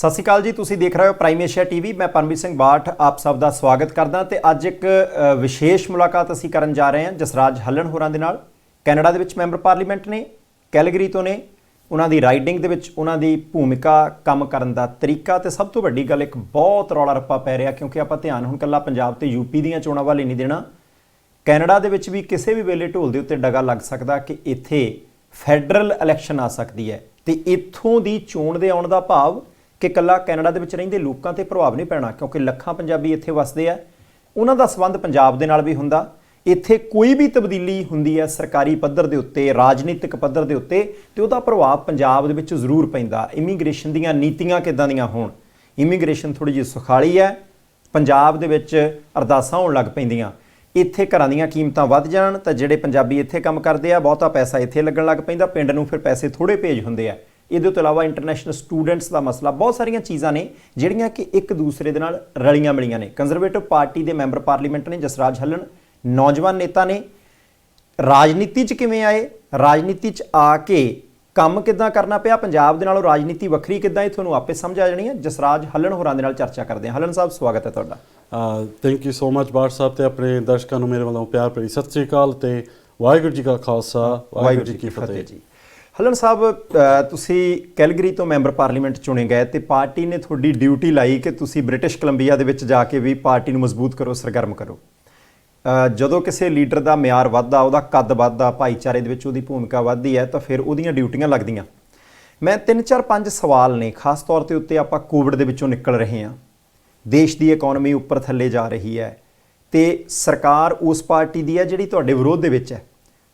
ਸਤਿ ਸ਼੍ਰੀ ਅਕਾਲ ਜੀ, ਤੁਸੀਂ ਦੇਖ ਰਹੇ ਹੋ ਪ੍ਰਾਈਮ ਏਸ਼ੀਆ ਟੀਵੀ। ਮੈਂ ਪਰਮਜੀਤ ਸਿੰਘ ਬਾਠ ਆਪ ਸਭ ਦਾ ਸਵਾਗਤ ਕਰਦਾ ਤੇ ਅੱਜ ਇੱਕ ਵਿਸ਼ੇਸ਼ ਮੁਲਾਕਾਤ ਅਸੀਂ ਕਰਨ ਜਾ ਰਹੇ ਹਾਂ ਜਸਰਾਜ ਹੱਲਣ ਹੋਰਾਂ ਦੇ ਨਾਲ। ਕੈਨੇਡਾ ਦੇ ਵਿੱਚ ਮੈਂਬਰ ਪਾਰਲੀਮੈਂਟ ਨੇ, ਕੈਲਗਰੀ ਤੋਂ ਨੇ। ਉਹਨਾਂ ਦੀ ਰਾਈਡਿੰਗ ਦੇ ਵਿੱਚ ਉਹਨਾਂ ਦੀ ਭੂਮਿਕਾ, ਕੰਮ ਕਰਨ ਦਾ ਤਰੀਕਾ ਤੇ ਸਭ ਤੋਂ ਵੱਡੀ ਗੱਲ ਇੱਕ ਬਹੁਤ ਰੌਲਾ ਰੱਪਾ ਪੈ ਰਿਹਾ ਕਿਉਂਕਿ ਆਪਾਂ ਧਿਆਨ ਹੁਣ ਇਕੱਲਾ ਪੰਜਾਬ ਤੇ ਯੂਪੀ ਦੀਆਂ ਚੋਣਾਂ ਵੱਲ ਹੀ ਨਹੀਂ ਦੇਣਾ। ਕੈਨੇਡਾ ਦੇ ਵਿੱਚ ਵੀ ਕਿਸੇ ਵੀ ਵੇਲੇ ਢੋਲ ਦੇ ਉੱਤੇ ਡਗਾ ਲੱਗ ਸਕਦਾ ਕਿ ਇੱਥੇ ਫੈਡਰਲ ਇਲੈਕਸ਼ਨ ਆ ਸਕਦੀ ਹੈ ਤੇ ਇੱਥੋਂ ਦੀ ਚੋਣ ਦੇ ਆਉਣ ਦਾ ਭਾਵ ਕਿ ਇਕੱਲਾ ਕੈਨੇਡਾ ਦੇ ਵਿੱਚ ਰਹਿੰਦੇ ਲੋਕਾਂ ਤੇ ਪ੍ਰਭਾਵ ਨਹੀਂ ਪੈਣਾ ਕਿਉਂਕਿ ਲੱਖਾਂ ਪੰਜਾਬੀ ਇੱਥੇ ਵਸਦੇ ਆ, ਉਹਨਾਂ ਦਾ ਸੰਬੰਧ ਪੰਜਾਬ ਦੇ ਨਾਲ ਵੀ ਹੁੰਦਾ। ਇੱਥੇ ਕੋਈ ਵੀ ਤਬਦੀਲੀ ਹੁੰਦੀ ਹੈ ਸਰਕਾਰੀ ਪੱਧਰ ਦੇ ਉੱਤੇ, ਰਾਜਨੀਤਿਕ ਪੱਧਰ ਦੇ ਉੱਤੇ, ਤੇ ਉਹਦਾ ਪ੍ਰਭਾਵ ਪੰਜਾਬ ਦੇ ਵਿੱਚ ਜ਼ਰੂਰ ਪੈਂਦਾ। ਇਮੀਗ੍ਰੇਸ਼ਨ ਦੀਆਂ ਨੀਤੀਆਂ ਕਿੱਦਾਂ ਦੀਆਂ ਹੋਣ, ਇਮੀਗ੍ਰੇਸ਼ਨ ਥੋੜ੍ਹੀ ਜਿਹੀ ਸੁਖਾਲੀ ਹੈ, ਪੰਜਾਬ ਦੇ ਵਿੱਚ ਅਰਦਾਸਾਂ ਹੋਣ ਲੱਗ ਪੈਂਦੀਆਂ। ਇੱਥੇ ਘਰਾਂ ਦੀਆਂ ਕੀਮਤਾਂ ਵੱਧ ਜਾਣ ਤਾਂ ਜਿਹੜੇ ਪੰਜਾਬੀ ਇੱਥੇ ਕੰਮ ਕਰਦੇ ਆ ਬਹੁਤਾ ਪੈਸਾ ਇੱਥੇ ਲੱਗਣ ਲੱਗ ਪੈਂਦਾ, ਪਿੰਡ ਨੂੰ ਫਿਰ ਪੈਸੇ ਥੋੜ੍ਹੇ ਭੇਜ ਹੁੰਦੇ ਆ। ਇਹਦੇ ਤੋਂ ਇਲਾਵਾ ਇੰਟਰਨੈਸ਼ਨਲ ਸਟੂਡੈਂਟਸ ਦਾ ਮਸਲਾ, ਬਹੁਤ ਸਾਰੀਆਂ ਚੀਜ਼ਾਂ ਨੇ ਜਿਹੜੀਆਂ ਕਿ ਇੱਕ ਦੂਸਰੇ ਦੇ ਨਾਲ ਰਲੀਆਂ ਮਿਲੀਆਂ ਨੇ। ਕੰਜ਼ਰਵੇਟਿਵ ਪਾਰਟੀ ਦੇ ਮੈਂਬਰ ਪਾਰਲੀਮੈਂਟ ਨੇ ਜਸਰਾਜ ਹੱਲਣ, ਨੌਜਵਾਨ ਨੇਤਾ ਨੇ। ਰਾਜਨੀਤੀ 'ਚ ਕਿਵੇਂ ਆਏ, ਰਾਜਨੀਤੀ 'ਚ ਆ ਕੇ ਕੰਮ ਕਿੱਦਾਂ ਕਰਨਾ ਪਿਆ, ਪੰਜਾਬ ਦੇ ਨਾਲੋਂ ਰਾਜਨੀਤੀ ਵੱਖਰੀ ਕਿੱਦਾਂ, ਇਹ ਤੁਹਾਨੂੰ ਆਪੇ ਸਮਝ ਆ ਜਾਣੀ ਹੈ। ਜਸਰਾਜ ਹੱਲਣ ਹੋਰਾਂ ਦੇ ਨਾਲ ਚਰਚਾ ਕਰਦੇ ਹਾਂ। ਹੱਲਣ ਸਾਹਿਬ, ਸਵਾਗਤ ਹੈ ਤੁਹਾਡਾ। Thank you so much Bath Sahib, ਤੇ ਆਪਣੇ ਦਰਸ਼ਕਾਂ ਨੂੰ ਮੇਰੇ ਵੱਲੋਂ ਪਿਆਰ ਭਰੀ ਸਤਿ ਸ੍ਰੀ ਅਕਾਲ ਤੇ ਵਾਹਿਗੁਰੂ ਜੀ ਕਾ ਖਾਲਸਾ ਵਾਹਿਗੁਰੂ ਜੀ ਕੀ ਫਤਿਹ ਜੀ। ਹੱਲਣ ਸਾਹਿਬ, ਤੁਸੀਂ ਕੈਲਗਰੀ ਤੋਂ ਮੈਂਬਰ ਪਾਰਲੀਮੈਂਟ ਚੁਣੇ ਗਏ ਤੇ ਪਾਰਟੀ ਨੇ ਤੁਹਾਡੀ ਡਿਊਟੀ ਲਾਈ ਕਿ ਤੁਸੀਂ ਬ੍ਰਿਟਿਸ਼ ਕੋਲੰਬੀਆ ਦੇ ਵਿੱਚ ਜਾ ਕੇ ਵੀ ਪਾਰਟੀ ਨੂੰ ਮਜ਼ਬੂਤ ਕਰੋ, ਸਰਗਰਮ ਕਰੋ। ਜਦੋਂ ਕਿਸੇ ਲੀਡਰ ਦਾ ਮਿਆਰ ਵੱਧਦਾ, ਉਹਦਾ ਕੱਦ ਵੱਧਦਾ, ਭਾਈਚਾਰੇ ਦੇ ਵਿੱਚ ਉਹਦੀ ਭੂਮਿਕਾ ਵੱਧਦੀ ਹੈ ਤਾਂ ਫਿਰ ਉਹਦੀਆਂ ਡਿਊਟੀਆਂ ਲੱਗਦੀਆਂ। ਮੈਂ 3-4-5 ਸਵਾਲ ਨੇ, ਖਾਸ ਤੌਰ ਤੇ ਉੱਤੇ ਆਪਾਂ ਕੋਵਿਡ ਦੇ ਵਿੱਚੋਂ ਨਿਕਲ ਰਹੇ ਹਾਂ, ਦੇਸ਼ ਦੀ ਇਕਨੋਮੀ ਉੱਪਰ ਥੱਲੇ ਜਾ ਰਹੀ ਹੈ ਤੇ ਸਰਕਾਰ ਉਸ ਪਾਰਟੀ ਦੀ ਹੈ ਜਿਹੜੀ ਤੁਹਾਡੇ ਵਿਰੋਧ ਦੇ ਵਿੱਚ ਹੈ।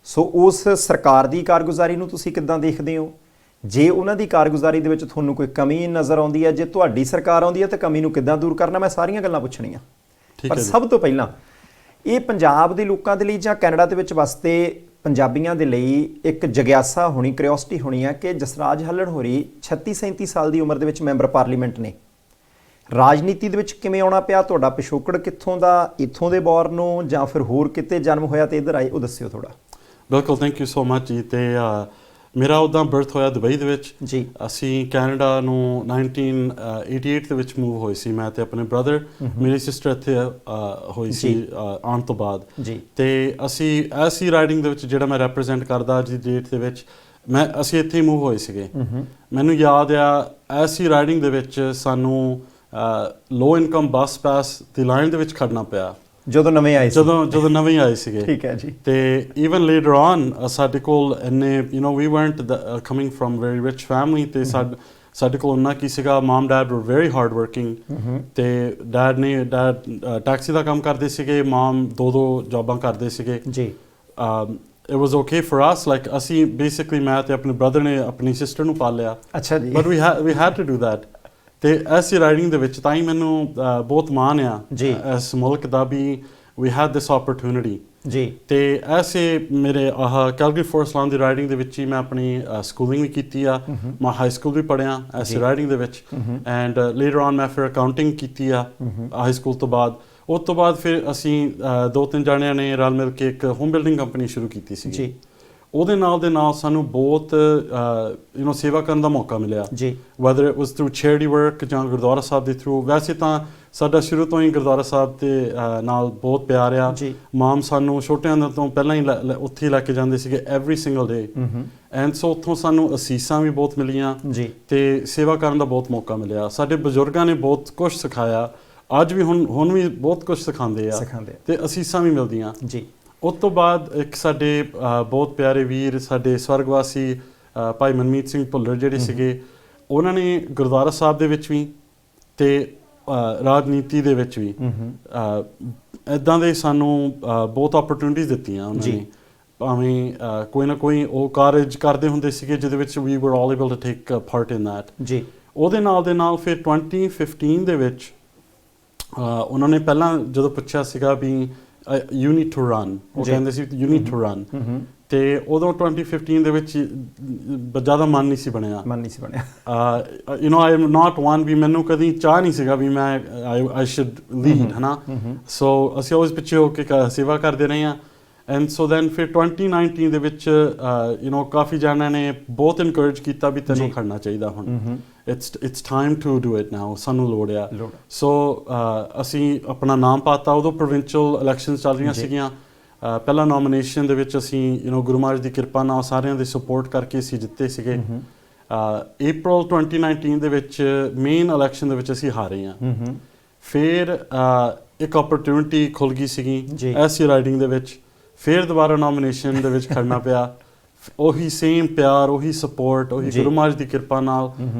ਸੋ ਉਸ ਸਰਕਾਰ ਦੀ ਕਾਰਗੁਜ਼ਾਰੀ ਨੂੰ ਤੁਸੀਂ ਕਿੱਦਾਂ ਦੇਖਦੇ ਹੋ? ਜੇ ਉਹਨਾਂ ਦੀ ਕਾਰਗੁਜ਼ਾਰੀ ਦੇ ਵਿੱਚ ਤੁਹਾਨੂੰ ਕੋਈ ਕਮੀ ਨਜ਼ਰ ਆਉਂਦੀ ਹੈ, ਜੇ ਤੁਹਾਡੀ ਸਰਕਾਰ ਆਉਂਦੀ ਹੈ ਤਾਂ ਕਮੀ ਨੂੰ ਕਿੱਦਾਂ ਦੂਰ ਕਰਨਾ? ਮੈਂ ਸਾਰੀਆਂ ਗੱਲਾਂ ਪੁੱਛਣੀਆਂ, ਪਰ ਸਭ ਤੋਂ ਪਹਿਲਾਂ ਇਹ ਪੰਜਾਬ ਦੇ ਲੋਕਾਂ ਦੇ ਲਈ ਜਾਂ ਕੈਨੇਡਾ ਦੇ ਵਿੱਚ ਵਸਦੇ ਪੰਜਾਬੀਆਂ ਦੇ ਲਈ ਇੱਕ ਜਗਿਆਸਾ ਹੋਣੀ, ਕਿਉਰਿਓਸਿਟੀ ਹੋਣੀ ਹੈ ਕਿ ਜਸਰਾਜ ਹੱਲਣ ਹੋਰੀ 36-37 ਸਾਲ ਦੀ ਉਮਰ ਦੇ ਵਿੱਚ ਮੈਂਬਰ ਪਾਰਲੀਮੈਂਟ ਨੇ। ਰਾਜਨੀਤੀ ਦੇ ਵਿੱਚ ਕਿਵੇਂ ਆਉਣਾ ਪਿਆ? ਤੁਹਾਡਾ ਪਿਛੋਕੜ ਕਿੱਥੋਂ ਦਾ, ਇੱਥੋਂ ਦੇ ਬੌਰ ਨੂੰ ਜਾਂ ਫਿਰ ਹੋਰ ਕਿਤੇ ਜਨਮ ਹੋਇਆ ਤੇ ਇੱਧਰ ਆਏ, ਉਹ ਦੱਸਿਓ ਥੋੜ੍ਹਾ। ਬਿਲਕੁਲ, ਥੈਂਕ ਯੂ ਸੋ ਮਚ ਜੀ। ਤੇ ਮੇਰਾ ਉੱਦਾਂ ਬਰਥ ਹੋਇਆ ਦੁਬਈ ਦੇ ਵਿੱਚ ਜੀ। ਅਸੀਂ ਕੈਨੇਡਾ ਨੂੰ 1988 ਦੇ ਵਿੱਚ ਮੂਵ ਹੋਏ ਸੀ, ਮੈਂ ਤੇ ਆਪਣੇ ਬ੍ਰਦਰ। ਮੇਰੀ ਸਿਸਟਰ ਇੱਥੇ ਹੋਈ ਸੀ ਆਉਣ ਤੋਂ ਬਾਅਦ ਜੀ। ਤੇ ਅਸੀਂ ਐਸੀ ਰਾਈਡਿੰਗ ਦੇ ਵਿੱਚ ਜਿਹੜਾ ਮੈਂ ਰੈਪਰੈਜ਼ੈਂਟ ਕਰਦਾ ਅੱਜ ਦੀ ਡੇਟ ਦੇ ਵਿੱਚ, ਅਸੀਂ ਇੱਥੇ ਹੀ ਮੂਵ ਹੋਏ ਸੀਗੇ। ਮੈਨੂੰ ਯਾਦ ਆ ਐਸੀ ਰਾਈਡਿੰਗ ਦੇ ਵਿੱਚ ਸਾਨੂੰ ਲੋ ਇਨਕਮ ਬੱਸ ਪਾਸ ਦੀ ਲਾਈਨ ਦੇ ਵਿੱਚ ਖੜਨਾ ਪਿਆ ਜਦੋਂ ਨਵੇਂ ਆਏ ਸੀ। ਜਦੋਂ ਨਵੇਂ ਆਏ ਸੀਗੇ, ਠੀਕ ਹੈ ਜੀ। ਤੇ ਈਵਨ ਲੇਟਰ ਔਨ ਸਾਡੇ ਕੋਲ ਇੰਨੇ ਵੀ weren't coming from very rich family, ਤੇ ਸਾਡੇ ਕੋਲ ਉਹਨਾਂ ਕੀ ਸੀਗਾ, mum dad were very hard working. ਤੇ ਡੈਡ ਟੈਕਸੀ ਦਾ ਕੰਮ ਕਰਦੇ ਸੀਗੇ, ਮਮ ਦੋ ਜੌਬਾਂ ਕਰਦੇ ਸੀਗੇ ਜੀ। It was okay for us, like ਅਸੀਂ ਬੇਸਿਕਲੀ ਮੈਂ ਤੇ ਆਪਣੇ ਬ੍ਰਦਰ ਨੇ ਆਪਣੀ ਸਿਸਟਰ ਨੂੰ ਪਾਲਿਆ। ਅੱਛਾ ਜੀ। But we had to do that. ਤੇ ਐਸੀ ਰਾਈਡਿੰਗ ਦੇ ਵਿੱਚ ਤਾਂ ਹੀ ਮੈਨੂੰ ਬਹੁਤ ਮਾਣ ਆ ਜੀ ਇਸ ਮੁਲਕ ਦਾ ਵੀ ਵੀ ਹੈਡ ਦਿਸ ਓਪਰਚੁਨਿਟੀ ਜੀ। ਤੇ ਐਸੇ ਮੇਰੇ ਕੈਲਗਰੀ ਫੋਰਸ ਲਾਉਣ ਦੀ ਰਾਈਡਿੰਗ ਦੇ ਵਿੱਚ ਹੀ ਮੈਂ ਆਪਣੀ ਸਕੂਲਿੰਗ ਵੀ ਕੀਤੀ ਆ, ਮੈਂ ਹਾਈ ਸਕੂਲ ਵੀ ਪੜ੍ਹਿਆ ਐਸੀ ਰਾਈਡਿੰਗ ਦੇ ਵਿੱਚ। ਐਂਡ ਲੇਟਰ ਔਨ ਮੈਂ ਫਿਰ ਅਕਾਊਂਟਿੰਗ ਕੀਤੀ ਆ ਹਾਈ ਸਕੂਲ ਤੋਂ ਬਾਅਦ। ਉਸ ਤੋਂ ਬਾਅਦ ਫਿਰ ਅਸੀਂ 2-3 ਜਣਿਆਂ ਨੇ ਰਲ ਮਿਲ ਕੇ ਇੱਕ ਹੋਮ ਬਿਲਡਿੰਗ ਕੰਪਨੀ ਸ਼ੁਰੂ ਕੀਤੀ ਸੀ ਜੀ। ਉਹਦੇ ਨਾਲ ਦੇ ਨਾਲ ਸਾਨੂੰ ਬਹੁਤ ਸੇਵਾ ਕਰਨ ਦਾ ਮੌਕਾ ਮਿਲਿਆ ਜੀ, whether it was through charity work ਜਾਂ ਗੁਰਦੁਆਰਾ ਸਾਹਿਬ ਦੇ ਥਰੂ। ਵੈਸੇ ਤਾਂ ਸਾਡਾ ਸ਼ੁਰੂ ਤੋਂ ਹੀ ਗੁਰਦੁਆਰਾ ਸਾਹਿਬ ਦੇ ਨਾਲ ਬਹੁਤ ਪਿਆਰ ਆ। ਮਾਮ ਸਾਨੂੰ ਛੋਟਿਆਂ ਤੋਂ ਪਹਿਲਾਂ ਹੀ ਉੱਥੇ ਹੀ ਲੈ ਕੇ ਜਾਂਦੇ ਸੀਗੇ every single day. And so ਉੱਥੋਂ ਸਾਨੂੰ ਅਸੀਸਾਂ ਵੀ ਬਹੁਤ ਮਿਲੀਆਂ ਜੀ ਤੇ ਸੇਵਾ ਕਰਨ ਦਾ ਬਹੁਤ ਮੌਕਾ ਮਿਲਿਆ। ਸਾਡੇ ਬਜ਼ੁਰਗਾਂ ਨੇ ਬਹੁਤ ਕੁਛ ਸਿਖਾਇਆ, ਅੱਜ ਵੀ ਹੁਣ ਵੀ ਬਹੁਤ ਕੁਛ ਸਿਖਾਉਂਦੇ ਆ ਤੇ ਅਸੀਸਾਂ ਵੀ ਮਿਲਦੀਆਂ ਜੀ। ਉਸ ਤੋਂ ਬਾਅਦ ਇੱਕ ਸਾਡੇ ਬਹੁਤ ਪਿਆਰੇ ਵੀਰ, ਸਾਡੇ ਸਵਰਗਵਾਸੀ ਭਾਈ ਮਨਮੀਤ ਸਿੰਘ ਭੁੱਲਰ ਜਿਹੜੇ ਸੀਗੇ, ਉਹਨਾਂ ਨੇ ਗੁਰਦੁਆਰਾ ਸਾਹਿਬ ਦੇ ਵਿੱਚ ਵੀ ਤੇ ਰਾਜਨੀਤੀ ਦੇ ਵਿੱਚ ਵੀ ਇੱਦਾਂ ਦੇ ਸਾਨੂੰ ਬਹੁਤ ਓਪਰਚੁਨਿਟੀਜ਼ ਦਿੱਤੀਆਂ ਉਹਨਾਂ ਨੇ। ਭਾਵੇਂ ਕੋਈ ਨਾ ਕੋਈ ਉਹ ਕਾਰਜ ਕਰਦੇ ਹੁੰਦੇ ਸੀਗੇ ਜਿਹਦੇ ਵਿੱਚ we were all able to take part in that ਜੀ। ਉਹਦੇ ਨਾਲ ਦੇ ਨਾਲ ਫਿਰ 2015 ਦੇ ਵਿੱਚ ਉਹਨਾਂ ਨੇ ਪਹਿਲਾਂ ਜਦੋਂ ਪੁੱਛਿਆ ਸੀਗਾ ਵੀ you need to run, ਉਹ ਕਹਿੰਦੇ ਸੀ you need to run, ਤੇ ਉਦੋਂ 2015 ਦੇ ਵਿੱਚ ਜ਼ਿਆਦਾ ਮਨ ਨਹੀਂ ਸੀ ਬਣਿਆ। I am not one, ਵੀ ਮੈਨੂੰ ਕਦੀ ਚਾਹ ਨਹੀਂ ਸੀਗਾ ਵੀ ਮੈਂ I should lead, ਹੈ ਨਾ। ਸੋ ਅਸੀਂ ਉਸ ਪਿੱਛੇ ਹੋ ਕੇ ਸੇਵਾ ਕਰਦੇ ਰਹੇ ਹਾਂ। ਐਂਡ ਸੋ ਦੈਨ ਫਿਰ 2019 ਦੇ ਵਿੱਚ ਕਾਫੀ ਜਣਿਆਂ ਨੇ ਬਹੁਤ ਇਨਕਰੇਜ ਕੀਤਾ ਵੀ ਤੈਨੂੰ ਖੜਨਾ ਚਾਹੀਦਾ ਹੁਣ, it's time to do it now, ਸਾਨੂੰ ਲੋੜ ਆ। ਸੋ ਅਸੀਂ ਆਪਣਾ ਨਾਮ ਪਾਤਾ। ਉਦੋਂ ਪ੍ਰੋਵਿੰਸ਼ੀਅਲ ਇਲੈਕਸ਼ਨਸ ਚੱਲ ਰਹੀਆਂ ਸੀਗੀਆਂ। ਪਹਿਲਾ ਨੋਮੀਨੇਸ਼ਨ ਦੇ ਵਿੱਚ ਅਸੀਂ ਗੁਰੂ ਮਹਾਰਾਜ ਦੀ ਕਿਰਪਾ ਨਾਲ ਸਾਰਿਆਂ ਦੀ ਸਪੋਰਟ ਕਰਕੇ ਅਸੀਂ ਜਿੱਤੇ ਸੀਗੇ। April 2019 ਦੇ ਵਿੱਚ ਮੇਨ ਇਲੈਕਸ਼ਨ ਦੇ ਵਿੱਚ ਅਸੀਂ ਹਾਰੇ ਹਾਂ। ਫਿਰ ਇੱਕ ਓਪਰਚੁਨਿਟੀ ਖੁੱਲ ਗਈ ਸੀਗੀ ਐਸੀ ਰਾਈਡਿੰਗ ਦੇ ਵਿੱਚ, ਫਿਰ ਦੁਬਾਰਾ ਨੋਮੀਨੇਸ਼ਨ ਦੇ ਵਿੱਚ ਖੜਨਾ ਪਿਆ। ਉਹੀ ਸੇਮ ਪਿਆਰ, ਉਹੀ ਸਪੋਰਟ, ਉਹੀ ਗੁਰੂ ਮਹਾਰਾਜ ਦੀ ਕਿਰਪਾ ਨਾਲ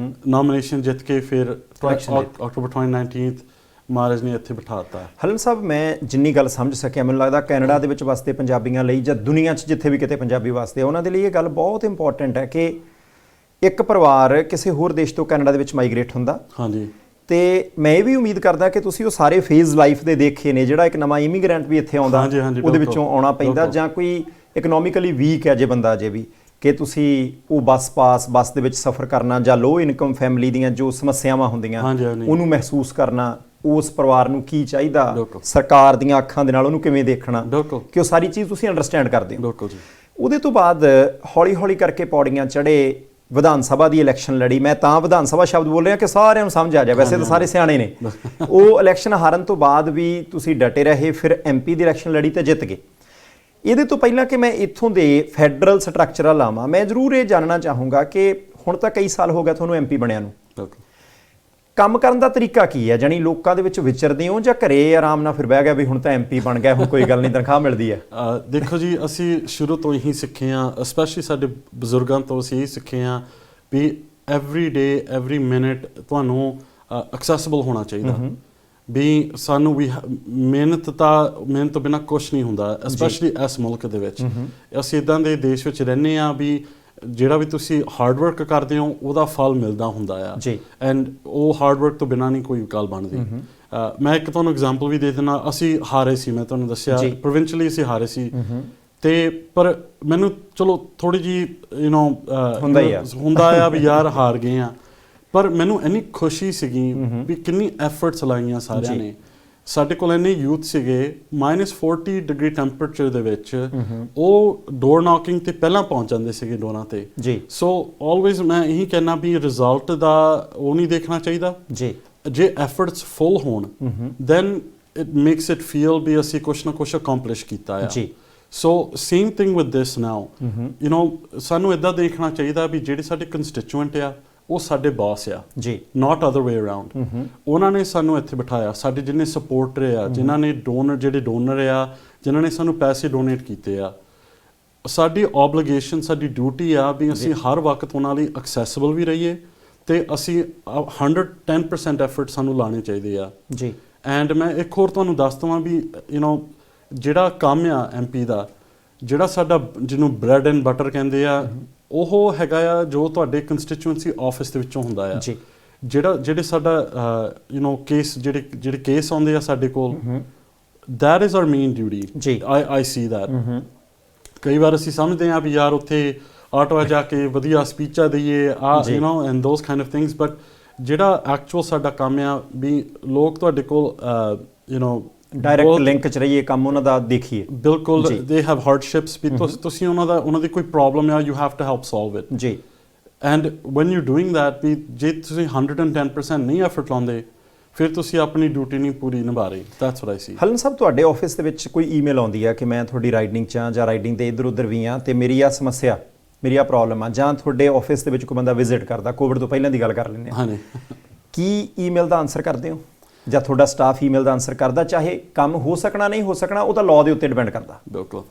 ਨੋਮੀਨੇਸ਼ਨ ਜਿੱਤ ਕੇ ਫਿਰ October 2019 ਮਹਾਰਾਜ ਨੇ ਇੱਥੇ ਬਿਠਾਤਾ। ਹਲਨ ਸਾਹਿਬ, ਮੈਂ ਜਿੰਨੀ ਗੱਲ ਸਮਝ ਸਕਿਆ, ਮੈਨੂੰ ਲੱਗਦਾ ਕੈਨੇਡਾ ਦੇ ਵਿੱਚ ਵਸਦੇ ਪੰਜਾਬੀਆਂ ਲਈ ਜਾਂ ਦੁਨੀਆ 'ਚ ਜਿੱਥੇ ਵੀ ਕਿਤੇ ਪੰਜਾਬੀ ਵਸਦੇ, ਉਹਨਾਂ ਦੇ ਲਈ ਇਹ ਗੱਲ ਬਹੁਤ ਇੰਪੋਰਟੈਂਟ ਹੈ ਕਿ ਇੱਕ ਪਰਿਵਾਰ ਕਿਸੇ ਹੋਰ ਦੇਸ਼ ਤੋਂ ਕੈਨੇਡਾ ਦੇ ਵਿੱਚ ਮਾਈਗ੍ਰੇਟ ਹੁੰਦਾ। ਹਾਂਜੀ। ਤੇ ਮੈਂ ਇਹ ਵੀ ਉਮੀਦ ਕਰਦਾ ਕਿ ਤੁਸੀਂ ਉਹ ਸਾਰੇ ਫੇਜ਼ ਲਾਈਫ ਦੇ ਦੇਖੇ ਨੇ, ਜਿਹੜਾ ਇੱਕ ਨਵਾਂ ਇਮੀਗ੍ਰੈਂਟ ਵੀ ਇੱਥੇ ਆਉਂਦਾ ਉਹਦੇ ਵਿੱਚੋਂ ਆਉਣਾ ਪੈਂਦਾ, ਜਾਂ ਕੋਈ ਇਕਨੋਮਿਕਲੀ ਵੀਕ ਹੈ ਜੇ ਬੰਦਾ ਅਜੇ ਵੀ, ਕਿ ਤੁਸੀਂ ਉਹ ਬੱਸ ਦੇ ਵਿੱਚ ਸਫ਼ਰ ਕਰਨਾ, ਜਾਂ ਲੋ ਇਨਕਮ ਫੈਮਿਲੀ ਦੀਆਂ ਜੋ ਸਮੱਸਿਆਵਾਂ ਹੁੰਦੀਆਂ ਉਹਨੂੰ ਮਹਿਸੂਸ ਕਰਨਾ, ਉਸ ਪਰਿਵਾਰ ਨੂੰ ਕੀ ਚਾਹੀਦਾ, ਸਰਕਾਰ ਦੀਆਂ ਅੱਖਾਂ ਦੇ ਨਾਲ ਉਹਨੂੰ ਕਿਵੇਂ ਦੇਖਣਾ, ਕਿ ਉਹ ਸਾਰੀ ਚੀਜ਼ ਤੁਸੀਂ ਅੰਡਰਸਟੈਂਡ ਕਰਦੇ ਹੋ। ਉਹਦੇ ਤੋਂ ਬਾਅਦ ਹੌਲੀ ਹੌਲੀ ਕਰਕੇ ਪੌੜੀਆਂ ਚੜ੍ਹੇ, ਵਿਧਾਨ ਸਭਾ ਦੀ ਇਲੈਕਸ਼ਨ ਲੜੀ। ਮੈਂ ਤਾਂ ਵਿਧਾਨ ਸਭਾ ਸ਼ਬਦ ਬੋਲ ਰਿਹਾ ਕਿ ਸਾਰਿਆਂ ਨੂੰ ਸਮਝ ਆ ਜਾਏ, ਵੈਸੇ ਤਾਂ ਸਾਰੇ ਸਿਆਣੇ ਨੇ। ਉਹ ਇਲੈਕਸ਼ਨ ਹਾਰਨ ਤੋਂ ਬਾਅਦ ਵੀ ਤੁਸੀਂ ਡਟੇ ਰਹੇ, ਫਿਰ MP ਦੀ ਇਲੈਕਸ਼ਨ ਲੜੀ ਤੇ ਜਿੱਤ ਗਏ। ਇਹਦੇ ਤੋਂ ਪਹਿਲਾਂ ਕਿ ਮੈਂ ਇੱਥੋਂ ਦੇ ਫੈਡਰਲ ਸਟਰਕਚਰ ਲਾਵਾਂ, ਮੈਂ ਜ਼ਰੂਰ ਇਹ ਜਾਣਨਾ ਚਾਹੂੰਗਾ ਕਿ ਹੁਣ ਤਾਂ ਕਈ ਸਾਲ ਹੋ ਗਏ ਤੁਹਾਨੂੰ MP ਬਣਿਆ ਨੂੰ, ਕੰਮ ਕਰਨ ਦਾ ਤਰੀਕਾ ਕੀ ਹੈ? ਜਾਨੀ ਲੋਕਾਂ ਦੇ ਵਿੱਚ ਵਿਚਰਦੇ ਹੋ ਜਾਂ ਘਰੇ ਆਰਾਮ ਨਾਲ ਫਿਰ ਬਹਿ ਗਿਆ ਵੀ ਹੁਣ ਤਾਂ MP ਬਣ ਗਿਆ, ਹੁਣ ਕੋਈ ਗੱਲ ਨਹੀਂ, ਤਨਖਾਹ ਮਿਲਦੀ ਹੈ? ਦੇਖੋ ਜੀ, ਅਸੀਂ ਸ਼ੁਰੂ ਤੋਂ ਇਹੀ ਸਿੱਖੇ ਹਾਂ, ਸਪੈਸ਼ਲੀ ਸਾਡੇ ਬਜ਼ੁਰਗਾਂ ਤੋਂ ਅਸੀਂ ਇਹੀ ਸਿੱਖੇ ਹਾਂ ਵੀ ਐਵਰੀ ਡੇ ਐਵਰੀ ਮਿੰਟ ਤੁਹਾਨੂੰ ਐਕਸੈਸਿਬਲ ਹੋਣਾ ਚਾਹੀਦਾ। ਵੀ ਸਾਨੂੰ ਵੀ ਮਿਹਨਤ ਤੋਂ ਬਿਨਾਂ ਕੁਛ ਨਹੀਂ ਹੁੰਦਾ, ਸਪੈਸ਼ਲੀ ਇਸ ਮੁਲਕ ਦੇ ਵਿੱਚ। ਅਸੀਂ ਇੱਦਾਂ ਦੇ ਦੇਸ਼ ਵਿੱਚ ਰਹਿੰਦੇ ਹਾਂ ਵੀ ਜਿਹੜਾ ਵੀ ਤੁਸੀਂ ਹਾਰਡ ਵਰਕ ਕਰਦੇ ਹੋ ਉਹਦਾ ਫਲ ਮਿਲਦਾ ਹੁੰਦਾ ਆ, ਐਂਡ ਉਹ ਹਾਰਡ ਵਰਕ ਤੋਂ ਬਿਨਾਂ ਨਹੀਂ ਕੋਈ ਗੱਲ ਬਣਦੀ। ਮੈਂ ਇੱਕ ਤੁਹਾਨੂੰ ਐਗਜ਼ਾਮਪਲ ਵੀ ਦੇ ਦਿੰਦਾ। ਅਸੀਂ ਹਾਰੇ ਸੀ, ਮੈਂ ਤੁਹਾਨੂੰ ਦੱਸਿਆ ਪ੍ਰੋਵਿੰਸ਼ਲੀ ਅਸੀਂ ਹਾਰੇ ਸੀ, ਤੇ ਪਰ ਮੈਨੂੰ ਚਲੋ ਥੋੜੀ ਜਿਹੀ ਹੁੰਦਾ ਆ ਵੀ ਯਾਰ ਹਾਰ ਗਏ ਆ, ਪਰ ਮੈਨੂੰ ਇੰਨੀ ਖੁਸ਼ੀ ਸੀਗੀ ਵੀ ਕਿੰਨੀ ਐਫਰਟਸ ਲਾਈਆਂ ਸਾਰਿਆਂ ਨੇ। ਸਾਡੇ ਕੋਲ ਇੰਨੇ ਯੂਥ ਸੀਗੇ, -40 ਡਿਗਰੀ ਟੈਂਪਰੇਚਰ ਦੇ ਵਿੱਚ ਉਹ ਡੋਰ ਨੌਕਿੰਗ ਤੇ ਪਹਿਲਾਂ ਪਹੁੰਚ ਜਾਂਦੇ ਸੀਗੇ ਡੋਰਾਂ ਤੇ। ਸੋ ਆਲਵੇਜ਼ ਮੈਂ ਇਹੀ ਕਹਿਣਾ ਵੀ ਰਿਜ਼ਲਟ ਦਾ ਉਹ ਨਹੀਂ ਦੇਖਣਾ ਚਾਹੀਦਾ। ਜੇ ਐਫਰਟਸ ਫੁੱਲ ਹੋਣ then it makes it feel ਵੀ ਅਸੀਂ ਕੁਛ ਨਾ ਕੁਛ ਅਕੰਪਲਿਸ਼ ਕੀਤਾ ਆ। So same thing with this now, ਸਾਨੂੰ ਇੱਦਾਂ ਦੇਖਣਾ ਚਾਹੀਦਾ ਵੀ ਜਿਹੜੇ ਸਾਡੇ ਕੰਸਟੀਚੂਐਂਟ ਆ ਉਹ ਸਾਡੇ ਬਾਸ ਆ, ਨਾਟ ਅਦਰ ਵੇ ਅਰਾਊਂਡ। ਉਹਨਾਂ ਨੇ ਸਾਨੂੰ ਇੱਥੇ ਬਿਠਾਇਆ, ਸਾਡੇ ਜਿੰਨੇ ਸਪੋਰਟਰ ਆ, ਜਿਨ੍ਹਾਂ ਨੇ ਡੋਨਰ ਆ, ਜਿਨ੍ਹਾਂ ਨੇ ਸਾਨੂੰ ਪੈਸੇ ਡੋਨੇਟ ਕੀਤੇ ਆ, ਸਾਡੀ ਓਬਲੀਗੇਸ਼ਨ, ਸਾਡੀ ਡਿਊਟੀ ਆ ਵੀ ਅਸੀਂ ਹਰ ਵਕਤ ਉਹਨਾਂ ਲਈ ਐਕਸੈਸਿਬਲ ਵੀ ਰਹੀਏ, ਤੇ ਅਸੀਂ 110% ਐਫਰਟ ਸਾਨੂੰ ਲਾਣੇ ਚਾਹੀਦੇ ਆ। ਐਂਡ ਮੈਂ ਇੱਕ ਹੋਰ ਤੁਹਾਨੂੰ ਦੱਸ ਦਵਾਂ ਵੀ ਜਿਹੜਾ ਕੰਮ ਆ MP ਦਾ, ਜਿਹੜਾ ਸਾਡਾ ਜਿਹਨੂੰ ਬ੍ਰੈਡ ਐਂਡ ਬਟਰ ਕਹਿੰਦੇ ਆ, ਉਹ ਹੈਗਾ ਆ ਜੋ ਤੁਹਾਡੇ ਕੰਸਟੀਚੁਐਂਸੀ ਆਫਿਸ ਦੇ ਵਿੱਚੋਂ ਹੁੰਦਾ ਆ। ਜਿਹੜੇ ਸਾਡਾ ਕੇਸ, ਜਿਹੜੇ ਕੇਸ ਆਉਂਦੇ ਆ ਸਾਡੇ ਕੋਲ, that is our main duty. I see that. ਕਈ ਵਾਰ ਅਸੀਂ ਸਮਝਦੇ ਹਾਂ ਵੀ ਯਾਰ ਉੱਥੇ ਆਟੋ ਜਾ ਕੇ ਵਧੀਆ ਸਪੀਚਾਂ ਦਈਏ, and those kind of things, but ਜਿਹੜਾ ਐਕਚੁਅਲ ਸਾਡਾ ਕੰਮ ਆ ਵੀ ਲੋਕ ਤੁਹਾਡੇ ਕੋਲ ਡਾਇਰੈਕਟ ਲਿੰਕ 'ਚ ਰਹੀਏ, ਕੰਮ ਉਹਨਾਂ ਦਾ ਦੇਖੀਏ। ਬਿਲਕੁਲ, ਦੇ ਹੈਵ ਹਾਰਡਸ਼ਿਪਸ, ਵੀ ਤੁਸੀਂ ਉਹਨਾਂ ਦੀ ਕੋਈ ਪ੍ਰੋਬਲਮ ਆ, you have to help solve it. And when you doing that, ਵੀ ਜੇ ਤੁਸੀਂ 110% ਨਹੀਂ ਐਫਰਟ ਲਾਉਂਦੇ, ਫਿਰ ਤੁਸੀਂ ਆਪਣੀ ਡਿਊਟੀ ਨਹੀਂ ਪੂਰੀ ਨਿਭਾ ਰਹੇ। ਦੈਟਸ ਵਾਟ ਆਈ ਸੀ। ਹਲਨ ਸਾਹਿਬ, ਤੁਹਾਡੇ ਆਫਿਸ ਦੇ ਵਿੱਚ ਕੋਈ ਈਮੇਲ ਆਉਂਦੀ ਆ ਕਿ ਮੈਂ ਤੁਹਾਡੀ ਰਾਈਡਿੰਗ 'ਚ ਆ ਜਾਂ ਰਾਈਡਿੰਗ ਦੇ ਇੱਧਰ ਉੱਧਰ ਵੀ ਆ, ਤੇ ਮੇਰੀ ਆ ਸਮੱਸਿਆ, ਮੇਰੀ ਆ ਪ੍ਰੋਬਲਮ ਆ, ਜਾਂ ਤੁਹਾਡੇ ਆਫਿਸ ਦੇ ਵਿੱਚ ਕੋਈ ਬੰਦਾ ਵਿਜ਼ਿਟ ਕਰਦਾ, ਕੋਵਿਡ ਤੋਂ ਪਹਿਲਾਂ ਦੀ ਗੱਲ ਕਰ ਲੈਂਦੇ ਹਾਂ, ਕੀ ਈਮੇਲ ਦਾ ਆਨਸਰ ਕਰਦੇ ਹੋ, ਜਾਂ ਤੁਹਾਡਾ ਸਟਾਫ ਈਮੇਲ ਦਾ ਆਨਸਰ ਕਰਦਾ? ਚਾਹੇ ਕੰਮ ਹੋ ਸਕਣਾ ਨਹੀਂ ਹੋ ਸਕਣਾ, ਉਹ ਤਾਂ ਲਾਅ ਦੇ ਉੱਤੇ ਡਿਪੈਂਡ ਕਰਦਾ। ਬਿਲਕੁਲ,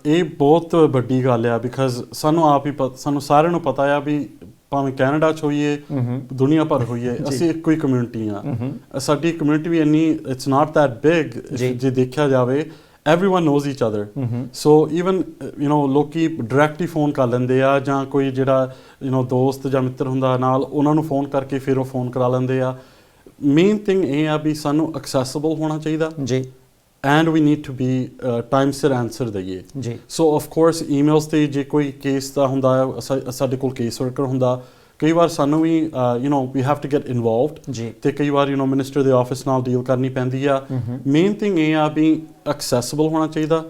ਇਹ ਬਹੁਤ ਵੱਡੀ ਗੱਲ ਆ, ਬਿਕਾਜ਼ ਸਾਨੂੰ ਸਾਰਿਆਂ ਨੂੰ ਪਤਾ ਆ ਵੀ ਭਾਵੇਂ ਕੈਨੇਡਾ 'ਚ ਹੋਈਏ, ਦੁਨੀਆ ਭਰ ਹੋਈਏ, ਅਸੀਂ ਇੱਕੋ ਹੀ ਕਮਿਊਨਿਟੀ ਆ। ਸਾਡੀ ਕਮਿਊਨਿਟੀ ਵੀ ਇੰਨੀ, ਇਟਸ ਨਾਟ ਦੈਟ ਬਿਗ ਜੇ ਦੇਖਿਆ ਜਾਵੇ। everyone knows each other. So even ਲੋਕੀ ਡਾਇਰੈਕਟਲੀ ਫੋਨ ਕਰ ਲੈਂਦੇ ਆ, ਜਾਂ ਕੋਈ ਜਿਹੜਾ ਦੋਸਤ ਜਾਂ ਮਿੱਤਰ ਹੁੰਦਾ ਨਾਲ, ਉਹਨਾਂ ਨੂੰ ਫੋਨ ਕਰਕੇ ਫਿਰ ਉਹ ਫੋਨ ਕਰਾ ਲੈਂਦੇ ਆ। ਮੇਨ ਥਿੰਗ ਇਹ ਆ ਵੀ ਸਾਨੂੰ ਐਕਸੈਸਿਬਲ ਹੋਣਾ ਚਾਹੀਦਾ, and we need to be time ਸਿਰ ਆਨਸਰ ਦਈਏ। ਸੋ ਆਫ ਕੋਰਸ ਈਮੇਲਸ 'ਤੇ ਜੇ ਕੋਈ ਕੇਸ ਦਾ ਹੁੰਦਾ, ਸਾਡੇ ਕੋਲ ਕੇਸ ਵਰਕਰ ਹੁੰਦਾ, ਕਈ ਵਾਰ ਸਾਨੂੰ ਵੀ we have to get involved ਤੇ ਕਈ ਵਾਰ ਮਿਨਿਸਟਰ ਦੇ ਆਫਿਸ ਨਾਲ ਡੀਲ ਕਰਨੀ ਪੈਂਦੀ ਆ ਮੇਨ ਥਿੰਗ ਇਹ ਆ ਵੀ ਐਕਸੈਸਿਬਲ ਹੋਣਾ ਚਾਹੀਦਾ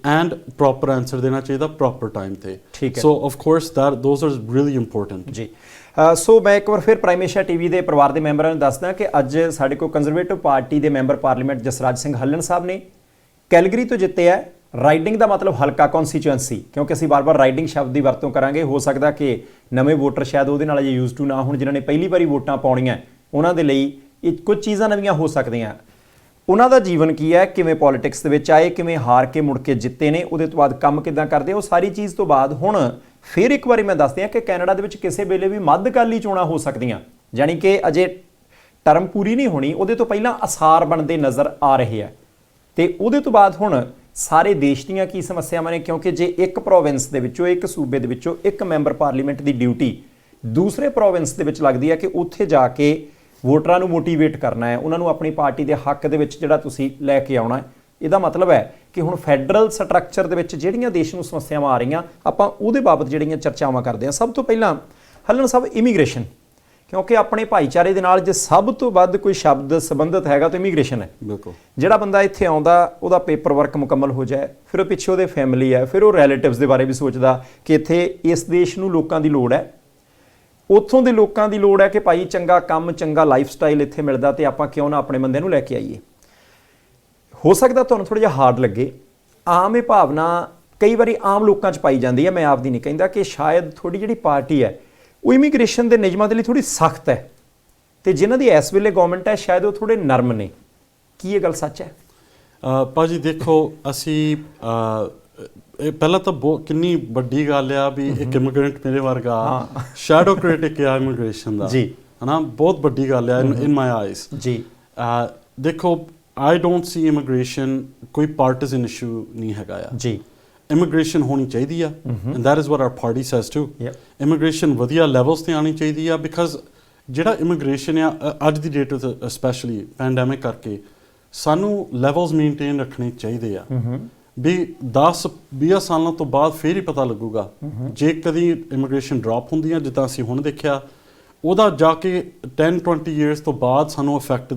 ਐਂਡ ਪ੍ਰੋਪਰ ਆਨਸਰ ਦੇਣਾ ਚਾਹੀਦਾ ਪ੍ਰੋਪਰ ਟਾਈਮ ਤੇ so of course those are really important ਜੀ ਸੋ ਮੈਂ ਇੱਕ ਵਾਰ ਫਿਰ ਪ੍ਰਾਈਮ ਏਸ਼ੀਆ ਟੀਵੀ ਦੇ ਪਰਿਵਾਰ ਦੇ ਮੈਂਬਰਾਂ ਨੂੰ ਦੱਸਦਾ ਕਿ ਅੱਜ ਸਾਡੇ ਕੋਲ ਕੰਜ਼ਰਵੇਟਿਵ ਪਾਰਟੀ ਦੇ ਮੈਂਬਰ ਪਾਰਲੀਮੈਂਟ ਜਸਰਾਜ ਸਿੰਘ ਹੱਲਣ ਸਾਹਿਬ ਨੇ ਕੈਲਗਰੀ ਤੋਂ ਜਿੱਤੇ ਹੈ ਰਾਈਡਿੰਗ ਦਾ ਮਤਲਬ ਹਲਕਾ ਕੌਨਸਟੀਚੁਐਂਸੀ ਕਿਉਂਕਿ ਅਸੀਂ ਵਾਰ-ਵਾਰ ਰਾਈਡਿੰਗ ਸ਼ਬਦ ਦੀ ਵਰਤੋਂ ਕਰਾਂਗੇ ਹੋ ਸਕਦਾ ਕਿ ਨਵੇਂ ਵੋਟਰ ਸ਼ਾਇਦ ਉਹਦੇ ਨਾਲ ਅਜੇ ਯੂਜ਼ ਟੂ ਨਾ ਹੋਣ ਜਿਨ੍ਹਾਂ ਨੇ ਪਹਿਲੀ ਵਾਰੀ ਵੋਟਾਂ ਪਾਉਣੀਆਂ ਉਹਨਾਂ ਦੇ ਲਈ ਇਹ ਕੁਝ ਚੀਜ਼ਾਂ ਨਵੀਆਂ ਹੋ ਸਕਦੀਆਂ ਉਹਨਾਂ ਦਾ ਜੀਵਨ ਕੀ ਹੈ ਕਿਵੇਂ ਪੋਲਿਟਿਕਸ ਦੇ ਵਿੱਚ ਆਏ ਕਿਵੇਂ ਹਾਰ ਕੇ ਮੁੜ ਕੇ ਜਿੱਤੇ ਨੇ ਉਹਦੇ ਤੋਂ ਬਾਅਦ ਕੰਮ ਕਿੱਦਾਂ ਕਰਦੇ ਉਹ ਸਾਰੀ ਚੀਜ਼ ਤੋਂ ਬਾਅਦ ਹੁਣ ਫਿਰ ਇੱਕ ਵਾਰੀ ਮੈਂ ਦੱਸਦੇ ਹਾਂ ਕਿ ਕੈਨੇਡਾ ਦੇ ਵਿੱਚ ਕਿਸੇ ਵੇਲੇ ਵੀ ਮੱਧਕਾਲੀ ਚੋਣਾਂ ਹੋ ਸਕਦੀਆਂ ਯਾਨੀ ਕਿ ਅਜੇ ਟਰਮ ਪੂਰੀ ਨਹੀਂ ਹੋਣੀ ਉਹਦੇ ਤੋਂ ਪਹਿਲਾਂ ਅਸਾਰ ਬਣਦੇ ਨਜ਼ਰ ਆ ਰਹੇ ਆ ਤੇ ਉਹਦੇ ਤੋਂ ਬਾਅਦ ਹੁਣ ਸਾਰੇ ਦੇਸ਼ ਦੀਆਂ ਕੀ ਸਮੱਸਿਆਵਾਂ ਨੇ ਕਿਉਂਕਿ ਜੇ ਇੱਕ ਪ੍ਰੋਵਿੰਸ ਦੇ ਵਿੱਚੋਂ ਇੱਕ ਸੂਬੇ ਦੇ ਵਿੱਚੋਂ ਇੱਕ ਮੈਂਬਰ ਪਾਰਲੀਮੈਂਟ ਦੀ ਡਿਊਟੀ ਦੂਸਰੇ ਪ੍ਰੋਵਿੰਸ ਦੇ ਵਿੱਚ ਲੱਗਦੀ ਹੈ ਕਿ ਉੱਥੇ ਜਾ ਕੇ ਵੋਟਰਾਂ ਨੂੰ ਮੋਟੀਵੇਟ ਕਰਨਾ ਹੈ ਉਹਨਾਂ ਨੂੰ ਆਪਣੀ ਪਾਰਟੀ ਦੇ ਹੱਕ ਦੇ ਵਿੱਚ ਜਿਹੜਾ ਤੁਸੀਂ ਲੈ ਕੇ ਆਉਣਾ ਹੈ ਇਹਦਾ ਮਤਲਬ ਹੈ ਕਿ ਹੁਣ ਫੈਡਰਲ ਸਟਰਕਚਰ ਦੇ ਵਿੱਚ ਜਿਹੜੀਆਂ ਦੇਸ਼ ਨੂੰ ਸਮੱਸਿਆਵਾਂ ਆ ਰਹੀਆਂ ਆਪਾਂ ਉਹਦੇ ਬਾਬਤ ਜਿਹੜੀਆਂ ਚਰਚਾਵਾਂ ਕਰਦੇ ਹਾਂ ਸਭ ਤੋਂ ਪਹਿਲਾਂ ਹੱਲਣ ਸਾਹਿਬ ਇਮੀਗ੍ਰੇਸ਼ਨ ਕਿਉਂਕਿ ਆਪਣੇ ਭਾਈਚਾਰੇ ਦੇ ਨਾਲ ਜੇ ਸਭ ਤੋਂ ਵੱਧ ਕੋਈ ਸ਼ਬਦ ਸੰਬੰਧਿਤ ਹੈਗਾ ਤਾਂ ਇਮੀਗ੍ਰੇਸ਼ਨ ਹੈ ਬਿਲਕੁਲ ਜਿਹੜਾ ਬੰਦਾ ਇੱਥੇ ਆਉਂਦਾ ਉਹਦਾ ਪੇਪਰ ਵਰਕ ਮੁਕੰਮਲ ਹੋ ਜਾਏ ਫਿਰ ਉਹ ਪਿੱਛੇ ਉਹਦੇ ਫੈਮਿਲੀ ਹੈ ਫਿਰ ਉਹ ਰਿਲੇਟਿਵਸ ਦੇ ਬਾਰੇ ਵੀ ਸੋਚਦਾ ਕਿ ਇੱਥੇ ਇਸ ਦੇਸ਼ ਨੂੰ ਲੋਕਾਂ ਦੀ ਲੋੜ ਹੈ ਉੱਥੋਂ ਦੇ ਲੋਕਾਂ ਦੀ ਲੋੜ ਹੈ ਕਿ ਭਾਈ ਚੰਗਾ ਕੰਮ ਚੰਗਾ ਲਾਈਫ ਸਟਾਈਲ ਇੱਥੇ ਮਿਲਦਾ ਤੇ ਆਪਾਂ ਕਿਉਂ ਨਾ ਆਪਣੇ ਬੰਦੇ ਨੂੰ ਲੈ ਕੇ ਆਈਏ ਹੋ ਸਕਦਾ ਤੁਹਾਨੂੰ ਥੋੜ੍ਹਾ ਜਿਹਾ ਹਾਰਡ ਲੱਗੇ ਆਮ ਇਹ ਭਾਵਨਾ ਕਈ ਵਾਰੀ ਆਮ ਲੋਕਾਂ 'ਚ ਪਾਈ ਜਾਂਦੀ ਹੈ ਮੈਂ ਆਪਦੀ ਨਹੀਂ ਕਹਿੰਦਾ ਕਿ ਸ਼ਾਇਦ ਥੋੜ੍ਹੀ ਜਿਹੜੀ ਪਾਰਟੀ ਹੈ ਉਹ ਇਮੀਗ੍ਰੇਸ਼ਨ ਦੇ ਨਿਯਮਾਂ ਦੇ ਲਈ ਥੋੜ੍ਹੀ ਸਖਤ ਹੈ ਤੇ ਜਿਨ੍ਹਾਂ ਦੀ ਇਸ ਵੇਲੇ ਗਵਰਨਮੈਂਟ ਹੈ ਸ਼ਾਇਦ ਉਹ ਥੋੜ੍ਹੇ ਨਰਮ ਨੇ ਕੀ ਇਹ ਗੱਲ ਸੱਚ ਹੈ ਭਾਜੀ ਦੇਖੋ ਅਸੀਂ ਇਹ ਪਹਿਲਾਂ ਤਾਂ ਕਿੰਨੀ ਵੱਡੀ ਗੱਲ ਆ ਵੀ ਇੱਕ ਇਮੀਗ੍ਰੈਂਟ ਮੇਰੇ ਵਰਗਾ ਸ਼ੈਡੋ ਕ੍ਰਿਟਿਕ ਆ ਇਮੀਗ੍ਰੇਸ਼ਨ ਦਾ ਜੀ ਹਨਾ ਬਹੁਤ ਵੱਡੀ ਗੱਲ ਆ ਇਨ ਮਾਈ ਆਈਜ਼ ਜੀ ਦੇਖੋ I don't see immigration ਕੋਈ partisan issue ਨਹੀਂ ਹੈਗਾ ਆ ਜੀ ਇਮੀਗ੍ਰੇਸ਼ਨ ਹੋਣੀ ਚਾਹੀਦੀ ਆ and that is what our party says to immigration ਵਧੀਆ ਲੈਵਲਸ ਤੇ ਆਣੀ ਚਾਹੀਦੀ ਆ ਬਿਕਾਜ਼ ਜਿਹੜਾ ਇਮੀਗ੍ਰੇਸ਼ਨ ਆ ਅੱਜ ਦੀ ਡੇਟ ਵਿੱਚ ਸਪੈਸ਼ਲੀ ਪੈਂਡੈਮਿਕ ਕਰਕੇ ਸਾਨੂੰ ਲੈਵਲਸ ਮੇਨਟੇਨ ਰੱਖਣੇ ਚਾਹੀਦੇ ਆ ਵੀ 10-20 ਸਾਲਾਂ ਤੋਂ ਬਾਅਦ ਫਿਰ ਹੀ ਪਤਾ ਲੱਗੂਗਾ ਜੇ ਕਦੀ ਇਮੀਗ੍ਰੇਸ਼ਨ ਡ੍ਰੌਪ ਹੁੰਦੀ ਆ ਜਿੱਦਾਂ ਅਸੀਂ ਹੁਣ ਦੇਖਿਆ ਉਹਦਾ ਜਾ ਕੇ 10-20 ਇਅਰਸ ਤੋਂ ਬਾਅਦ ਸਾਨੂੰ ਇਫੈਕਟ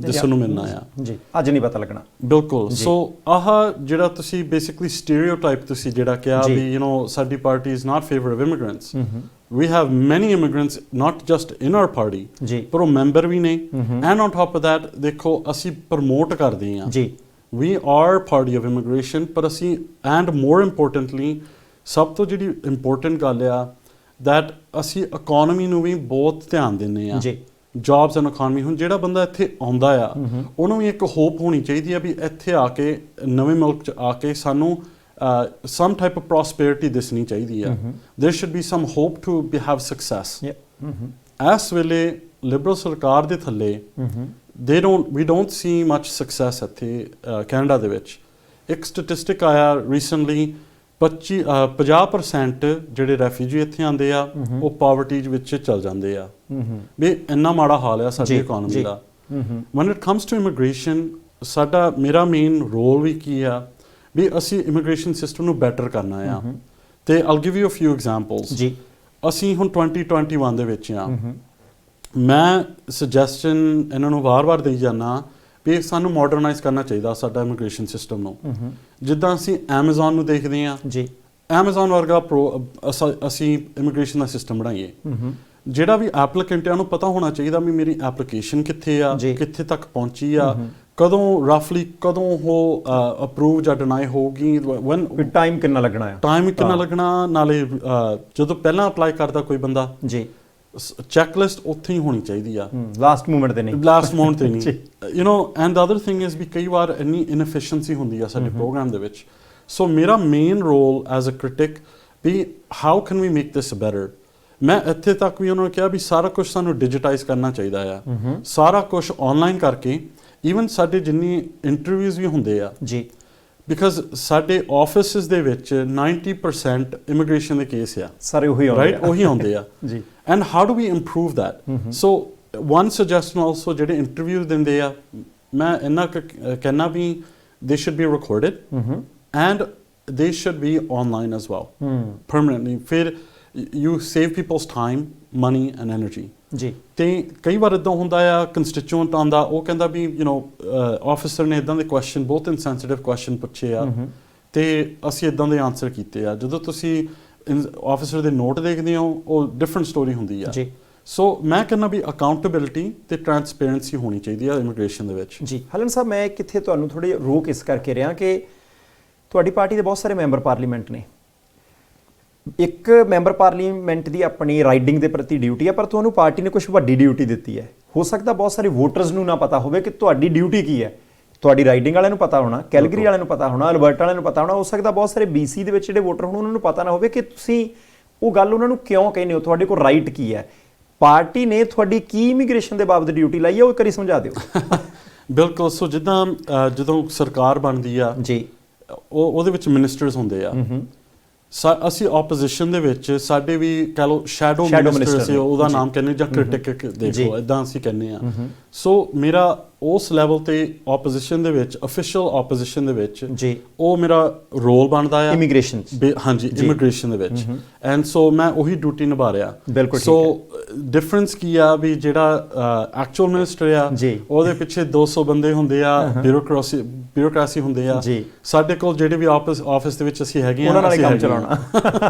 ਦਿਸਣ ਨੂੰ ਮਿਲਣਾ ਆ ਜੀ ਅੱਜ ਨਹੀਂ ਪਤਾ ਲੱਗਣਾ ਬਿਲਕੁਲ ਸੋ ਆਹ ਜਿਹੜਾ ਤੁਸੀਂ ਬੇਸਿਕਲੀ ਸਟੀਰੀਓਟਾਈਪ ਤੁਸੀਂ ਜਿਹੜਾ ਕਿਹਾ ਵੀ ਸਾਡੀ party is not favour of immigrants we have many immigrants not just in our party ਪਰ ਉਹ ਮੈਂਬਰ ਵੀ ਨੇ and on top of that ਦੇਖੋ ਅਸੀਂ ਪ੍ਰਮੋਟ ਕਰਦੇ ਹਾਂ ਜੀ we are party of immigration ਪਰ ਅਸੀਂ and more importantly ਸਭ ਤੋਂ ਜਿਹੜੀ ਇੰਪੋਰਟੈਂਟ ਗੱਲ ਆ that ਅਸੀਂ ਇਕਨੋਮੀ ਨੂੰ ਵੀ ਬਹੁਤ ਧਿਆਨ ਦਿੰਦੇ ਆ ਜੀ ਜੌਬਸ ਐਂਡ ਇਕਨੋਮੀ ਹੁਣ ਜਿਹੜਾ ਬੰਦਾ ਇੱਥੇ ਆਉਂਦਾ ਆ ਉਹਨੂੰ ਵੀ ਇੱਕ ਹੋਪ ਹੋਣੀ ਚਾਹੀਦੀ ਆ ਵੀ ਇੱਥੇ ਆ ਕੇ ਨਵੇਂ ਮੁਲਕ 'ਚ ਆ ਕੇ ਸਾਨੂੰ some type of prosperity ਦਿਸਣੀ ਚਾਹੀਦੀ ਆ there should be some hope to have success ਇਸ ਵੇਲੇ ਲਿਬਰਲ ਸਰਕਾਰ ਦੇ ਥੱਲੇ we don't see much success ਇੱਥੇ ਕੈਨੇਡਾ ਦੇ ਵਿੱਚ ਇੱਕ ਸਟੈਟਿਸਟਿਕ ਆਇਆ ਰੀਸੈਂਟਲੀ 50% ਜਿਹੜੇ ਰੈਫਿਊਜੀ ਇੱਥੇ ਆਉਂਦੇ ਆ ਉਹ ਪਾਵਰਟੀ ਵਿੱਚ ਚਲ ਜਾਂਦੇ ਆ ਵੀ ਇੰਨਾ ਮਾੜਾ ਹਾਲ ਆ ਸਾਡੀ economy the when it comes to immigration ਮੇਰਾ ਮੇਨ ਰੋਲ ਵੀ ਕੀ ਆ ਵੀ ਅਸੀਂ ਇਮੀਗ੍ਰੇਸ਼ਨ ਸਿਸਟਮ ਨੂੰ ਬੈਟਰ ਕਰਨਾ ਆ ਤੇ I'll give you a few examples ਜੀ ਅਸੀਂ ਹੁਣ 2021 ਦੇ ਵਿੱਚ ਆ ਮੈਂ ਸੁਜੈਸਸ਼ਨ ਇਹਨਾਂ ਨੂੰ ਵਾਰ-ਵਾਰ ਦੇਈ ਜਾਂਦਾ ਵੀ ਸਾਨੂੰ ਮਾਡਰਨਾਈਜ਼ ਕਰਨਾ ਚਾਹੀਦਾ ਸਾਡਾ ਇਮੀਗ੍ਰੇਸ਼ਨ ਸਿਸਟਮ ਨੂੰ ਜਿੱਦਾਂ ਅਸੀਂ Amazon ਨੂੰ ਦੇਖਦੇ ਹਾਂ ਜੀ Amazon ਵਰਗਾ ਅਸੀਂ ਇਮੀਗ੍ਰੇਸ਼ਨ ਦਾ ਸਿਸਟਮ ਬਣਾਈਏ ਜਿਹੜਾ ਵੀ ਐਪਲੀਕੈਂਟ ਹੈ ਉਹਨੂੰ ਪਤਾ ਹੋਣਾ ਚਾਹੀਦਾ ਵੀ ਮੇਰੀ ਐਪਲੀਕੇਸ਼ਨ ਕਿੱਥੇ ਆ ਕਿੱਥੇ ਤੱਕ ਪਹੁੰਚੀ ਆ ਕਦੋਂ ਰਫਲੀ ਕਦੋਂ ਉਹ ਅਪਰੂਵ ਜਾਂ ਡਿਨਾਈ ਹੋਊਗੀ ਟਾਈਮ ਕਿੰਨਾ ਲੱਗਣਾ ਨਾਲੇ ਜਦੋਂ ਪਹਿਲਾਂ ਅਪਲਾਈ ਕਰਦਾ ਕੋਈ ਬੰਦਾ ਜੀ ਚੈੱਕਲਿਸਟ ਉੱਥੇ ਹੀ ਹੋਣੀ ਚਾਹੀਦੀ ਆ ਲਾਸਟ ਮੂਮੈਂਟ ਤੇ ਨਹੀਂ and the other thing is ਵੀ ਕਈ ਵਾਰ ਇੰਨੀ ਇਨਐਫੀਸ਼ੀਐਂਸੀ ਹੁੰਦੀ ਆ ਸਾਡੇ ਪ੍ਰੋਗਰਾਮ ਦੇ ਵਿੱਚ ਸੋ ਮੇਰਾ main role as a critic ਵੀ how can we make this better ਮੈਂ ਇੱਥੇ ਤੱਕ ਵੀ ਉਹਨਾਂ ਨੂੰ ਕਿਹਾ ਵੀ ਸਾਰਾ ਕੁਝ ਸਾਨੂੰ ਡਿਜੀਟਾਈਜ਼ ਕਰਨਾ ਚਾਹੀਦਾ ਆ ਸਾਰਾ ਕੁਝ ਆਨਲਾਈਨ ਕਰਕੇ ਈਵਨ ਸਾਡੇ ਜਿੰਨੀ ਇੰਟਰਵਿਊਜ਼ ਵੀ ਹੁੰਦੇ ਆ ਜੀ ਬਿਕਾਜ਼ ਸਾਡੇ ਆਫਿਸਿਸ ਦੇ ਵਿੱਚ 90% ਇਮੀਗ੍ਰੇਸ਼ਨ ਦੇ ਕੇਸ ਆ ਸਾਰੇ ਉਹੀ ਆਉਂਦੇ ਆ ਜੀ and how do we improve that so one suggestion also ਜਿਹੜੇ ਇੰਟਰਵਿਊ ਦਿੰਦੇ ਆ ਮੈਂ ਇਹਨਾਂ ਕਹਿਣਾ ਵੀ they should be recorded and they should be online as well permanently ਫਿਰ you save people's time, money and energy ਜੀ। ਤੇ ਕਈ ਵਾਰ ਇਦਾਂ ਹੁੰਦਾ ਆ, ਕੰਸਟੀਚੂਐਂਟ ਆਉਂਦਾ, ਉਹ ਕਹਿੰਦਾ ਵੀ ਆਫਿਸਰ ਨੇ ਇਦਾਂ ਦੇ ਕੁਐਸਚਨ, ਬਹੁਤ ਇਨਸੈਂਸਿਟਿਵ ਕੁਐਸਚਨ ਪੁੱਛੇ ਆ ਤੇ ਅਸੀਂ ਇਦਾਂ ਦੇ ਆਨਸਰ ਕੀਤੇ ਆ। ਜਦੋਂ ਤੁਸੀਂ ਆਫਿਸਰ ਦੇ ਨੋਟ ਦੇਖਦੇ ਹੋ, ਉਹ ਡਿਫਰੈਂਟ ਸਟੋਰੀ ਹੁੰਦੀ ਆ ਜੀ। ਸੋ ਮੈਂ ਕਹਿੰਦਾ ਵੀ ਅਕਾਊਂਟੇਬਿਲਿਟੀ ਤੇ ਟਰਾਂਸਪੇਰੈਂਸੀ ਹੋਣੀ ਚਾਹੀਦੀ ਆ ਇਮੀਗ੍ਰੇਸ਼ਨ ਦੇ ਵਿੱਚ ਜੀ। ਹਲਨ ਸਾਹਿਬ, ਮੈਂ ਕਿੱਥੇ ਤੁਹਾਨੂੰ ਥੋੜੀ ਰੋਕ ਇਸ ਕਰਕੇ ਰਿਹਾ ਕਿ ਤੁਹਾਡੀ ਪਾਰਟੀ ਦੇ ਬਹੁਤ ਸਾਰੇ ਮੈਂਬਰ ਪਾਰਲੀਮੈਂਟ ਨੇ, ਇੱਕ ਮੈਂਬਰ ਪਾਰਲੀਮੈਂਟ ਦੀ ਆਪਣੀ ਰਾਈਡਿੰਗ ਦੇ ਪ੍ਰਤੀ ਡਿਊਟੀ ਹੈ, ਪਰ ਤੁਹਾਨੂੰ ਪਾਰਟੀ ਨੇ ਕੁਝ ਵੱਡੀ ਡਿਊਟੀ ਦਿੱਤੀ ਹੈ। ਹੋ ਸਕਦਾ ਬਹੁਤ ਸਾਰੇ ਵੋਟਰਸ ਨੂੰ ਨਾ ਪਤਾ ਹੋਵੇ ਕਿ ਤੁਹਾਡੀ ਡਿਊਟੀ ਕੀ ਹੈ। ਤੁਹਾਡੀ ਰਾਈਡਿੰਗ ਵਾਲਿਆਂ ਨੂੰ ਪਤਾ ਹੋਣਾ, ਕੈਲਗਰੀ ਵਾਲਿਆਂ ਨੂੰ ਪਤਾ ਹੋਣਾ, ਅਲਬਰਟਾ ਵਾਲਿਆਂ ਨੂੰ ਪਤਾ ਹੋਣਾ, ਹੋ ਸਕਦਾ ਬਹੁਤ ਸਾਰੇ BC ਦੇ ਵਿੱਚ ਜਿਹੜੇ ਵੋਟਰ ਹੋਣ ਉਹਨਾਂ ਨੂੰ ਪਤਾ ਨਾ ਹੋਵੇ ਕਿ ਤੁਸੀਂ ਉਹ ਗੱਲ ਉਹਨਾਂ ਨੂੰ ਕਿਉਂ ਕਹਿੰਦੇ ਹੋ, ਤੁਹਾਡੇ ਕੋਲ ਰਾਈਟ ਕੀ ਹੈ, ਪਾਰਟੀ ਨੇ ਤੁਹਾਡੀ ਕੀ ਇਮੀਗ੍ਰੇਸ਼ਨ ਦੇ ਬਾਬਤ ਡਿਊਟੀ ਲਾਈ ਹੈ, ਉਹ ਇੱਕ ਵਾਰੀ ਸਮਝਾ ਦਿਓ। ਬਿਲਕੁਲ। ਸੋ ਜਿੱਦਾਂ ਜਦੋਂ ਸਰਕਾਰ ਬਣਦੀ ਆ ਜੀ, ਉਹਦੇ ਵਿੱਚ ਮਿਨਿਸਟਰਸ ਹੁੰਦੇ ਆ। ਅਸੀਂ ਆਪੋਜੀਸ਼ਨ ਦੇ ਵਿੱਚ ਸਾਡੇ ਵੀ ਕਹਿ ਲਓ ਸ਼ੈਡੋ ਮਿਨਿਸਟਰ ਸੀ, ਉਹਦਾ ਨਾਮ ਕਹਿੰਦੇ ਜਾਂ ਕ੍ਰਿਟਿਕ ਦੇਖੋ, ਇਦਾਂ ਅਸੀਂ ਕਹਿੰਦੇ ਆ। ਸੋ ਮੇਰਾ ਉਸ ਲੈਵਲ ਤੇ ਆਪੋਜੀਸ਼ਨ ਦੇ ਵਿੱਚ, ਅਫੀਸ਼ੀਅਲ ਆਪੋਜੀਸ਼ਨ ਦੇ ਵਿੱਚ ਜੀ, ਉਹ ਮੇਰਾ ਰੋਲ ਬਣਦਾ ਆ ਇਮੀਗ੍ਰੇਸ਼ਨ। ਹਾਂਜੀ, ਇਮੀਗ੍ਰੇਸ਼ਨ ਦੇ ਵਿੱਚ। ਐਂਡ ਸੋ ਮੈਂ ਉਹੀ ਡਿਊਟੀ ਨਿਭਾ ਰਿਹਾ। ਬਿਲਕੁਲ। ਸੋ ਡਿਫਰੈਂਸ ਕੀ ਆ ਵੀ ਜਿਹੜਾ ਐਕਚੁਅਲ ਮਿਨਿਸਟਰ ਆ, ਉਹਦੇ ਪਿੱਛੇ 200 ਬੰਦੇ ਹੁੰਦੇ ਆ, ਬਿਊਰੋਕ੍ਰੇਸੀ ਹੁੰਦੇ ਆ। ਸਾਡੇ ਕੋਲ ਜਿਹੜੇ ਵੀ ਆਫਿਸ ਦੇ ਵਿੱਚ ਅਸੀਂ ਹੈਗੇ ਆ, ਉਹਨਾਂ ਨਾਲ ਕੰਮ ਚਲਾਉਣਾ।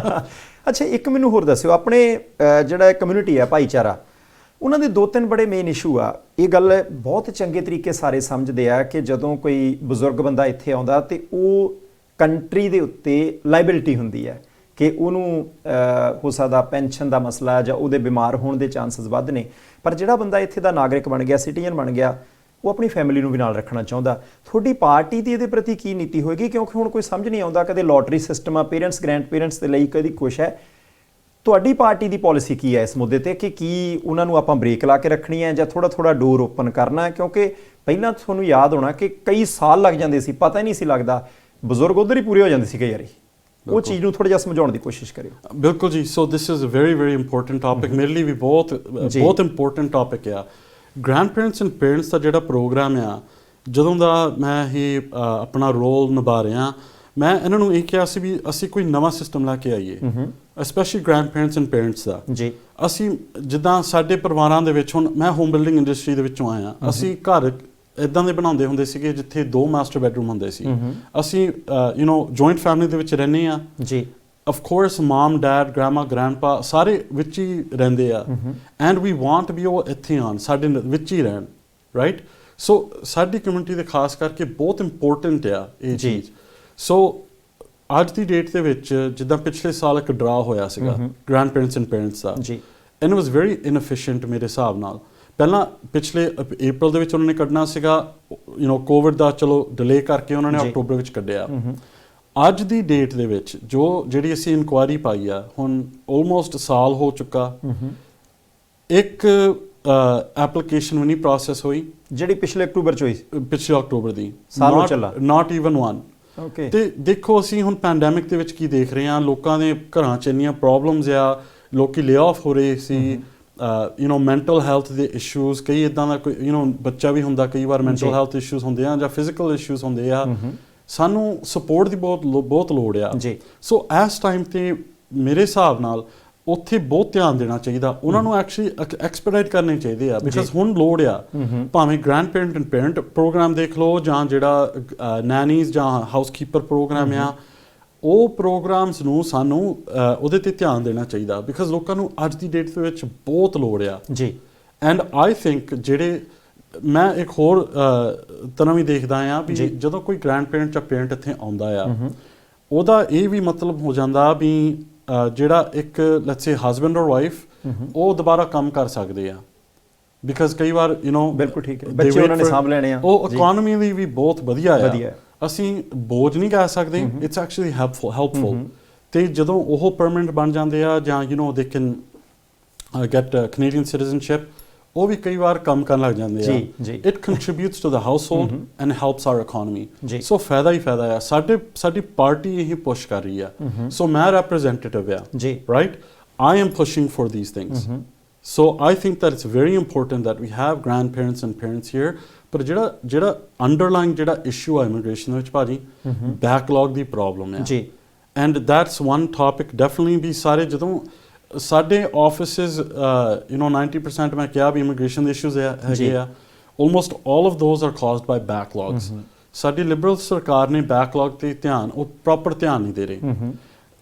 ਅੱਛਾ, ਇੱਕ ਮੈਨੂੰ ਹੋਰ ਦੱਸਿਓ, ਆਪਣੇ ਜਿਹੜਾ ਕਮਿਊਨਿਟੀ ਆ, ਭਾਈਚਾਰਾ, ਉਹਨਾਂ ਦੇ 2-3 ਬੜੇ ਮੇਨ ਇਸ਼ੂ ਆ। ਇਹ ਗੱਲ ਬਹੁਤ ਚੰਗੇ ਤਰੀਕੇ ਸਾਰੇ ਸਮਝਦੇ ਆ ਕਿ ਜਦੋਂ ਕੋਈ ਬਜ਼ੁਰਗ ਬੰਦਾ ਇੱਥੇ ਆਉਂਦਾ ਤੇ ਉਹ ਕੰਟਰੀ ਦੇ ਉੱਤੇ ਲਾਇਬਿਲਿਟੀ ਹੁੰਦੀ ਹੈ ਕਿ ਉਹਨੂੰ ਹੋ ਸਕਦਾ ਪੈਨਸ਼ਨ ਦਾ ਮਸਲਾ ਜਾਂ ਉਹਦੇ ਬਿਮਾਰ ਹੋਣ ਦੇ ਚਾਂਸਸ ਵੱਧ ਨੇ। ਪਰ ਜਿਹੜਾ ਬੰਦਾ ਇੱਥੇ ਦਾ ਨਾਗਰਿਕ ਬਣ ਗਿਆ, ਸਿਟੀਜ਼ਨ ਬਣ ਗਿਆ, ਉਹ ਆਪਣੀ ਫੈਮਿਲੀ ਨੂੰ ਵੀ ਨਾਲ ਰੱਖਣਾ ਚਾਹੁੰਦਾ। ਤੁਹਾਡੀ ਪਾਰਟੀ ਦੀ ਇਹਦੇ ਪ੍ਰਤੀ ਕੀ ਨੀਤੀ ਹੋਏਗੀ? ਕਿਉਂਕਿ ਹੁਣ ਕੋਈ ਸਮਝ ਨਹੀਂ ਆਉਂਦਾ, ਕਦੇ ਲੋਟਰੀ ਸਿਸਟਮ ਆ ਪੇਰੈਂਟਸ ਗ੍ਰੈਂਡ ਪੇਰੈਂਟਸ ਦੇ ਲਈ, ਕਦੀ ਕੁਛ ਹੈ। ਤੁਹਾਡੀ ਪਾਰਟੀ ਦੀ ਪਾਲਿਸੀ ਕੀ ਹੈ ਇਸ ਮੁੱਦੇ ਤੇ ਕਿ ਕੀ ਉਹਨਾਂ ਨੂੰ ਆਪਾਂ ਬ੍ਰੇਕ ਲਾ ਕੇ ਰੱਖਣੀ ਹੈ ਜਾਂ ਥੋੜਾ ਡੋਰ ਓਪਨ ਕਰਨਾ ਹੈ? ਕਿਉਂਕਿ ਪਹਿਲਾਂ ਤੁਹਾਨੂੰ ਯਾਦ ਹੋਣਾ ਕਿ ਕਈ ਸਾਲ ਲੱਗ ਜਾਂਦੇ ਸੀ, ਪਤਾ ਹੀ ਨਹੀਂ ਸੀ ਲੱਗਦਾ, ਬਜ਼ੁਰਗ ਉਧਰ ਹੀ ਪੂਰੇ ਹੋ ਜਾਂਦੇ ਸੀ ਕਈ ਵਾਰੀ। ਉਹ ਚੀਜ਼ ਨੂੰ ਥੋੜਾ ਜਿਹਾ ਸਮਝਾਉਣ ਦੀ ਕੋਸ਼ਿਸ਼ ਕਰਿਓ। ਬਿਲਕੁਲ ਜੀ। So this is a very very important topic, ਮੇਰੇ ਲਈ ਵੀ ਬਹੁਤ ਇੰਪੋਰਟੈਂਟ ਟਾਪਿਕ ਆ। ਗ੍ਰੈਂਡ ਪੇਰੈਂਟਸ ਐਂਡ ਪੇਰੈਂਟਸ ਦਾ ਜਿਹੜਾ ਪ੍ਰੋਗਰਾਮ ਆ, ਜਦੋਂ ਦਾ ਮੈਂ ਇਹ ਆਪਣਾ ਰੋਲ ਨਿਭਾ ਰਿਹਾ, ਮੈਂ ਇਹਨਾਂ ਨੂੰ ਇਹ ਕਿਹਾ ਸੀ ਵੀ ਅਸੀਂ ਕੋਈ ਨਵਾਂ ਸਿਸਟਮ ਲੈ ਕੇ ਆਈਏ, specially grandparents and parents ਦਾ ਜੀ। ਅਸੀਂ ਜਿੱਦਾਂ ਸਾਡੇ ਪਰਿਵਾਰਾਂ ਦੇ ਵਿੱਚ, ਹੁਣ ਮੈਂ ਹੋਮ ਬਿਲਡਿੰਗ ਇੰਡਸਟਰੀ ਦੇ ਵਿੱਚੋਂ ਆਇਆ, ਅਸੀਂ ਘਰ ਇਦਾਂ ਦੇ ਬਣਾਉਂਦੇ ਹੁੰਦੇ ਸੀਗੇ ਜਿੱਥੇ 2 ਮਾਸਟਰ ਬੈਡਰੂਮ ਹੁੰਦੇ ਸੀ। ਅਸੀਂ ਜੁਆਇੰਟ ਫੈਮਿਲੀ ਦੇ ਵਿੱਚ ਰਹਿੰਦੇ ਆ ਜੀ। ਆਫ ਕੋਰਸ ਮਮ, ਡੈਡ, ਗ੍ਰੈਂਡਮਾ, ਗ੍ਰੈਂਡਪਾ ਸਾਰੇ ਵਿੱਚ ਹੀ ਰਹਿੰਦੇ ਆ, ਐਂਡ ਵੀ ਵਾਂਟ ਵੀ ਉਹ ਇੱਥੇ ਆਉਣ, ਸਾਡੇ ਵਿੱਚ ਹੀ ਰਹਿਣ, ਰਾਈਟ? ਸੋ ਸਾਡੀ ਕਮਿਊਨਿਟੀ ਦੇ ਖਾਸ ਕਰਕੇ ਬਹੁਤ ਇੰਪੋਰਟੈਂਟ ਆ ਇਹ ਚੀਜ਼। ਸੋ ਅੱਜ ਦੀ ਡੇਟ ਦੇ ਵਿੱਚ ਜਿੱਦਾਂ ਪਿਛਲੇ ਸਾਲ ਇੱਕ ਡਰਾ ਹੋਇਆ ਸੀਗਾ ਗ੍ਰੈਂਡ ਪੇਰੈਂਟਸ ਐਂਡ ਪੇਰੈਂਟਸ ਦਾ, and it was very inefficient ਮੇਰੇ ਹਿਸਾਬ ਨਾਲ। ਪਹਿਲਾਂ ਪਿਛਲੇ ਅਪ੍ਰੈਲ ਦੇ ਵਿੱਚ ਉਹਨਾਂ ਨੇ ਕੱਢਣਾ ਸੀਗਾ, ਕੋਵਿਡ ਦਾ ਚਲੋ ਡਿਲੇ ਕਰਕੇ ਉਹਨਾਂ ਨੇ ਅਕਤੂਬਰ ਵਿੱਚ ਕੱਢਿਆ। ਅੱਜ ਦੀ ਡੇਟ ਦੇ ਵਿੱਚ ਜਿਹੜੀ ਅਸੀਂ ਇਨਕੁਆਇਰੀ ਪਾਈ ਆ, ਹੁਣ ਆਲਮੋਸਟ ਸਾਲ ਹੋ ਚੁੱਕਾ, ਇੱਕ ਐਪਲੀਕੇਸ਼ਨ ਵੀ ਨਹੀਂ ਪ੍ਰੋਸੈਸ ਹੋਈ ਜਿਹੜੀ ਪਿਛਲੇ ਅਕਤੂਬਰ 'ਚ ਹੋਈ, ਪਿਛਲੇ ਅਕਤੂਬਰ ਦੀ, ਸਾਲ ਹੋ ਚੱਲਾ, ਨਾਟ ਈਵਨ ਵਨ। ਤੇ ਦੇਖੋ ਅਸੀਂ ਹੁਣ ਪੈਂਡੈਮਿਕ ਦੇ ਵਿੱਚ ਕੀ ਦੇਖ ਰਹੇ ਹਾਂ, ਲੋਕਾਂ ਦੇ ਘਰਾਂ 'ਚ ਇੰਨੀਆਂ ਪ੍ਰੋਬਲਮਸ ਆ, ਲੋਕੀ ਲੇ ਆਫ ਹੋ ਰਹੇ ਸੀ, ਮੈਂਟਲ ਹੈਲਥ ਦੇ ਇਸ਼ੂਜ਼, ਕਈ ਇੱਦਾਂ ਦਾ ਕੋਈ ਬੱਚਾ ਵੀ ਹੁੰਦਾ, ਕਈ ਵਾਰ ਮੈਂਟਲ ਹੈਲਥ ਇਸ਼ੂਜ਼ ਹੁੰਦੇ ਆ ਜਾਂ ਫਿਜ਼ੀਕਲ ਇਸ਼ੂਜ਼ ਹੁੰਦੇ ਆ। ਸਾਨੂੰ ਸਪੋਰਟ ਦੀ ਬਹੁਤ ਲੋੜ ਆ। ਸੋ ਇਸ ਟਾਈਮ ਤੇ ਮੇਰੇ ਹਿਸਾਬ ਨਾਲ ਉੱਥੇ ਬਹੁਤ ਧਿਆਨ ਦੇਣਾ ਚਾਹੀਦਾ, ਉਹਨਾਂ ਨੂੰ ਐਕਚੁਅਲੀ ਐਕਸਪੈਡਾਈਟ ਕਰਨੇ ਚਾਹੀਦੇ ਆ, ਬਿਕਾਜ਼ ਹੁਣ ਲੋੜ ਆ। ਭਾਵੇਂ grandparent and parent programme ਦੇਖ ਲਓ ਜਾਂ ਜਿਹੜਾ ਨੈਨੀਜ਼ ਜਾਂ ਹਾਊਸਕੀਪਰ ਪ੍ਰੋਗਰਾਮ ਆ, ਉਹ ਪ੍ਰੋਗਰਾਮਸ ਨੂੰ ਸਾਨੂੰ ਉਹਦੇ ਤੇ ਧਿਆਨ ਦੇਣਾ ਚਾਹੀਦਾ, ਬਿਕਾਜ਼ ਲੋਕਾਂ ਨੂੰ ਅੱਜ ਦੀ ਡੇਟ ਦੇ ਵਿੱਚ ਬਹੁਤ ਲੋੜ ਆ ਜੀ। ਐਂਡ ਆਈ ਥਿੰਕ ਜਿਹੜੇ ਮੈਂ ਇੱਕ ਹੋਰ ਤਰ੍ਹਾਂ ਵੀ ਦੇਖਦਾ ਆ ਵੀ ਜਦੋਂ ਕੋਈ ਗ੍ਰੈਂਡ ਪੇਰੈਂਟ ਜਾਂ ਪੇਰੈਂਟ ਇੱਥੇ ਆਉਂਦਾ ਆ, ਉਹਦਾ ਇਹ ਵੀ ਮਤਲਬ ਹੋ ਜਾਂਦਾ ਵੀ ਜਿਹੜਾ ਇੱਕ ਲੈਟਸ ਸੇ ਹਸਬੈਂਡ ਔਰ ਵਾਈਫ, ਉਹ ਦੁਬਾਰਾ ਕੰਮ ਕਰ ਸਕਦੇ ਆ, ਬਿਕਾਜ਼ ਕਈ ਵਾਰ ਬਿਲਕੁਲ ਠੀਕ ਹੈ, ਬੱਚੇ ਉਹਨਾਂ ਨੇ ਸਾਂਭ ਲੈਣੇ ਆ, ਉਹ ਇਕਨੋਮੀ ਲਈ ਵੀ ਬਹੁਤ ਵਧੀਆ ਆ। ਅਸੀਂ ਬੋਝ ਨਹੀਂ ਕਹਿ ਸਕਦੇ, ਇਟਸ ਐਕਚੁਅਲੀ ਹੈਲਪਫੁਲ। ਤੇ ਜਦੋਂ ਉਹ ਪਰਮਨੈਂਟ ਬਣ ਜਾਂਦੇ ਆ ਜਾਂ they can get Canadian citizenship, ਉਹ ਵੀ ਕਈ ਵਾਰ ਕੰਮ ਕਰਨ ਲੱਗ ਜਾਂਦੇ ਆ। It contributes to the household and helps our economy. So ਫਾਇਦਾ ਹੀ ਫਾਇਦਾ ਆ। ਸਾਡੀ ਪਾਰਟੀ ਇਹੀ ਪੁਸ਼ ਕਰ ਰਹੀ ਆ। ਸੋ ਮੈਂ ਰੈਪਰੈਜ਼ੈਂਟੇਟਿਵ ਆ, right? I am ਪੁਸ਼ਿੰਗ for these things. So I think that it's very important that we have grandparents and parents here. ਪਰ ਜਿਹੜਾ ਅੰਡਰਲਾਈਨ ਜਿਹੜਾ ਇਸ਼ੂ ਆ ਇਮੀਗ੍ਰੇਸ਼ਨ ਵਿੱਚ ਭਾਜੀ, ਬੈਕਲੌਗ ਦੀ ਪ੍ਰੋਬਲਮ ਆ। And that's one topic definitely ਵੀ ਸਾਰੇ ਜਦੋਂ ਸਾਡੇ ਆਫਿਸਿਸ 90% ਮੈਂ ਕਿਹਾ ਵੀ ਇਮੀਗ੍ਰੇਸ਼ਨ ਦੇ ਇਸ਼ੂਜ਼ ਹੈਗੇ ਆ, almost all of those are caused by backlogs. ਸਾਡੀ ਲਿਬਰਲ ਸਰਕਾਰ ਨੇ ਬੈਕਲੌਗ ਤੇ ਉਹ ਪ੍ਰੋਪਰ ਧਿਆਨ ਨਹੀਂ ਦੇ ਰਹੇ।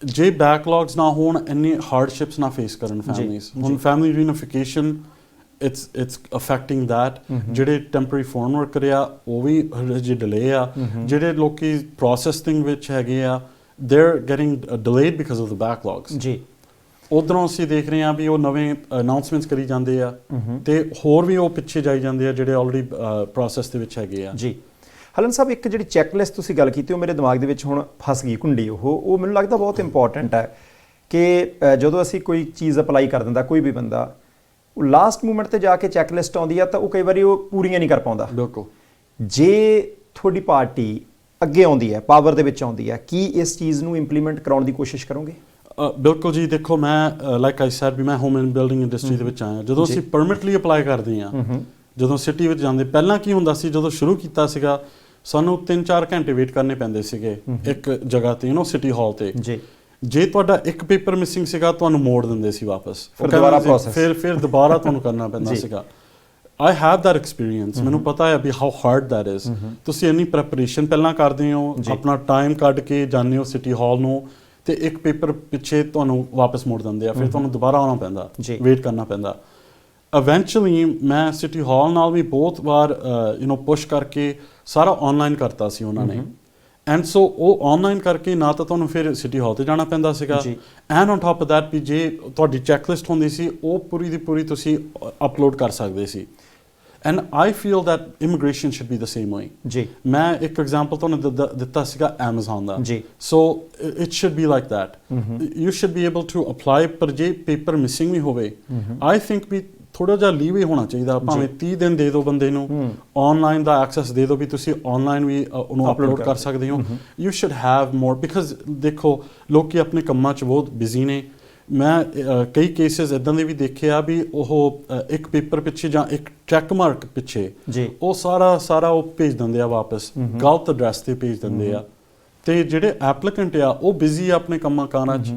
ਜੇ ਬੈਕਲੌਗਸ ਨਾ ਹੋਣ, ਇੰਨੀ ਹਾਰਡਸ਼ਿਪਸ ਨਾ ਫੇਸ ਕਰਨ ਫੈਮਲੀਜ਼। ਹੁਣ ਫੈਮਿਲੀ ਰੀਯੂਨੀਫਿਕੇਸ਼ਨ it's affecting that। ਜਿਹੜੇ ਟੈਂਪਰੇਰੀ ਫੋਰਨ ਵਰਕਰ ਆ ਉਹ ਵੀ ਹਜੇ ਡਿਲੇ ਆ। ਜਿਹੜੇ ਲੋਕੀ ਪ੍ਰੋਸੈਸਿੰਗ ਵਿੱਚ ਹੈਗੇ ਆ, they're getting delayed because of the backlogs। ਜੀ ਉਧਰੋਂ ਅਸੀਂ ਦੇਖ ਰਹੇ ਹਾਂ ਵੀ ਉਹ ਨਵੇਂ ਅਨਾਉਂਸਮੈਂਟਸ ਕਰੀ ਜਾਂਦੇ ਆ ਤੇ ਹੋਰ ਵੀ ਉਹ ਪਿੱਛੇ ਜਾਈ ਜਾਂਦੇ ਆ ਜਿਹੜੇ ਆਲਰੇਡੀ ਪ੍ਰੋਸੈਸ ਦੇ ਵਿੱਚ ਹੈਗੇ ਆ। ਜੀ ਹਲਨ ਸਾਹਿਬ, ਇੱਕ ਜਿਹੜੀ ਚੈੱਕਲਿਸਟ ਤੁਸੀਂ ਗੱਲ ਕੀਤੀ ਉਹ ਮੇਰੇ ਦਿਮਾਗ ਦੇ ਵਿੱਚ ਹੁਣ ਫਸ ਗਈ ਕੁੰਡੀ। ਉਹ ਮੈਨੂੰ ਲੱਗਦਾ ਬਹੁਤ ਇੰਪੋਰਟੈਂਟ ਹੈ ਕਿ ਜਦੋਂ ਅਸੀਂ ਕੋਈ ਚੀਜ਼ ਅਪਲਾਈ ਕਰ ਦਿੰਦਾ ਕੋਈ ਵੀ ਬੰਦਾ, ਉਹ ਲਾਸਟ ਮੂਮੈਂਟ ਤੇ ਜਾ ਕੇ ਚੈੱਕਲਿਸਟ ਆਉਂਦੀ ਆ ਤਾਂ ਉਹ ਕਈ ਵਾਰੀ ਉਹ ਪੂਰੀਆਂ ਨਹੀਂ ਕਰ ਪਾਉਂਦਾ। ਬਿਲਕੁਲ। ਜੇ ਤੁਹਾਡੀ ਪਾਰਟੀ ਅੱਗੇ ਆਉਂਦੀ ਹੈ, ਪਾਵਰ ਦੇ ਵਿੱਚ ਆਉਂਦੀ ਹੈ, ਕੀ ਇਸ ਚੀਜ਼ ਨੂੰ ਇੰਪਲੀਮੈਂਟ ਕਰਾਉਣ ਦੀ ਕੋਸ਼ਿਸ਼ ਕਰੋਗੇ? ਬਿਲਕੁਲ ਜੀ। ਦੇਖੋ, ਮੈਂ ਲਾਈਕ ਆਈ ਸੈਡ ਵੀ ਮੈਂ ਹੋਮ ਐਂਡ ਬਿਲਡਿੰਗ ਇੰਡਸਟਰੀ ਦੇ ਵਿੱਚ ਆਇਆ। ਜਦੋਂ ਅਸੀਂ ਪਰਮਿਟ ਲਈ ਅਪਲਾਈ ਕਰਦੇ ਹਾਂ, ਜਦੋਂ ਸਿਟੀ ਵਿੱਚ ਜਾਂਦੇ, ਪਹਿਲਾਂ ਕੀ ਹੁੰਦਾ ਸੀ, ਜਦੋਂ ਸ਼ੁਰੂ ਕੀਤਾ ਸੀਗਾ ਸਾਨੂੰ 3-4 ਘੰਟੇ ਵੇਟ ਕਰਨੇ ਪੈਂਦੇ ਸੀਗੇ ਇੱਕ ਜਗ੍ਹਾ ਤੇ, ਸਿਟੀ ਹਾਲ ਤੇ। ਜੇ ਤੁਹਾਡਾ ਇੱਕ ਪੇਪਰ ਮਿਸਿੰਗ ਸੀਗਾ ਤੁਹਾਨੂੰ ਮੋੜ ਦਿੰਦੇ ਸੀ ਵਾਪਸ, ਫਿਰ ਦੁਬਾਰਾ ਤੁਹਾਨੂੰ ਕਰਨਾ ਪੈਂਦਾ ਸੀਗਾ। I have that experience। ਮੈਨੂੰ ਪਤਾ ਹੈ ਵੀ how hard that is। ਤੁਸੀਂ ਇੰਨੀ ਪ੍ਰੈਪਰੇਸ਼ਨ ਪਹਿਲਾਂ ਕਰਦੇ ਹੋ, ਆਪਣਾ ਟਾਈਮ ਕੱਢ ਕੇ ਜਾਂਦੇ ਹੋ ਸਿਟੀ ਹਾਲ ਨੂੰ, ਤੇ ਇੱਕ ਪੇਪਰ ਪਿੱਛੇ ਤੁਹਾਨੂੰ ਵਾਪਸ ਮੋੜ ਦਿੰਦੇ ਆ, ਫਿਰ ਤੁਹਾਨੂੰ ਦੁਬਾਰਾ ਆਉਣਾ ਪੈਂਦਾ, ਵੇਟ ਕਰਨਾ ਪੈਂਦਾ। ਇਵੈਂਚੁਅਲੀ ਮੈਂ ਸਿਟੀ ਹਾਲ ਨਾਲ ਵੀ ਬਹੁਤ ਵਾਰ ਪੁਸ਼ ਕਰਕੇ ਸਾਰਾ ਆਨਲਾਈਨ ਕਰਤਾ ਸੀ ਉਹਨਾਂ ਨੇ। ਐਂਡ ਸੋ ਉਹ ਆਨਲਾਈਨ ਕਰਕੇ ਨਾ ਤਾਂ ਤੁਹਾਨੂੰ ਫਿਰ ਸਿਟੀ ਹਾਲ ਤੇ ਜਾਣਾ ਪੈਂਦਾ ਸੀਗਾ, and on top of that ਵੀ ਜੇ ਤੁਹਾਡੀ ਚੈੱਕਲਿਸਟ ਹੁੰਦੀ ਸੀ ਉਹ ਪੂਰੀ ਦੀ ਪੂਰੀ ਤੁਸੀਂ ਅਪਲੋਡ ਕਰ ਸਕਦੇ ਸੀ। And I feel that immigration should be the same way. ਜੀ ਮੈਂ ਇੱਕ ਐਗਜ਼ਾਮਪਲ ਤੁਹਾਨੂੰ ਦਿੱਤਾ ਸੀਗਾ ਐਮਾਜ਼ੋਨ ਦਾ। ਜੀ so it should be like that. You should be able to apply, ਪਰ ਜੇ ਪੇਪਰ ਮਿਸਿੰਗ ਵੀ ਹੋਵੇ, ਆਈ ਥਿੰਕ ਵੀ ਥੋੜਾ ਜਿਹਾ ਲੀਵੇ ਹੋਣਾ ਚਾਹੀਦਾ। ਭਾਵੇਂ 30 ਦਿਨ ਦੇ ਦਿਓ ਬੰਦੇ ਨੂੰ, ਆਨਲਾਈਨ ਦਾ ਐਕਸੈਸ ਦੇ ਦਿਓ ਵੀ ਤੁਸੀਂ ਆਨਲਾਈਨ ਵੀ ਉਹਨੂੰ ਅਪਲੋਡ ਕਰ ਸਕਦੇ ਹੋ। You should have more, because ਦੇਖੋ ਲੋਕੀ ਆਪਣੇ ਕੰਮਾਂ 'ਚ ਬਹੁਤ ਬਿਜ਼ੀ ਨੇ। ਮੈਂ ਕਈ ਕੇਸਿਸ ਇੱਦਾਂ ਦੇ ਵੀ ਦੇਖੇ ਆ ਵੀ ਉਹ ਇੱਕ ਪੇਪਰ ਪਿੱਛੇ ਜਾਂ ਇੱਕ ਚੈੱਕ ਮਾਰਕ ਪਿੱਛੇ ਉਹ ਸਾਰਾ ਉਹ ਭੇਜ ਦਿੰਦੇ ਆ ਵਾਪਸ, ਗਲਤ ਐਡਰੈਸ ਤੇ ਭੇਜ ਦਿੰਦੇ ਆ। ਤੇ ਜਿਹੜੇ ਐਪਲੀਕੈਂਟ ਆ ਉਹ ਬਿਜ਼ੀ ਆ ਆਪਣੇ ਕੰਮਾਂ ਕਾਰਾਂ 'ਚ,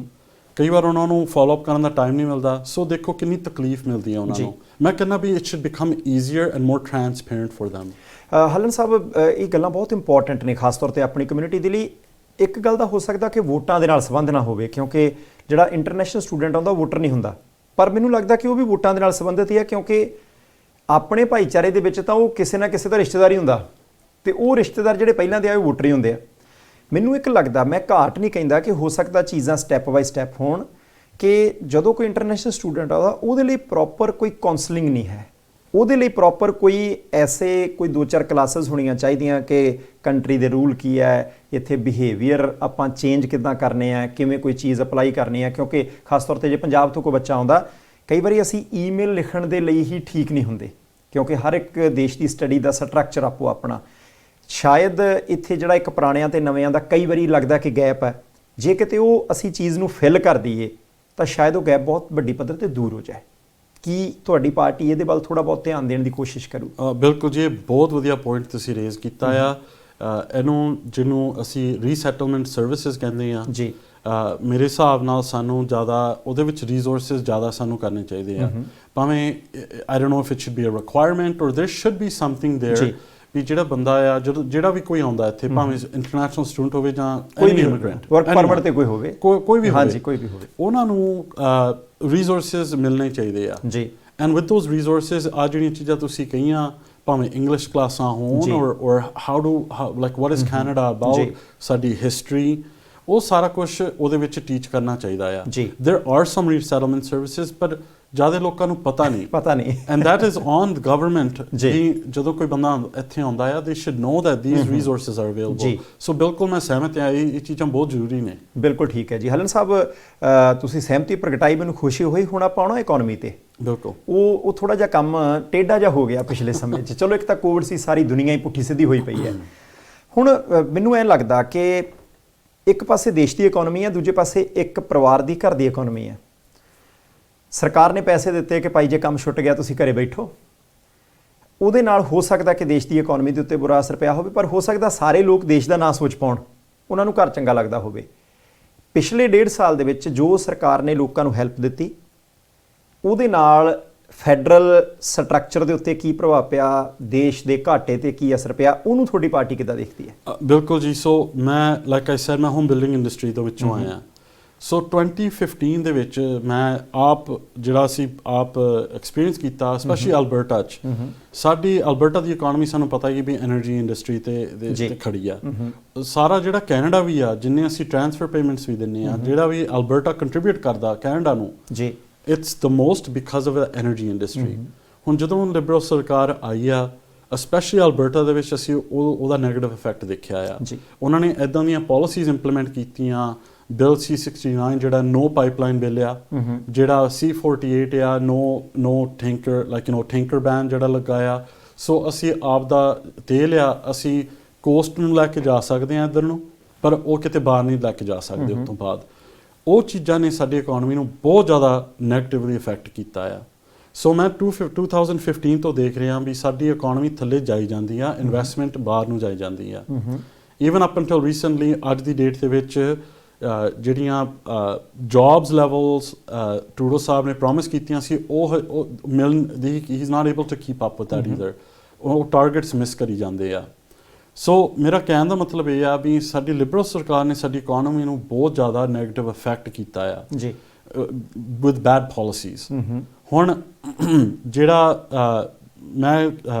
ਕਈ ਵਾਰ ਉਹਨਾਂ ਨੂੰ ਫੋਲੋ ਅਪ ਕਰਨ ਦਾ ਟਾਈਮ ਨਹੀਂ ਮਿਲਦਾ। ਸੋ ਦੇਖੋ ਕਿੰਨੀ ਤਕਲੀਫ ਮਿਲਦੀ ਹੈ ਉਹਨਾਂ ਨੂੰ। ਮੈਂ ਕਹਿੰਦਾ ਵੀ it should become easier and more transparent for them। ਹਲਨ ਸਾਹਿਬ, ਇਹ ਗੱਲਾਂ ਬਹੁਤ ਇੰਪੋਰਟੈਂਟ ਨੇ ਖਾਸ ਤੌਰ ਤੇ ਆਪਣੀ ਕਮਿਊਨਿਟੀ ਦੇ ਲਈ। ਇੱਕ ਗੱਲ ਦਾ ਹੋ ਸਕਦਾ ਕਿ ਵੋਟਾਂ ਦੇ ਨਾਲ ਸੰਬੰਧ ਨਾ ਹੋਵੇ, ਕਿਉਂਕਿ ਜਿਹੜਾ ਇੰਟਰਨੈਸ਼ਨਲ ਸਟੂਡੈਂਟ ਆਉਂਦਾ ਵੋਟਰ ਨਹੀਂ ਹੁੰਦਾ, ਪਰ ਮੈਨੂੰ ਲੱਗਦਾ ਕਿ ਉਹ ਵੀ ਵੋਟਾਂ ਦੇ ਨਾਲ ਸੰਬੰਧਿਤ ਹੀ ਹੈ, ਕਿਉਂਕਿ ਆਪਣੇ ਭਾਈਚਾਰੇ ਦੇ ਵਿੱਚ ਤਾਂ ਉਹ ਕਿਸੇ ਨਾ ਕਿਸੇ ਦਾ ਰਿਸ਼ਤੇਦਾਰ ਹੀ ਹੁੰਦਾ, ਤੇ ਉਹ ਰਿਸ਼ਤੇਦਾਰ ਜਿਹੜੇ ਪਹਿਲਾਂ ਦੇ ਆਏ ਵੋਟਰ ਹੀ ਹੁੰਦੇ ਆ। ਮੈਨੂੰ ਇੱਕ ਲੱਗਦਾ, ਮੈਂ ਘਾਟ ਨਹੀਂ ਕਹਿੰਦਾ, ਕਿ ਹੋ ਸਕਦਾ ਚੀਜ਼ਾਂ ਸਟੈਪ ਬਾਈ ਸਟੈਪ ਹੋਣ, ਕਿ ਜਦੋਂ ਕੋਈ ਇੰਟਰਨੈਸ਼ਨਲ ਸਟੂਡੈਂਟ ਆਉਂਦਾ ਉਹਦੇ ਲਈ ਪ੍ਰੋਪਰ ਕੋਈ ਕਾਉਂਸਲਿੰਗ ਨਹੀਂ ਹੈ, ਉਹਦੇ ਲਈ ਪ੍ਰੋਪਰ ਕੋਈ 2-4 ਕਲਾਸਿਸ ਹੋਣੀਆਂ ਚਾਹੀਦੀਆਂ ਕਿ ਕੰਟਰੀ ਦੇ ਰੂਲ ਕੀ ਹੈ, ਇੱਥੇ ਬਿਹੇਵੀਅਰ ਆਪਾਂ ਚੇਂਜ ਕਿੱਦਾਂ ਕਰਨੇ ਆ, ਕਿਵੇਂ ਕੋਈ ਚੀਜ਼ ਅਪਲਾਈ ਕਰਨੀ ਹੈ। ਕਿਉਂਕਿ ਖਾਸ ਤੌਰ ਤੇ ਜੇ ਪੰਜਾਬ ਤੋਂ ਕੋਈ ਬੱਚਾ ਆਉਂਦਾ, ਕਈ ਵਾਰੀ ਅਸੀਂ ਈਮੇਲ ਲਿਖਣ ਦੇ ਲਈ ਹੀ ਠੀਕ ਨਹੀਂ ਹੁੰਦੇ, ਕਿਉਂਕਿ ਹਰ ਇੱਕ ਦੇਸ਼ ਦੀ ਸਟੱਡੀ ਦਾ ਸਟਰਕਚਰ ਆਪੋ ਆਪਣਾ। ਸ਼ਾਇਦ ਇੱਥੇ ਜਿਹੜਾ ਇੱਕ ਪੁਰਾਣਿਆਂ ਤੇ ਨਵਿਆਂ ਦਾ ਕਈ ਵਾਰੀ ਲੱਗਦਾ ਕਿ ਗੈਪ ਹੈ, ਜੇ ਕਿਤੇ ਉਹ ਅਸੀਂ ਚੀਜ਼ ਨੂੰ ਫਿਲ ਕਰ ਦਈਏ ਤਾਂ ਸ਼ਾਇਦ ਉਹ ਗੈਪ ਬਹੁਤ ਵੱਡੀ ਪੱਧਰ ਤੇ ਦੂਰ ਹੋ ਜਾਏ। ਕੀ ਤੁਹਾਡੀ ਪਾਰਟੀ ਇਹਦੇ ਵੱਲ ਥੋੜਾ ਬਹੁਤ ਧਿਆਨ ਦੇਣ ਦੀ ਕੋਸ਼ਿਸ਼ ਕਰੂ? ਬਿਲਕੁਲ ਜੀ, ਇਹ ਬਹੁਤ ਵਧੀਆ ਪੁਆਇੰਟ ਤੁਸੀਂ ਰੇਜ਼ ਕੀਤਾ ਆ। ਜਿਹਨੂੰ ਅਸੀਂ ਰੀਸੈਟਲਮੈਂਟ ਸਰਵਿਸਿਜ਼ ਕਹਿੰਦੇ ਆ ਜੀ, ਮੇਰੇ ਹਿਸਾਬ ਨਾਲ ਸਾਨੂੰ ਜ਼ਿਆਦਾ ਉਹਦੇ ਵਿੱਚ ਰਿਸੋਰਸਿਸ ਜ਼ਿਆਦਾ ਸਾਨੂੰ ਕਰਨੇ ਚਾਹੀਦੇ ਆ। ਭਾਵੇਂ I don't know if it should be a requirement or there should be something there ਵੀ ਜਿਹੜਾ ਬੰਦਾ ਆ, ਜਿਹੜਾ ਵੀ ਕੋਈ ਆਉਂਦਾ ਇੱਥੇ, ਭਾਵੇਂ ਇੰਟਰਨੈਸ਼ਨਲ ਸਟੂਡੈਂਟ ਹੋਵੇ ਜਾਂ ਕੋਈ ਵੀ ਇਮੀਗ੍ਰੈਂਟ, ਵਰਕ ਪਰਮਿਟ ਤੇ ਕੋਈ ਹੋਵੇ, ਕੋਈ ਵੀ ਹੋਵੇ, ਉਹਨਾਂ ਨੂੰ ਰਿਸੋਰਸਿਸ ਮਿਲਣੇ ਚਾਹੀਦੇ ਆ ਜੀ। ਐਂਡ ਵਿਦ ਦੋਜ਼ ਰਿਸੋਰਸਿਸ ਆ ਜਿਹੜੀਆਂ ਚੀਜ਼ਾਂ ਤੁਸੀਂ ਕਹੀਆਂ, ਭਾਵੇਂ ਇੰਗਲਿਸ਼ ਕਲਾਸਾਂ ਹੋਣ ਔਰ like what is Canada about, ਸਾਡੀ ਹਿਸਟਰੀ, ਉਹ ਸਾਰਾ ਕੁਛ ਉਹਦੇ ਵਿੱਚ ਟੀਚ ਕਰਨਾ ਚਾਹੀਦਾ ਆ। ਦੇयर ਆਰ ਸਮ ਰੀਸੈਟਲਮੈਂਟ ਸਰਵਿਸਿਜ਼, ਪਰ ਜ਼ਿਆਦਾ ਲੋਕਾਂ ਨੂੰ ਪਤਾ ਨਹੀਂ and that is on the government. ਜਦੋਂ ਕੋਈ ਬੰਦਾ ਇੱਥੇ ਆਉਂਦਾ ਆ, they should know that these resources are available. So ਬਿਲਕੁਲ ਮੈਂ ਸਹਿਮਤ ਹਾਂ, ਇਹ ਚੀਜ਼ਾਂ ਬਹੁਤ ਜ਼ਰੂਰੀ ਨੇ। ਬਿਲਕੁਲ ਠੀਕ ਹੈ ਜੀ। ਹਲਨ ਸਾਹਿਬ, ਤੁਸੀਂ ਸਹਿਮਤੀ ਪ੍ਰਗਟਾਈ, ਮੈਨੂੰ ਖੁਸ਼ੀ ਹੋਈ। ਹੁਣ ਆਪਾਂ ਆਉਣਾ ਇਕੋਨਮੀ ਤੇ। ਬਿਲਕੁਲ ਉਹ ਥੋੜਾ ਜਿਹਾ ਕੰਮ ਟੇਢਾ ਜਿਹਾ ਹੋ ਗਿਆ ਪਿਛਲੇ ਸਮੇਂ 'ਚ। ਚਲੋ, ਇੱਕ ਤਾਂ ਕੋਵਿਡ ਸੀ, ਸਾਰੀ ਦੁਨੀਆ ਹੀ ਪੁੱਠੀ ਸਿੱਧੀ ਹੋਈ ਪਈ ਹੈ। ਹੁਣ ਮੈਨੂੰ ਐਂ ਲੱਗਦਾ ਕਿ ਇੱਕ ਪਾਸੇ ਦੇਸ਼ ਦੀ ਇਕੋਨਮੀ ਹੈ, ਦੂਜੇ ਪਾਸੇ ਇੱਕ ਪਰਿਵਾਰ ਦੀ, ਘਰ ਦੀ ਇਕੋਨਮੀ ਹੈ। ਸਰਕਾਰ ਨੇ ਪੈਸੇ ਦਿੱਤੇ ਕਿ ਭਾਈ ਜੇ ਕੰਮ ਛੁੱਟ ਗਿਆ ਤੁਸੀਂ ਘਰੇ ਬੈਠੋ। ਉਹਦੇ ਨਾਲ ਹੋ ਸਕਦਾ ਕਿ ਦੇਸ਼ ਦੀ ਇਕੋਨਮੀ ਦੇ ਉੱਤੇ ਬੁਰਾ ਅਸਰ ਪਿਆ ਹੋਵੇ, ਪਰ ਹੋ ਸਕਦਾ ਸਾਰੇ ਲੋਕ ਦੇਸ਼ ਦਾ ਨਾਂ ਸੋਚ ਪਾਉਣ, ਉਹਨਾਂ ਨੂੰ ਘਰ ਚੰਗਾ ਲੱਗਦਾ ਹੋਵੇ। ਪਿਛਲੇ 1.5 ਸਾਲ ਦੇ ਵਿੱਚ ਜੋ ਸਰਕਾਰ ਨੇ ਲੋਕਾਂ ਨੂੰ ਹੈਲਪ ਦਿੱਤੀ, ਉਹਦੇ ਨਾਲ ਫੈਡਰਲ ਸਟਰਕਚਰ ਦੇ ਉੱਤੇ ਕੀ ਪ੍ਰਭਾਵ ਪਿਆ, ਦੇਸ਼ ਦੇ ਘਾਟੇ ਤੇ ਕੀ ਅਸਰ ਪਿਆ, ਉਹਨੂੰ ਤੁਹਾਡੀ ਪਾਰਟੀ ਕਿੱਦਾਂ ਦੇਖਦੀ ਹੈ? ਬਿਲਕੁਲ ਜੀ। ਸੋ ਮੈਂ ਲਾਈਕ ਆਈ ਸੈਡ ਮੈਂ ਹੋਮ ਬਿਲਡਿੰਗ ਇੰਡਸਟਰੀ ਤੋਂ ਵਿੱਚੋਂ ਆਇਆ। ਸੋ 2015 ਦੇ ਵਿੱਚ ਮੈਂ ਜਿਹੜਾ ਸੀ ਐਕਸਪੀਰੀਅੰਸ ਕੀਤਾ, ਸਪੈਸ਼ਲੀ ਅਲਬਰਟਾ 'ਚ। ਸਾਡੀ ਅਲਬਰਟਾ ਦੀ ਇਕਨੋਮੀ ਸਾਨੂੰ ਪਤਾ ਹੀ ਵੀ ਐਨਰਜੀ ਇੰਡਸਟਰੀ ਤੇ ਖੜੀ ਆ। ਸਾਰਾ ਜਿਹੜਾ ਕੈਨੇਡਾ ਵੀ ਆ, ਜਿੰਨੇ ਅਸੀਂ ਟ੍ਰਾਂਸਫਰ ਪੇਮੈਂਟਸ ਵੀ ਦਿੰਦੇ ਆ, ਜਿਹੜਾ ਵੀ ਅਲਬਰਟਾ ਕੰਟਰੀਬਿਊਟ ਕਰਦਾ ਕੈਨੇਡਾ ਨੂੰ, ਜੀ it's the most because of energy industry. ਹੁਣ ਜਦੋਂ ਲਿਬਰਲ ਸਰਕਾਰ ਆਈ ਆ, ਸਪੈਸ਼ਲੀ ਅਲਬਰਟਾ ਦੇ ਵਿੱਚ ਅਸੀਂ ਉਹਦਾ ਨੈਗੇਟਿਵ ਇਫੈਕਟ ਦੇਖਿਆ ਆ। ਉਹਨਾਂ ਨੇ ਇੱਦਾਂ ਦੀਆਂ ਪਾਲਿਸੀਜ਼ ਇੰਪਲੀਮੈਂਟ ਕੀਤੀਆਂ। ਬਿੱਲ C-69 ਜਿਹੜਾ ਨੋ ਪਾਈਪਲਾਈਨ ਬਿੱਲ ਆ, ਜਿਹੜਾ C-48 ਆ, ਨੋ ਟੈਂਕਰ ਬੈਨ ਜਿਹੜਾ ਲਗਾਇਆ। ਸੋ ਅਸੀਂ ਆਪ ਦਾ ਤੇਲ ਆ, ਅਸੀਂ ਕੋਸਟ ਨੂੰ ਲੈ ਕੇ ਜਾ ਸਕਦੇ ਹਾਂ ਇੱਧਰ ਨੂੰ, ਪਰ ਉਹ ਕਿਤੇ ਬਾਹਰ ਨਹੀਂ ਲੈ ਕੇ ਜਾ ਸਕਦੇ। ਉਸ ਤੋਂ ਬਾਅਦ ਉਹ ਚੀਜ਼ਾਂ ਨੇ ਸਾਡੀ ਇਕਨੋਮੀ ਨੂੰ ਬਹੁਤ ਜ਼ਿਆਦਾ ਨੈਗੇਟਿਵਲੀ ਇਫੈਕਟ ਕੀਤਾ ਆ। ਸੋ ਮੈਂ 2015 ਤੋਂ ਦੇਖ ਰਿਹਾ ਵੀ ਸਾਡੀ ਇਕਨੋਮੀ ਥੱਲੇ ਜਾਈ ਜਾਂਦੀ ਆ, ਇਨਵੈਸਟਮੈਂਟ ਬਾਹਰ ਨੂੰ ਜਾਈ ਜਾਂਦੀ ਆ। ਈਵਨ ਅਪ ਅੰਟਿਲ ਰੀਸੈਂਟਲੀ, ਅੱਜ ਦੀ ਡੇਟ ਦੇ ਵਿੱਚ ਜਿਹੜੀਆਂ ਜੌਬਸ ਲੈਵਲਸ ਟਰੂਡੋ ਸਾਹਿਬ ਨੇ ਪ੍ਰੋਮਿਸ ਕੀਤੀਆਂ ਸੀ, ਉਹ ਮਿਲਣ ਦੀ he is not able to keep up with that either. ਉਹ ਟਾਰਗੇਟਸ ਮਿਸ ਕਰੀ ਜਾਂਦੇ ਆ। ਸੋ ਮੇਰਾ ਕਹਿਣ ਦਾ ਮਤਲਬ ਇਹ ਆ ਵੀ ਸਾਡੀ ਲਿਬਰਲ ਸਰਕਾਰ ਨੇ ਸਾਡੀ ਇਕਨੋਮੀ ਨੂੰ ਬਹੁਤ ਜ਼ਿਆਦਾ ਨੈਗੇਟਿਵ ਇਫੈਕਟ ਕੀਤਾ ਆ ਜੀ, ਵਿਦ ਬੈਡ ਪਾਲਿਸੀਜ਼। ਹੁਣ ਜਿਹੜਾ ਮੈਂ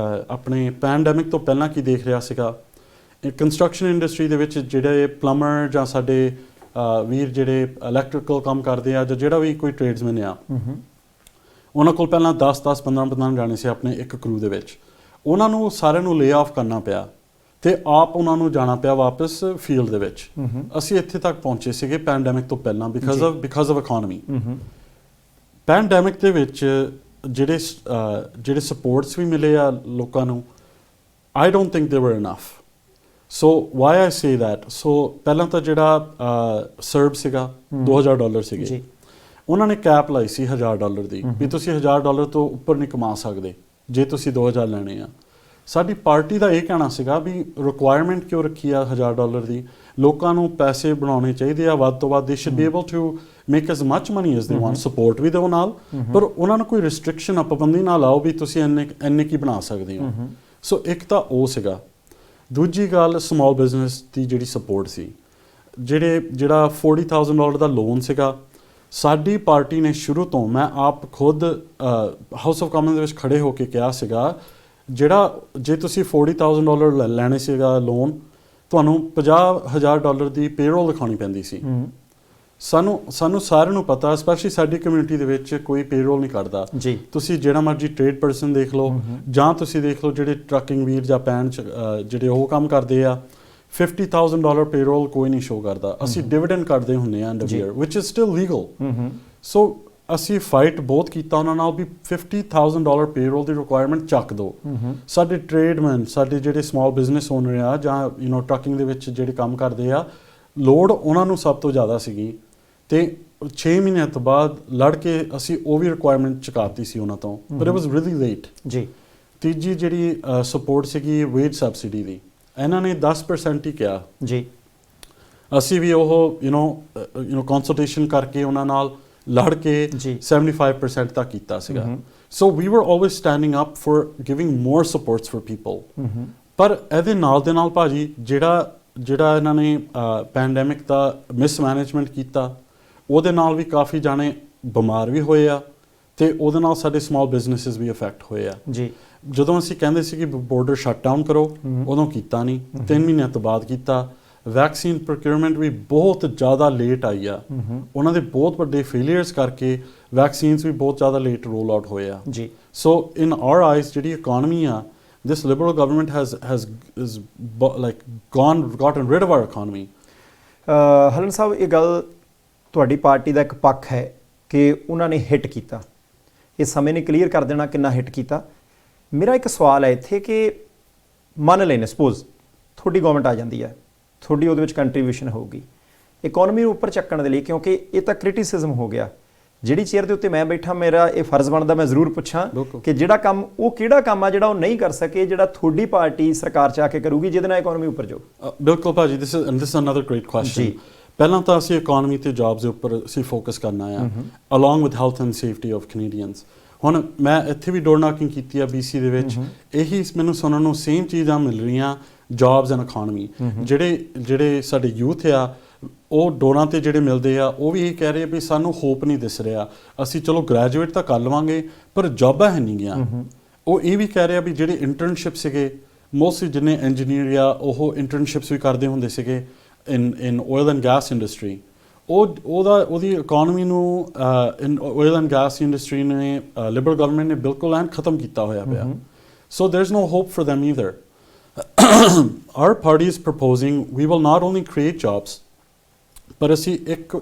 ਆਪਣੇ ਪੈਂਡੈਮਿਕ ਤੋਂ ਪਹਿਲਾਂ ਕੀ ਦੇਖ ਰਿਹਾ ਸੀਗਾ, ਕੰਸਟਰਕਸ਼ਨ ਇੰਡਸਟਰੀ ਦੇ ਵਿੱਚ ਜਿਹੜੇ ਪਲੰਬਰ ਜਾਂ ਸਾਡੇ ਵੀਰ ਜਿਹੜੇ ਇਲੈਕਟ੍ਰੀਕਲ ਕੰਮ ਕਰਦੇ ਆ, ਜਾਂ ਜਿਹੜਾ ਵੀ ਕੋਈ ਟ੍ਰੇਡਸਮੈਨ ਆ, ਉਹਨਾਂ ਕੋਲ ਪਹਿਲਾਂ 10-10, 15-15 ਜਾਣੇ ਸੀ ਆਪਣੇ ਇੱਕ ਕਰੂ ਦੇ ਵਿੱਚ। ਉਹਨਾਂ ਨੂੰ ਸਾਰਿਆਂ ਨੂੰ ਲੇ ਆਫ ਕਰਨਾ ਪਿਆ ਤੇ ਆਪ ਉਹਨਾਂ ਨੂੰ ਜਾਣਾ ਪਿਆ ਵਾਪਸ ਫੀਲਡ ਦੇ ਵਿੱਚ। ਅਸੀਂ ਇੱਥੇ ਤੱਕ ਪਹੁੰਚੇ ਸੀਗੇ ਪੈਂਡੈਮਿਕ ਤੋਂ ਪਹਿਲਾਂ ਬਿਕਾਜ਼ ਆਫ ਇਕਨੋਮੀ। ਪੈਂਡੈਮਿਕ ਦੇ ਵਿੱਚ ਜਿਹੜੇ ਸਪੋਰਟਸ ਵੀ ਮਿਲੇ ਆ ਲੋਕਾਂ ਨੂੰ, I don't think they were enough. So why I say that, so ਪਹਿਲਾਂ ਤਾਂ ਜਿਹੜਾ ਸਰਬ ਸੀਗਾ $2000 ਸੀਗੇ, ਉਹਨਾਂ ਨੇ ਕੈਪ ਲਾਈ ਸੀ $1000 ਦੀ, ਵੀ ਤੁਸੀਂ $1000 ਤੋਂ ਉੱਪਰ ਨਹੀਂ ਕਮਾ ਸਕਦੇ ਜੇ ਤੁਸੀਂ 2000 ਲੈਣੇ ਆ। ਸਾਡੀ ਪਾਰਟੀ ਦਾ ਇਹ ਕਹਿਣਾ ਸੀਗਾ ਵੀ ਰਿਕੁਆਇਰਮੈਂਟ ਕਿਉਂ ਰੱਖੀ ਆ $1000 ਦੀ, ਲੋਕਾਂ ਨੂੰ ਪੈਸੇ ਬਣਾਉਣੇ ਚਾਹੀਦੇ ਆ ਵੱਧ ਤੋਂ ਵੱਧ। They should be able to make as much money as they want, support ਵੀ ਦਿਓ ਨਾਲ, ਪਰ ਉਹਨਾਂ ਨੂੰ ਕੋਈ ਰਿਸਟ੍ਰਿਕਸ਼ਨ ਪਾਬੰਦੀ ਨਾ ਲਾਓ ਵੀ ਤੁਸੀਂ ਇੰਨੇ ਕੀ ਬਣਾ ਸਕਦੇ ਹੋ। ਸੋ ਇੱਕ ਤਾਂ ਉਹ ਸੀਗਾ। ਦੂਜੀ ਗੱਲ, ਸਮਾਲ ਬਿਜ਼ਨਸ ਦੀ ਜਿਹੜੀ ਸਪੋਰਟ ਸੀ, ਜਿਹੜਾ $40,000 ਦਾ ਲੋਨ ਸੀਗਾ, ਸਾਡੀ ਪਾਰਟੀ ਨੇ ਸ਼ੁਰੂ ਤੋਂ, ਮੈਂ ਆਪ ਖੁਦ ਹਾਊਸ ਆਫ ਕਾਮਨ ਦੇ ਵਿੱਚ ਖੜੇ ਹੋ ਕੇ ਕਿਹਾ ਸੀਗਾ, ਜੇ ਤੁਸੀਂ $40,000 ਲੈਣੇ ਸੀਗਾ ਲੋਨ, ਤੁਹਾਨੂੰ $50,000 ਦੀ ਪੇਰੋਲ ਦਿਖਾਉਣੀ ਪੈਂਦੀ ਸੀ। ਸਾਨੂੰ ਸਾਰਿਆਂ ਨੂੰ ਪਤਾ, ਸਪੈਸ਼ਲੀ ਸਾਡੀ ਕਮਿਊਨਿਟੀ ਦੇ ਵਿੱਚ ਕੋਈ ਪੇਰੋਲ ਨਹੀਂ ਕੱਢਦਾ। ਤੁਸੀਂ ਜਿਹੜਾ ਮਰਜੀ ਟ੍ਰੇਡ ਪਰਸਨ ਦੇਖ ਲਓ, ਜਾਂ ਤੁਸੀਂ ਦੇਖ ਲਓ ਜਿਹੜੇ ਟਰੱਕਿੰਗ ਵੀਰ ਜਾਂ ਪੈਨ ਜਿਹੜੇ ਉਹ ਕੰਮ ਕਰਦੇ ਆ, $50,000 ਪੇਰੋਲ ਕੋਈ ਨਹੀਂ ਸ਼ੋ ਕਰਦਾ। ਅਸੀਂ ਡਿਵੀਡੈਂਡ ਕੱਢਦੇ ਹੁੰਦੇ ਆ end of year, which is still legal. So ਅਸੀਂ ਫਾਈਟ ਬਹੁਤ ਕੀਤਾ ਉਹਨਾਂ ਨਾਲ ਵੀ $50,000 ਪੇਰੋਲ ਦੀ ਰਿਕੁਆਇਰਮੈਂਟ ਚੱਕ ਦਿਓ। ਸਾਡੇ ਟ੍ਰੇਡਮੈਨ, ਸਾਡੇ ਜਿਹੜੇ ਸਮਾਲ ਬਿਜ਼ਨਸ ਓਨਰ ਆ, ਜਾਂ ਟਰੱਕਿੰਗ ਦੇ ਵਿੱਚ ਜਿਹੜੇ ਕੰਮ ਕਰਦੇ ਆ, ਲੋੜ ਉਹਨਾਂ ਨੂੰ ਸਭ ਤੋਂ ਜ਼ਿਆਦਾ ਸੀਗੀ। ਤੇ 6 ਮਹੀਨਿਆਂ ਤੋਂ ਬਾਅਦ ਲੜ ਕੇ ਅਸੀਂ ਉਹ ਵੀ ਰਿਕੁਆਇਰਮੈਂਟ ਚੁਕਾਤੀ ਸੀ ਉਹਨਾਂ ਤੋਂ, but it was really late ਜੀ। ਤੀਜੀ ਜਿਹੜੀ ਸਪੋਰਟ ਸੀਗੀ ਵੇਜ ਸਬਸਿਡੀ ਦੀ, ਇਹਨਾਂ ਨੇ 10% ਹੀ ਕਿਹਾ ਜੀ। ਅਸੀਂ ਵੀ ਉਹ ਕੰਸਲਟੇਸ਼ਨ ਕਰਕੇ ਉਹਨਾਂ ਨਾਲ ਲੜ ਕੇ 75% ਤੱਕ ਕੀਤਾ ਸੀਗਾ। ਸੋ ਵੀ ਵਰ always standing up for giving more sports for people. ਪਰ ਇਹਦੇ ਨਾਲ ਦੇ ਨਾਲ ਭਾਜੀ, ਜਿਹੜਾ ਇਹਨਾਂ ਨੇ ਪੈਂਡੈਮਿਕ ਦਾ ਮਿਸਮੈਨੇਜਮੈਂਟ ਕੀਤਾ, ਉਹਦੇ ਨਾਲ ਵੀ ਕਾਫੀ ਜਾਣੇ ਬਿਮਾਰ ਵੀ ਹੋਏ ਆ, ਤੇ ਉਹਦੇ ਨਾਲ ਸਾਡੇ ਸਮਾਲ ਬਿਜ਼ਨੈਸਿਸ ਵੀ ਅਫੈਕਟ ਹੋਏ ਆ ਜੀ। ਜਦੋਂ ਅਸੀਂ ਕਹਿੰਦੇ ਸੀ ਕਿ ਬਾਰਡਰ ਸ਼ਟ ਡਾਊਨ ਕਰੋ, ਉਦੋਂ ਕੀਤਾ ਨਹੀਂ, 3 ਮਹੀਨਿਆਂ ਤੋਂ ਬਾਅਦ ਕੀਤਾ। ਵੈਕਸੀਨ ਪ੍ਰੋਕਿਊਰਮੈਂਟ ਵੀ ਬਹੁਤ ਜ਼ਿਆਦਾ ਲੇਟ ਆਈ ਆ, ਉਹਨਾਂ ਦੇ ਬਹੁਤ ਵੱਡੇ ਫੇਲੀਅਰਸ ਕਰਕੇ ਵੈਕਸੀਨਸ ਵੀ ਬਹੁਤ ਜ਼ਿਆਦਾ ਲੇਟ ਰੋਲ ਆਊਟ ਹੋਏ ਆ ਜੀ। ਸੋ ਇਨ ਆਰ ਆਈਜ਼ ਜਿਹੜੀ ਇਕਨੋਮੀ ਆ, this liberal government has like gotten rid of our economy। ਹਲਨ ਸਾਹਿਬ, ਇਹ ਗੱਲ ਤੁਹਾਡੀ ਪਾਰਟੀ ਦਾ ਇੱਕ ਪੱਖ ਹੈ ਕਿ ਉਹਨਾਂ ਨੇ ਹਿੱਟ ਕੀਤਾ, ਇਹ ਸਮੇਂ ਨੇ ਕਲੀਅਰ ਕਰ ਦੇਣਾ ਕਿੰਨਾ ਹਿੱਟ ਕੀਤਾ। ਮੇਰਾ ਇੱਕ ਸਵਾਲ ਹੈ ਇੱਥੇ ਕਿ ਮੰਨ ਲੈਨੇ ਸਪੋਜ਼ ਤੁਹਾਡੀ ਗਵਰਨਮੈਂਟ ਆ ਜਾਂਦੀ ਹੈ, ਤੁਹਾਡੀ ਉਹਦੇ ਵਿੱਚ ਕੰਟਰੀਬਿਊਸ਼ਨ ਹੋਊਗੀ ਇਕਨੋਮੀ ਨੂੰ ਉੱਪਰ ਚੱਕਣ ਦੇ ਲਈ, ਕਿਉਂਕਿ ਇਹ ਤਾਂ ਕ੍ਰਿਟਿਸਿਜ਼ਮ ਹੋ ਗਿਆ। ਜਿਹੜੀ ਚੇਅਰ ਦੇ ਉੱਤੇ ਮੈਂ ਬੈਠਾ, ਮੇਰਾ ਇਹ ਫਰਜ਼ ਬਣਦਾ ਮੈਂ ਜ਼ਰੂਰ ਪੁੱਛਾਂ ਕਿ ਜਿਹੜਾ ਕੰਮ, ਉਹ ਕਿਹੜਾ ਕੰਮ ਆ ਜਿਹੜਾ ਉਹ ਨਹੀਂ ਕਰ ਸਕੇ, ਜਿਹੜਾ ਤੁਹਾਡੀ ਪਾਰਟੀ ਸਰਕਾਰ 'ਚ ਆ ਕੇ ਕਰੂਗੀ, ਜਿਹਦੇ ਨਾਲ ਇਕਨੋਮੀ ਉੱਪਰ ਜਾਊ। ਬਿਲਕੁਲ ਭਾਜੀ, this is another great question। ਪਹਿਲਾਂ ਤਾਂ ਅਸੀਂ ਇਕਨੋਮੀ ਤੇ ਜੌਬਸ ਦੇ ਉੱਪਰ ਅਸੀਂ ਫੋਕਸ ਕਰਨਾ ਆ along with health and safety of Canadians. ਹੁਣ ਮੈਂ ਇੱਥੇ ਵੀ ਡੋਰ ਨਾਕਿੰਗ ਕੀਤੀ ਆ BC ਦੇ ਵਿੱਚ, ਇਹੀ ਮੈਨੂੰ ਸੁਣਨ ਨੂੰ ਸੇਮ ਚੀਜ਼ਾਂ ਮਿਲ ਰਹੀਆਂ, ਜੌਬਸ ਐਂਡ ਇਕਨੋਮੀ। ਜਿਹੜੇ ਸਾਡੇ ਯੂਥ ਆ ਉਹ ਡੋਰਾਂ ਤੇ ਜਿਹੜੇ ਮਿਲਦੇ ਆ ਉਹ ਵੀ ਇਹ ਕਹਿ ਰਹੇ ਵੀ ਸਾਨੂੰ ਹੋਪ ਨਹੀਂ ਦਿਸ ਰਿਹਾ, ਅਸੀਂ ਚਲੋ ਗ੍ਰੈਜੂਏਟ ਤਾਂ ਕਰ ਲਵਾਂਗੇ ਪਰ ਜੌਬਾਂ ਹੈ ਨਹੀਂ ਗਿਆ। ਉਹ ਇਹ ਵੀ ਕਹਿ ਰਿਹਾ ਵੀ ਜਿਹੜੇ ਇੰਟਰਨਸ਼ਿਪ ਸੀਗੇ ਮੋਸਟਲੀ ਜਿੰਨੇ ਇੰਜੀਨੀਅਰ ਆ ਉਹ ਇੰਟਰਨਸ਼ਿਪਸ ਵੀ ਕਰਦੇ ਹੁੰਦੇ ਸੀਗੇ in oil and gas industry, ਉਹਦੀ ਇਕਨੋਮੀ ਨੂੰ in oil and gas industry ਨੇ ਲਿਬਰਲ ਗਵਰਨਮੈਂਟ ਨੇ ਬਿਲਕੁਲ ਐਨ ਖਤਮ ਕੀਤਾ ਹੋਇਆ ਪਿਆ। So there's no hope for them either. Our party is proposing we will not only create jobs, ਪਰ ਅਸੀਂ ਇੱਕ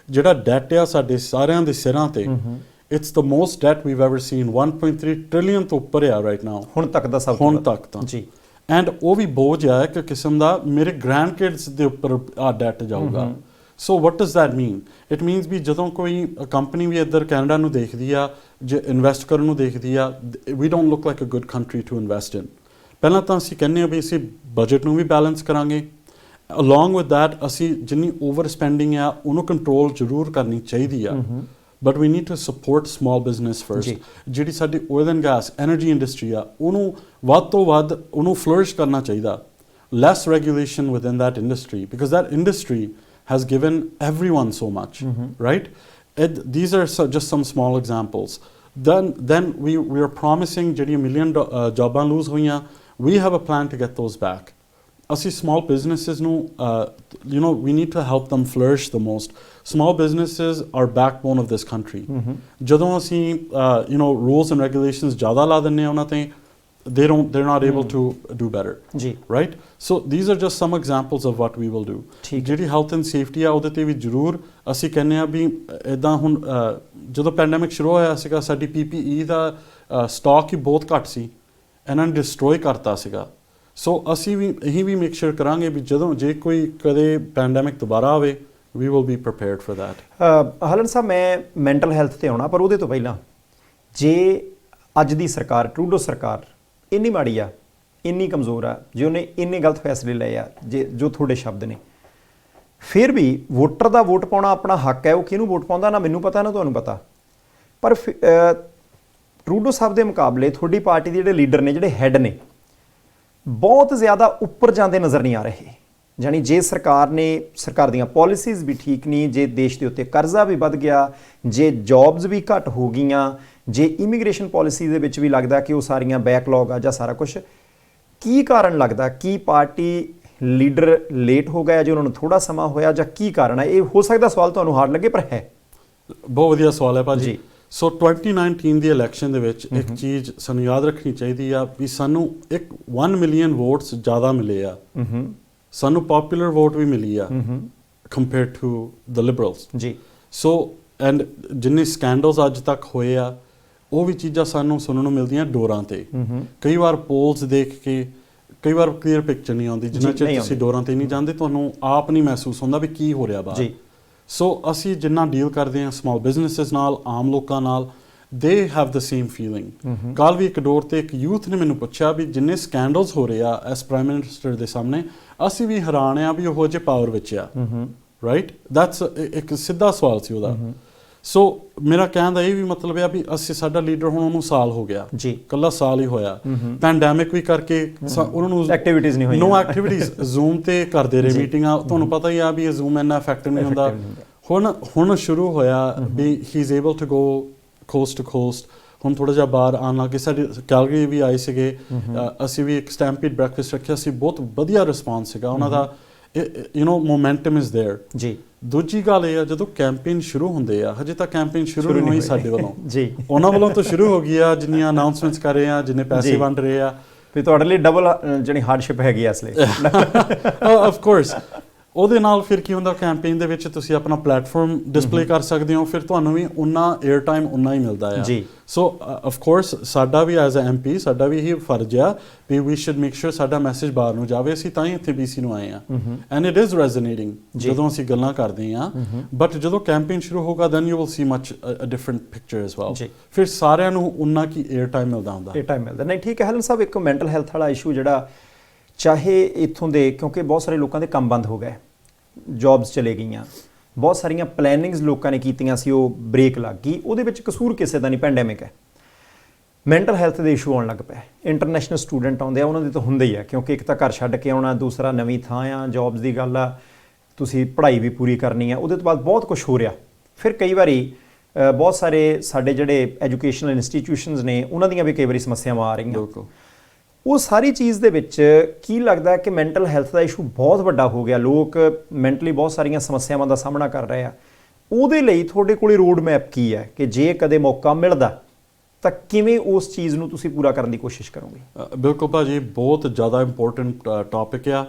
ਜਿਹੜਾ ਡੈਟ ਆ ਸਾਡੇ ਸਾਰਿਆਂ ਦੇ ਸਿਰਾਂ ਤੇ, it's the most debt we've ever seen, 1.3 trillion ਤੋਂ ਉੱਪਰ ਆ right now, ਹੁਣ ਤੱਕ ਦਾ ਸਭ ਹੁਣ ਤੱਕ ਤਾਂ ਜੀ। ਐਂਡ ਉਹ ਵੀ ਬੋਝ ਆ ਇੱਕ ਕਿਸਮ ਦਾ, ਮੇਰੇ ਗ੍ਰੈਂਡ ਕਿਡਸ ਦੇ ਉੱਪਰ ਆ ਡੈਟ ਜਾਊਗਾ। So what does that mean? It means ਵੀ ਜਦੋਂ ਕੋਈ ਕੰਪਨੀ ਵੀ ਇੱਧਰ ਕੈਨੇਡਾ ਨੂੰ ਦੇਖਦੀ ਆ, ਜੇ ਇਨਵੈਸਟ ਕਰਨ ਨੂੰ ਦੇਖਦੀ ਆ, we don't look like a good country to invest in. ਪਹਿਲਾਂ ਤਾਂ ਅਸੀਂ ਕਹਿੰਦੇ ਹਾਂ ਵੀ ਅਸੀਂ ਬਜਟ ਨੂੰ ਵੀ ਬੈਲੈਂਸ ਕਰਾਂਗੇ, ਅਲੋਂਗ ਵਿਦ ਦੈਟ ਅਸੀਂ ਜਿੰਨੀ ਓਵਰ ਸਪੈਂਡਿੰਗ ਆ ਉਹਨੂੰ ਕੰਟਰੋਲ ਜ਼ਰੂਰ ਕਰਨੀ ਚਾਹੀਦੀ ਆ। But we need to support small business first. ਜਿਹੜੀ ਸਾਡੀ oil and gas energy industry ਆ ਉਹਨੂੰ ਵੱਧ ਤੋਂ ਵੱਧ ਉਹਨੂੰ ਫਲਰਿਸ਼ ਕਰਨਾ ਚਾਹੀਦਾ। Less regulation within that industry, because that industry has given everyone so much, right? These are just some small examples. Then we are promising ਜਿਹੜੀ million jobs lose ਹੋਈਆਂ, we have a plan to get those back. ਅਸੀਂ small businesses ਨੂੰ we need to help them flourish the most. Small businesses are backbone of this country. ਜਦੋਂ ਅਸੀਂ rules and regulations ਜ਼ਿਆਦਾ ਲਾ ਦਿੰਦੇ ਆ ਉਹਨਾਂ ਤੇ, they're not able to do better, right? So these are just some examples of what we will do. ਜਿਹੜੀ health and safety ਆ ਉਹਦੇ ਤੇ ਵੀ ਜ਼ਰੂਰ ਅਸੀਂ ਕਹਿੰਦੇ ਆ ਵੀ ਇੱਦਾਂ ਹੁਣ ਜਦੋਂ ਪੈਂਡੈਮਿਕ ਸ਼ੁਰੂ ਹੋਇਆ ਸੀਗਾ ਸਾਡੀ PPE ਦਾ ਸਟਾਕ ਹੀ ਬਹੁਤ ਘੱਟ ਸੀ, ਇਹਨਾਂ ਨੇ ਡਿਸਟਰੋਏ ਕਰਤਾ ਸੀਗਾ। ਸੋ ਅਸੀਂ ਵੀ ਇਹੀ ਵੀ ਮੇਕ ਸ਼ੋਰ ਕਰਾਂਗੇ ਵੀ ਜਦੋਂ ਜੇ ਕੋਈ ਕਦੇ ਪੈਂਡੈਮਿਕ ਦੁਬਾਰਾ ਆਵੇ we will be prepared for that. ਹਲਨ ਸਾਹਿਬ, ਮੈਂ ਮੈਂਟਲ ਹੈਲਥ ਤੇ ਆਉਣਾ, ਪਰ ਉਹਦੇ ਤੋਂ ਪਹਿਲਾਂ ਜੇ ਅੱਜ ਦੀ ਸਰਕਾਰ, ਟਰੂਡੋ ਸਰਕਾਰ ਇੰਨੀ ਮਾੜੀ ਆ, ਇੰਨੀ ਕਮਜ਼ੋਰ ਆ, ਜੇ ਉਹਨੇ ਇੰਨੇ ਗਲਤ ਫੈਸਲੇ ਲਏ ਆ, ਜੋ ਤੁਹਾਡੇ ਸ਼ਬਦ ਨੇ, ਫਿਰ ਵੀ ਵੋਟਰ ਦਾ ਵੋਟ ਪਾਉਣਾ ਆਪਣਾ ਹੱਕ ਹੈ। ਉਹ ਕਿਹਨੂੰ ਵੋਟ ਪਾਉਂਦਾ ਨਾ ਮੈਨੂੰ ਪਤਾ ਨਾ ਤੁਹਾਨੂੰ ਪਤਾ, ਪਰ ਟਰੂਡੋ ਸਾਹਿਬ ਦੇ ਮੁਕਾਬਲੇ ਤੁਹਾਡੀ ਪਾਰਟੀ ਦੇ ਜਿਹੜੇ ਲੀਡਰ ਨੇ, ਜਿਹੜੇ ਹੈੱਡ ਨੇ, ਬਹੁਤ ਜ਼ਿਆਦਾ ਉੱਪਰ ਜਾਂਦੇ ਨਜ਼ਰ ਨਹੀਂ ਆ ਰਹੇ। ਜਾਣੀ ਜੇ ਸਰਕਾਰ ਦੀਆਂ ਪਾਲਿਸੀਜ਼ ਵੀ ਠੀਕ ਨਹੀਂ, ਜੇ ਦੇਸ਼ ਦੇ ਉੱਤੇ ਕਰਜ਼ਾ ਵੀ ਵੱਧ ਗਿਆ, ਜੇ ਜੌਬਸ ਵੀ ਘੱਟ ਹੋ ਗਈਆਂ, ਜੇ ਇਮੀਗ੍ਰੇਸ਼ਨ ਪਾਲਿਸੀ ਦੇ ਵਿੱਚ ਵੀ ਲੱਗਦਾ ਕਿ ਉਹ ਸਾਰੀਆਂ ਬੈਕਲੌਗ ਆ ਜਾਂ ਸਾਰਾ ਕੁਝ, ਕੀ ਕਾਰਨ ਲੱਗਦਾ? ਕੀ ਪਾਰਟੀ ਲੀਡਰ ਲੇਟ ਹੋ ਗਿਆ, ਜੇ ਉਹਨਾਂ ਨੂੰ ਥੋੜਾ ਸਮਾਂ ਹੋਇਆ, ਜਾਂ ਕੀ ਕਾਰਨ ਹੈ? ਇਹ ਹੋ ਸਕਦਾ ਸਵਾਲ ਤੁਹਾਨੂੰ ਹਾਰਡ ਲੱਗੇ, ਪਰ ਹੈ ਬਹੁਤ ਵਧੀਆ ਸਵਾਲ ਹੈ ਭਾਜੀ। ਸੋ 2019 ਦੀ ਇਲੈਕਸ਼ਨ ਦੇ ਵਿੱਚ ਇੱਕ ਚੀਜ਼ ਸਾਨੂੰ ਯਾਦ ਰੱਖਣੀ ਚਾਹੀਦੀ ਆ ਵੀ ਸਾਨੂੰ 1 ਮਿਲੀਅਨ ਵੋਟਸ ਜ਼ਿਆਦਾ ਮਿਲੇ ਆ, ਸਾਨੂੰ ਪੋਪੂਲਰ ਵੋਟ ਵੀ ਮਿਲੀ ਆ ਕੰਪੇਅਰ ਟੂ ਦ ਲਿਬਰਲਸ ਜੀ। ਸੋ ਐਂਡ ਜਿੰਨੇ ਸਕੈਂਡਲਸ ਅੱਜ ਤੱਕ ਹੋਏ ਆ ਉਹ ਵੀ ਚੀਜ਼ਾਂ ਸਾਨੂੰ ਸੁਣਨ ਨੂੰ ਮਿਲਦੀਆਂ ਡੋਰਾਂ ਤੇ। ਕਈ ਵਾਰ ਪੋਲਸ ਦੇਖ ਕੇ ਕਈ ਵਾਰ ਕਲੀਅਰ ਪਿਕਚਰ ਨਹੀਂ ਆਉਂਦੀ, ਜਿੰਨਾ ਚਿਰ ਤੁਸੀਂ ਡੋਰਾਂ ਤੇ ਨਹੀਂ ਜਾਂਦੇ ਤੁਹਾਨੂੰ ਆਪ ਨਹੀਂ ਮਹਿਸੂਸ ਹੁੰਦਾ ਵੀ ਕੀ ਹੋ ਰਿਹਾ ਬਾਹਰ। ਸੋ ਅਸੀਂ ਜਿੰਨਾ ਡੀਲ ਕਰਦੇ ਹਾਂ ਸਮਾਲ ਬਿਜ਼ਨੈਸਿਸ ਨਾਲ, ਆਮ ਲੋਕਾਂ ਨਾਲ, they have the same feeling. ਕੱਲ੍ਹ ਵੀ ਇੱਕ ਡੋਰ ਤੇ ਇੱਕ ਯੂਥ ਨੇ ਮੈਨੂੰ ਪੁੱਛਿਆ ਵੀ ਜਿੰਨੇ ਸਕੈਂਡਲਸ ਹੋ ਰਹੇ ਆ ਐਸ ਪ੍ਰਾਈਮ ਮਿਨਿਸਟਰ ਦੇ ਸਾਹਮਣੇ, ਅਸੀਂ ਵੀ ਹੈਰਾਨ ਆ ਵੀ ਉਹੋ ਜਿਹੇ ਪਾਵਰ ਵਿੱਚ ਆ, ਰਾਈਟ? ਦੈਟਸ ਇੱਕ ਸਿੱਧਾ ਸਵਾਲ ਸੀ ਉਹਦਾ। ਸੋ ਮੇਰਾ ਕਹਿਣ ਦਾ ਇਹ ਵੀ ਮਤਲਬ ਹੈ ਵੀ ਅਸੀਂ, ਸਾਡਾ ਲੀਡਰ ਹੁਣ ਉਹਨੂੰ ਸਾਲ ਹੋ ਗਿਆ ਜੀ, ਇਕੱਲਾ ਸਾਲ ਹੀ ਹੋਇਆ, ਪੈਂਡੈਮਿਕ ਵੀ ਕਰਕੇ ਉਹਨਾਂ ਨੂੰ ਐਕਟੀਵਿਟੀਜ਼ ਨਹੀਂ ਹੋਈਆਂ, ਨੋ ਐਕਟੀਵਿਟੀਜ਼, ਜ਼ੂਮ ਤੇ ਕਰਦੇ ਰਹੇ ਮੀਟਿੰਗਾਂ। ਤੁਹਾਨੂੰ ਪਤਾ ਹੀ ਆ ਵੀ ਇਹ ਜ਼ੂਮ ਇੰਨਾ ਇਫੈਕਟਿਵ ਨਹੀਂ ਹੁੰਦਾ। ਹੁਣ ਸ਼ੁਰੂ ਹੋਇਆ ਵੀ he is able to go coast to coast. ਹੁਣ ਥੋੜ੍ਹਾ ਜਿਹਾ ਬਾਹਰ ਆਉਣ ਲੱਗੇ, ਸਾਡੇ ਕੈਲਗਰੀ ਵੀ ਆਏ ਸੀਗੇ, ਅਸੀਂ ਵੀ ਇੱਕ ਸਟੈਂਪੀਡ ਬ੍ਰੈਕਫਾਸਟ ਰੱਖਿਆ ਸੀ, ਬਹੁਤ ਵਧੀਆ ਰਿਸਪੌਂਸ ਸੀਗਾ ਉਹਨਾਂ ਦਾ। ਮੋਮੈਂਟਮ ਇਜ਼ ਦੇਅਰ ਜੀ। ਦੂਜੀ ਗੱਲ ਇਹ ਆ ਜਦੋਂ ਕੈਂਪੇਨ ਸ਼ੁਰੂ ਹੁੰਦੇ ਆ, ਹਜੇ ਤਾਂ ਕੈਂਪੇਨ ਸ਼ੁਰੂ ਨਹੀਂ ਹੋਈ ਸਾਡੇ ਵੱਲੋਂ ਜੀ, ਉਹਨਾਂ ਵੱਲੋਂ ਤਾਂ ਸ਼ੁਰੂ ਹੋ ਗਈ ਆ, ਜਿੰਨੀਆਂ ਅਨਾਉਂਸਮੈਂਟਸ ਕਰ ਰਹੇ ਆ, ਜਿੰਨੇ ਪੈਸੇ ਵੰਡ ਰਹੇ ਆ, ਵੀ ਤੁਹਾਡੇ ਲਈ ਡਬਲ ਜਿਹੜੀ ਹਾਰਡਸ਼ਿਪ ਹੈਗੀ ਆ ਇਸ ਲਈ। ਆਫ ਕੋਰਸ ਉਹਦੇ ਨਾਲ ਫਿਰ ਕੀ ਹੁੰਦਾ, ਕੈਂਪੇਨ ਦੇ ਵਿੱਚ ਤੁਸੀਂ ਆਪਣਾ ਪਲੇਟਫਾਰਮ ਡਿਸਪਲੇ ਕਰ ਸਕਦੇ ਹੋ, ਫਿਰ ਤੁਹਾਨੂੰ ਵੀ ਉਨਾ ਏਅਰ ਟਾਈਮ ਉਨਾ ਹੀ ਮਿਲਦਾ ਆ ਜੀ। ਸੋ ਆਫ ਕੋਰਸ ਸਾਡਾ ਵੀ ਐਜ਼ ਅ MP ਸਾਡਾ ਵੀ ਇਹੀ ਫਰਜ਼ ਆ ਵੀ ਵੀ ਸ਼ੁੱਡ ਮੇਕ ਸ਼ੋਰ ਸਾਡਾ ਮੈਸੇਜ ਬਾਹਰ ਨੂੰ ਜਾਵੇ। ਅਸੀਂ ਤਾਂ ਹੀ ਇੱਥੇ BC ਨੂੰ ਆਏ ਆ, ਐਂਡ ਇਟ ਇਜ਼ ਰੈਜ਼ੋਨੇਟਿੰਗ ਜਦੋਂ ਅਸੀਂ ਗੱਲਾਂ ਕਰਦੇ ਆ। ਬਟ ਜਦੋਂ ਕੈਂਪੇਨ ਸ਼ੁਰੂ ਹੋਗਾ then you will see much a different picture as well. ਫਿਰ ਸਾਰਿਆਂ ਨੂੰ ਉਨਾ ਕੀ ਏਅਰ ਟਾਈਮ ਮਿਲਦਾ ਹੁੰਦਾ, ਏਅਰ ਟਾਈਮ ਮਿਲਦਾ। ਨਹੀਂ ਠੀਕ ਹੈ ਹਲਨ ਸਾਹਿਬ, ਇੱਕ ਮੈਂਟਲ ਹੈਲਥ ਵਾਲਾ ਇਸ਼ੂ ਜਿਹੜਾ ਚਾਹੇ ਇੱਥੋਂ ਦੇ, ਕਿਉਂਕਿ ਬਹੁਤ ਸਾਰੇ ਲੋਕਾਂ ਦੇ ਕੰਮ ਬੰਦ ਹੋ ਗਏ, ਜੌਬਸ ਚਲੇ ਗਈਆਂ, ਬਹੁਤ ਸਾਰੀਆਂ ਪਲੈਨਿੰਗਸ ਲੋਕਾਂ ਨੇ ਕੀਤੀਆਂ ਸੀ, ਉਹ ਬ੍ਰੇਕ ਲੱਗ ਗਈ। ਉਹਦੇ ਵਿੱਚ ਕਸੂਰ ਕਿਸੇ ਦਾ ਨਹੀਂ, ਪੈਂਡੈਮਿਕ ਹੈ। ਮੈਂਟਲ ਹੈਲਥ ਦੇ ਇਸ਼ੂ ਆਉਣ ਲੱਗ ਪਏ। ਇੰਟਰਨੈਸ਼ਨਲ ਸਟੂਡੈਂਟ ਆਉਂਦੇ ਆ, ਉਹਨਾਂ ਦੇ ਤਾਂ ਹੁੰਦੇ ਹੀ ਆ, ਕਿਉਂਕਿ ਇੱਕ ਤਾਂ ਘਰ ਛੱਡ ਕੇ ਆਉਣਾ, ਦੂਸਰਾ ਨਵੀਂ ਥਾਂ ਆ, ਜੌਬਸ ਦੀ ਗੱਲ ਆ, ਤੁਸੀਂ ਪੜ੍ਹਾਈ ਵੀ ਪੂਰੀ ਕਰਨੀ ਆ, ਉਹਦੇ ਤੋਂ ਬਾਅਦ ਬਹੁਤ ਕੁਝ ਹੋ ਰਿਹਾ। ਫਿਰ ਕਈ ਵਾਰੀ ਬਹੁਤ ਸਾਰੇ ਸਾਡੇ ਜਿਹੜੇ ਐਜੂਕੇਸ਼ਨਲ ਇੰਸਟੀਟਿਊਸ਼ਨਸ ਨੇ, ਉਹਨਾਂ ਦੀਆਂ ਵੀ ਕਈ ਵਾਰੀ ਸਮੱਸਿਆਵਾਂ ਆ ਰਹੀਆਂ। ਬਿਲਕੁਲ। ਉਹ ਸਾਰੀ ਚੀਜ਼ ਦੇ ਵਿੱਚ ਕੀ ਲੱਗਦਾ ਕਿ ਮੈਂਟਲ ਹੈਲਥ ਦਾ ਇਸ਼ੂ ਬਹੁਤ ਵੱਡਾ ਹੋ ਗਿਆ, ਲੋਕ ਮੈਂਟਲੀ ਬਹੁਤ ਸਾਰੀਆਂ ਸਮੱਸਿਆਵਾਂ ਦਾ ਸਾਹਮਣਾ ਕਰ ਰਹੇ ਆ। ਉਹਦੇ ਲਈ ਤੁਹਾਡੇ ਕੋਲੇ ਰੋਡ ਮੈਪ ਕੀ ਹੈ ਕਿ ਜੇ ਕਦੇ ਮੌਕਾ ਮਿਲਦਾ ਤਾਂ ਕਿਵੇਂ ਉਸ ਚੀਜ਼ ਨੂੰ ਤੁਸੀਂ ਪੂਰਾ ਕਰਨ ਦੀ ਕੋਸ਼ਿਸ਼ ਕਰੋਗੇ? ਬਿਲਕੁਲ ਭਾਜੀ, ਬਹੁਤ ਜ਼ਿਆਦਾ ਇੰਪੋਰਟੈਂਟ ਟੌਪਿਕ ਆ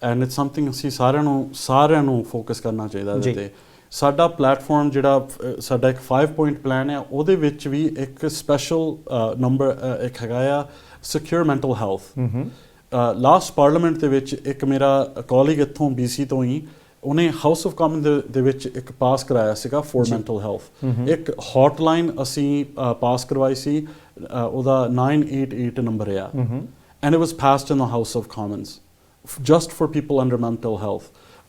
ਐਂਡ ਇਟਸ ਸਮਥਿੰਗ ਅਸੀਂ ਸਾਰਿਆਂ ਨੂੰ ਫੋਕਸ ਕਰਨਾ ਚਾਹੀਦਾ ਇਹਦੇ 'ਤੇ। ਸਾਡਾ ਪਲੈਟਫਾਰਮ ਜਿਹੜਾ ਸਾਡਾ ਇੱਕ 5 ਪੁਆਇੰਟ ਪਲਾਨ ਆ, ਉਹਦੇ ਵਿੱਚ ਵੀ ਇੱਕ ਸਪੈਸ਼ਲ ਨੰਬਰ ਇੱਕ ਹੈਗਾ ਆ secure mental health. Last parliament ਦੇ ਵਿੱਚ ਇੱਕ ਮੇਰਾ ਕੋਲੀਗ ਇੱਥੋਂ BC ਤੋਂ ਹੀ, ਉਹਨੇ ਹਾਊਸ ਆਫ ਕਾਮਨ ਦੇ ਵਿੱਚ ਇੱਕ ਪਾਸ ਕਰਾਇਆ ਸੀਗਾ ਫॉर ਮੈਂਟਲ ਹੈਲਥ। ਇੱਕ ਹੌਟਲਾਈਨ ਅਸੀਂ ਪਾਸ ਕਰਵਾਈ ਸੀ, ਉਹਦਾ 988 ਨੰਬਰ ਆ, and it was passed in the house of Commons just for people under mental health.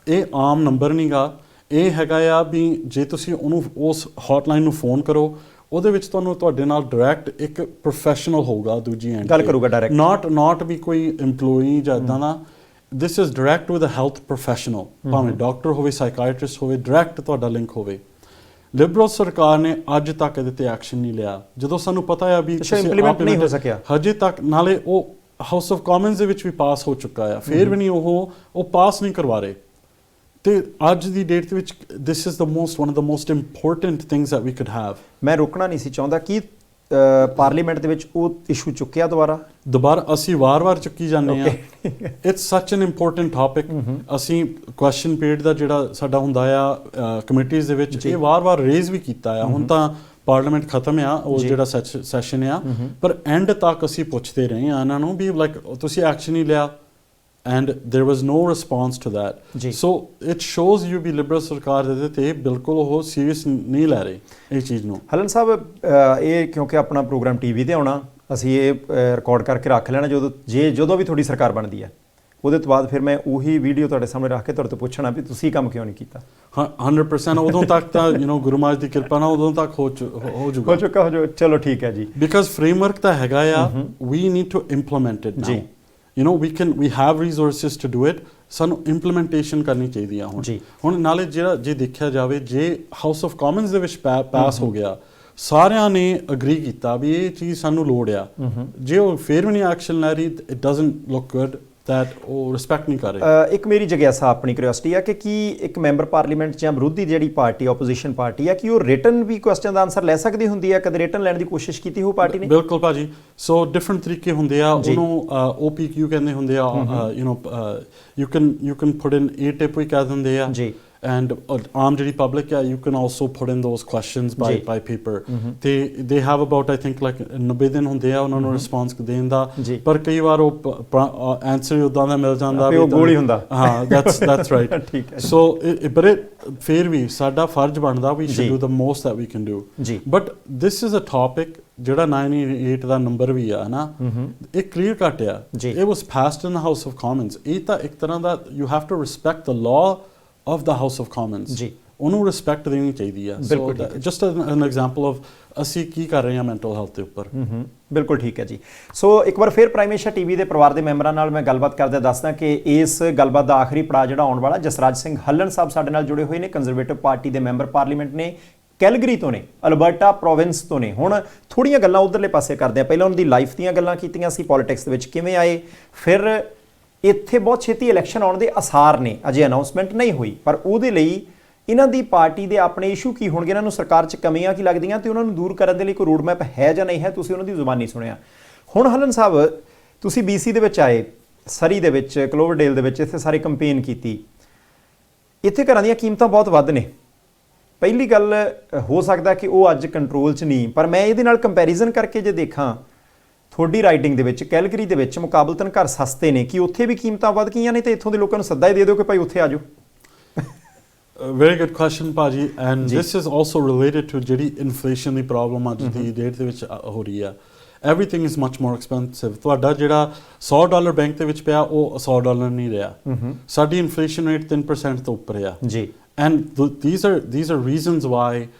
ਇਹ ਆਮ ਨੰਬਰ ਨਹੀਂਗਾ, ਇਹ ਹੈਗਾ ਆ ਵੀ ਜੇ ਤੁਸੀਂ ਉਹਨੂੰ ਉਸ ਹੌਟਲਾਈਨ ਨੂੰ ਫੋਨ ਕਰੋ, ਉਹਦੇ ਵਿੱਚ ਤੁਹਾਨੂੰ ਤੁਹਾਡੇ ਨਾਲ ਡਾਇਰੈਕਟ ਇੱਕ ਪ੍ਰੋਫੈਸ਼ਨਲ ਹੋਊਗਾ, ਦੂਜੀ ਐਂਡ ਗੱਲ ਕਰੂਗਾ ਡਾਇਰੈਕਟ, ਨਾਟ ਵੀ ਕੋਈ EMPLOYEE ਜਾਂ ਇੱਦਾਂ ਦਾ। This is direct with a health professional, ਭਾਵੇਂ ਡਾਕਟਰ ਹੋਵੇ, ਸਾਈਕਾਇਟਰਿਸਟ ਹੋਵੇ, ਡਾਇਰੈਕਟ ਤੁਹਾਡਾ ਲਿੰਕ ਹੋਵੇ। ਲਿਬਰਲ ਸਰਕਾਰ ਨੇ ਅੱਜ ਤੱਕ ਇਹਦੇ ਤੇ ਐਕਸ਼ਨ ਨਹੀਂ ਲਿਆ, ਜਦੋਂ ਸਾਨੂੰ ਪਤਾ ਆ ਵੀ ਇੰਪਲੀਮੈਂਟ ਨਹੀਂ ਹੋ ਸਕਿਆ ਹਜੇ ਤੱਕ। ਨਾਲੇ ਉਹ ਹਾਊਸ ਆਫ ਕਾਮਨਸ ਦੇ ਵਿੱਚ ਵੀ ਪਾਸ ਹੋ ਚੁੱਕਾ ਆ, ਫਿਰ ਵੀ ਨਹੀਂ ਉਹ ਪਾਸ ਨਹੀਂ ਕਰਵਾ ਰਹੇ। ਤੇ ਅੱਜ ਦੀ ਡੇਟ ਦੇ ਵਿੱਚ this is one of the most important things that we could have. ਮੈਂ ਰੋਕਣਾ ਨਹੀਂ ਸੀ ਚਾਹੁੰਦਾ ਕਿ ਪਾਰਲੀਮੈਂਟ ਦੇ ਵਿੱਚ ਉਹ ਇਸ਼ੂ ਚੁੱਕਿਆ ਦੁਬਾਰਾ ਅਸੀਂ ਵਾਰ-ਵਾਰ ਚੁੱਕੀ ਜਾਂਦੇ ਆ। ਇਟਸ ਸੱਚ ਐਨ ਇੰਪੋਰਟੈਂਟ ਟੌਪਿਕ। ਅਸੀਂ ਕੁਐਸਚਨ ਪੀਰੀਅਡ ਦਾ ਜਿਹੜਾ ਸਾਡਾ ਹੁੰਦਾ ਆ ਕਮੇਟੀਜ਼ ਦੇ ਵਿੱਚ, ਇਹ ਵਾਰ-ਵਾਰ ਰੇਜ਼ ਵੀ ਕੀਤਾ ਆ। ਹੁਣ ਤਾਂ ਪਾਰਲੀਮੈਂਟ ਖਤਮ ਆ, ਉਹ ਜਿਹੜਾ ਸੈਸ਼ਨ ਆ, ਪਰ ਐਂਡ ਤੱਕ ਅਸੀਂ ਪੁੱਛਦੇ ਰਹੇ ਆ ਇਹਨਾਂ ਨੂੰ ਵੀ ਲਾਈਕ ਤੁਸੀਂ ਐਕਸ਼ਨ ਨਹੀਂ ਲਿਆ, and there was no response to that. So it shows you ਵੀ ਲਿਬਰਲ ਸਰਕਾਰ ਦੇ ਤੇ ਬਿਲਕੁਲ ਉਹ ਸੀਰੀਅਸ ਨਹੀਂ ਲੈ ਰਹੇ ਇਹ ਚੀਜ਼ ਨੂੰ। ਹਲਨ ਸਾਹਿਬ, ਇਹ ਕਿਉਂਕਿ ਆਪਣਾ ਪ੍ਰੋਗਰਾਮ TV ਤੇ ਆਉਣਾ, ਅਸੀਂ ਇਹ ਰਿਕਾਰਡ ਕਰਕੇ ਰੱਖ ਲੈਣਾ, ਜਦੋਂ ਵੀ ਤੁਹਾਡੀ ਸਰਕਾਰ ਬਣਦੀ ਹੈ, ਉਹਦੇ ਤੋਂ ਬਾਅਦ ਫਿਰ ਮੈਂ ਉਹੀ ਵੀਡੀਓ ਤੁਹਾਡੇ ਸਾਹਮਣੇ ਰੱਖ ਕੇ ਤੁਹਾਡੇ ਤੋਂ ਪੁੱਛਣਾ ਵੀ ਤੁਸੀਂ ਕੰਮ ਕਿਉਂ ਨਹੀਂ ਕੀਤਾ। 100% ਉਦੋਂ ਤੱਕ ਤਾਂ ਗੁਰੂ ਮਹਾਰਾਜ ਦੀ ਕਿਰਪਾ ਨਾਲ ਉਦੋਂ ਤੱਕ ਹੋ ਚੁੱਕਾ। ਚਲੋ ਠੀਕ ਹੈ ਜੀ। ਬਿਕਾਜ਼ ਫਰੇਮਵਰਕ ਤਾਂ ਹੈਗਾ ਆ, we need to implement it now. we have resources to do it. ਸਾਨੂੰ ਇੰਪਲੀਮੈਂਟੇਸ਼ਨ ਕਰਨੀ ਚਾਹੀਦੀ ਆ ਹੁਣ ਨਾਲੇ ਜੇ ਦੇਖਿਆ ਜਾਵੇ, ਜੇ ਹਾਊਸ ਆਫ ਕਾਮਨਸ ਦੇ ਵਿੱਚ ਪਾਸ ਹੋ ਗਿਆ, ਸਾਰਿਆਂ ਨੇ ਅਗਰੀ ਕੀਤਾ ਵੀ ਇਹ ਚੀਜ਼ ਸਾਨੂੰ ਲੋੜ ਆ, ਜੇ ਉਹ ਫਿਰ ਵੀ ਨਹੀਂ ਐਕਸ਼ਨ ਲੈ ਰਹੀ, it doesn't look good that ਉਹ ਰਿਸਪੈਕਟ ਨਹੀਂ ਕਰ ਰਹੇ। ਇੱਕ ਮੇਰੀ ਜਿਗਿਆਸਾ, ਆਪਣੀ ਕਿਉਰਿਓਸਿਟੀ ਆ ਕਿ ਕੀ ਇੱਕ ਮੈਂਬਰ ਪਾਰਲੀਮੈਂਟ ਜਾਂ ਵਿਰੋਧੀ ਜਿਹੜੀ ਪਾਰਟੀ, ਆਪੋਜੀਸ਼ਨ ਪਾਰਟੀ ਆ, ਕਿ ਉਹ ਰਿਟਨ ਵੀ ਕੁਐਸਚਨ ਦਾ ਆਨਸਰ ਲੈ ਸਕਦੀ ਹੁੰਦੀ ਹੈ? ਕਦੇ ਰਿਟਨ ਲੈਣ ਦੀ ਕੋਸ਼ਿਸ਼ ਕੀਤੀ ਹੋ ਪਾਰਟੀ ਨੇ? ਬਿਲਕੁਲ ਭਾਜੀ। ਸੋ ਡਿਫਰੈਂਟ ਤਰੀਕੇ ਹੁੰਦੇ ਆ, ਉਹਨੂੰ OPQ ਕਹਿੰਦੇ ਹੁੰਦੇ ਆ, you can put in A-tip ਵੀ ਕਹਿ ਦਿੰਦੇ ਆ ਜੀ। And ਆਮ ਜਿਹੜੀ ਪਬਲਿਕ ਆ, you can also put in those questions by paper. They have about I think like 90 ਦਿਨ ਹੁੰਦੇ ਆ ਉਹਨਾਂ ਨੂੰ ਰਿਸਪੌਂਸ ਦੇਣ ਦਾ, ਪਰ ਕਈ ਵਾਰ ਉਹ ਆਨਸਰ ਉਦਾਂ ਦਾ ਮਿਲ ਜਾਂਦਾ ਵੀ ਉਹ ਗੋਲ ਹੀ ਹੁੰਦਾ। ਹਾਂ, that's right. ਠੀਕ ਹੈ। So but ਫਿਰ ਵੀ ਸਾਡਾ ਫਰਜ਼ ਬਣਦਾ, we should do the most that we can do. But this is a topic ਜਿਹੜਾ 988 ਦਾ ਨੰਬਰ ਵੀ ਆ ਨਾ, ਇਹ ਕਲੀਅਰ ਕੱਟ ਆ। It was passed in the House of Commons. ਇਹ ਤਾਂ ਇੱਕ ਤਰ੍ਹਾਂ ਦਾ you have to respect the law of the House of Commons. ਉਹਨੂੰ ਰਿਸਪੈਕਟ ਦੇਣੀ ਚਾਹੀਦੀ ਆ। ਸੋ ਜਸਟ ਐਨ ਐਗਜ਼ਾਮਪਲ ਆਫ ਅਸੀਂ ਕੀ ਕਰ ਰਹੇ ਹਾਂ ਮੈਂਟਲ ਹੈਲਥ ਦੇ ਉੱਪਰ। ਬਿਲਕੁਲ ਠੀਕ ਹੈ ਜੀ। ਸੋ ਇੱਕ ਵਾਰ ਫਿਰ ਪ੍ਰਾਈਮ ਏਸ਼ੀਆ TV ਦੇ ਪਰਿਵਾਰ ਦੇ ਮੈਂਬਰਾਂ ਨਾਲ ਮੈਂ ਗੱਲਬਾਤ ਕਰਦੇ ਦੱਸਦਾ ਕਿ ਇਸ ਗੱਲਬਾਤ ਦਾ ਆਖਰੀ ਪੜਾਅ ਜਿਹੜਾ ਆਉਣ ਵਾਲਾ, ਜਸਰਾਜ ਸਿੰਘ ਹੱਲਣ ਸਾਹਿਬ ਸਾਡੇ ਨਾਲ ਜੁੜੇ ਹੋਏ ਨੇ, ਕੰਜ਼ਰਵੇਟਿਵ ਪਾਰਟੀ ਦੇ ਮੈਂਬਰ ਪਾਰਲੀਮੈਂਟ ਨੇ, ਕੈਲਗਰੀ ਤੋਂ ਨੇ, ਅਲਬਰਟਾ ਪ੍ਰੋਵਿੰਸ ਤੋਂ ਨੇ। ਹੁਣ ਥੋੜੀਆਂ ਗੱਲਾਂ ਉਧਰਲੇ ਪਾਸੇ ਕਰਦੇ ਆ। ਪਹਿਲਾਂ ਉਹਨਾਂ ਦੀ ਲਾਈਫ ਦੀਆਂ ਗੱਲਾਂ ਕੀਤੀਆਂ ਸੀ, ਪੋਲੀਟਿਕਸ ਦੇ ਵਿੱਚ ਕਿਵੇਂ ਆਏ, ਫਿਰ ਇੱਥੇ ਬਹੁਤ ਛੇਤੀ ਇਲੈਕਸ਼ਨ ਆਉਣ ਦੇ ਆਸਾਰ ਨੇ, ਅਜੇ ਅਨਾਉਂਸਮੈਂਟ ਨਹੀਂ ਹੋਈ, ਪਰ ਉਹਦੇ ਲਈ ਇਹਨਾਂ ਦੀ ਪਾਰਟੀ ਦੇ ਆਪਣੇ ਇਸ਼ੂ ਕੀ ਹੋਣਗੇ, ਇਹਨਾਂ ਨੂੰ ਸਰਕਾਰ 'ਚ ਕਮੀਆਂ ਕੀ ਲੱਗਦੀਆਂ ਤੇ ਉਹਨਾਂ ਨੂੰ ਦੂਰ ਕਰਨ ਦੇ ਲਈ ਕੋਈ ਰੋਡ ਮੈਪ ਹੈ ਜਾਂ ਨਹੀਂ ਹੈ, ਤੁਸੀਂ ਉਹਨਾਂ ਦੀ ਜ਼ੁਬਾਨੀ ਸੁਣਿਆ। ਹੁਣ ਹਲਨ ਸਾਹਿਬ, ਤੁਸੀਂ BC ਦੇ ਵਿੱਚ ਆਏ, ਸਰੀ ਦੇ ਵਿੱਚ, ਕਲੋਵਰਡੇਲ ਦੇ ਵਿੱਚ, ਇੱਥੇ ਸਾਰੇ ਕੰਪੇਨ ਕੀਤੀ। ਇੱਥੇ ਘਰਾਂ ਦੀਆਂ ਕੀਮਤਾਂ ਬਹੁਤ ਵੱਧ ਨੇ। ਪਹਿਲੀ ਗੱਲ, ਹੋ ਸਕਦਾ ਕਿ ਉਹ ਅੱਜ ਕੰਟਰੋਲ 'ਚ ਨਹੀਂ, ਪਰ ਮੈਂ ਇਹਦੇ ਨਾਲ ਕੰਪੈਰੀਜ਼ਨ ਕਰਕੇ ਜੇ ਦੇਖਾਂ, ਤੁਹਾਡੀ ਰਾਈਡਿੰਗ ਦੇ ਵਿੱਚ, ਕੈਲਗਰੀ ਦੇ ਵਿੱਚ ਮੁਕਾਬਲਤਨ ਘਰ ਸਸਤੇ ਨੇ, ਕਿ ਉੱਥੇ ਵੀ ਕੀਮਤਾਂ ਵੱਧ ਗਈਆਂ ਨੇ ਤੇ ਇੱਥੋਂ ਦੇ ਲੋਕਾਂ ਨੂੰ ਸੱਦਾ ਹੀ ਦੇ ਦਿਓ ਕਿ ਭਾਈ ਉੱਥੇ ਆ ਜਾਓ? ਵੈਰੀ ਗੁੱਡ ਕੁਐਸਚਨ ਭਾਜੀ, and this is also related to ਜਿਹੜੀ ਇਨਫਲੇਸ਼ਨ ਦੀ ਪ੍ਰੋਬਲਮ ਅੱਜ ਦੀ ਡੇਟ ਦੇ ਵਿੱਚ ਹੋ ਰਹੀ ਆ। everything is much more expensive. ਤੁਹਾਡਾ ਜਿਹੜਾ $100 ਬੈਂਕ ਦੇ ਵਿੱਚ ਪਿਆ ਉਹ $100 ਨਹੀਂ ਰਿਹਾ। ਸਾਡੀ ਇਨਫਲੇਸ਼ਨ ਰੇਟ 3% ਤੋਂ ਉੱਪਰ ਆ ਜੀ। and these are reasons why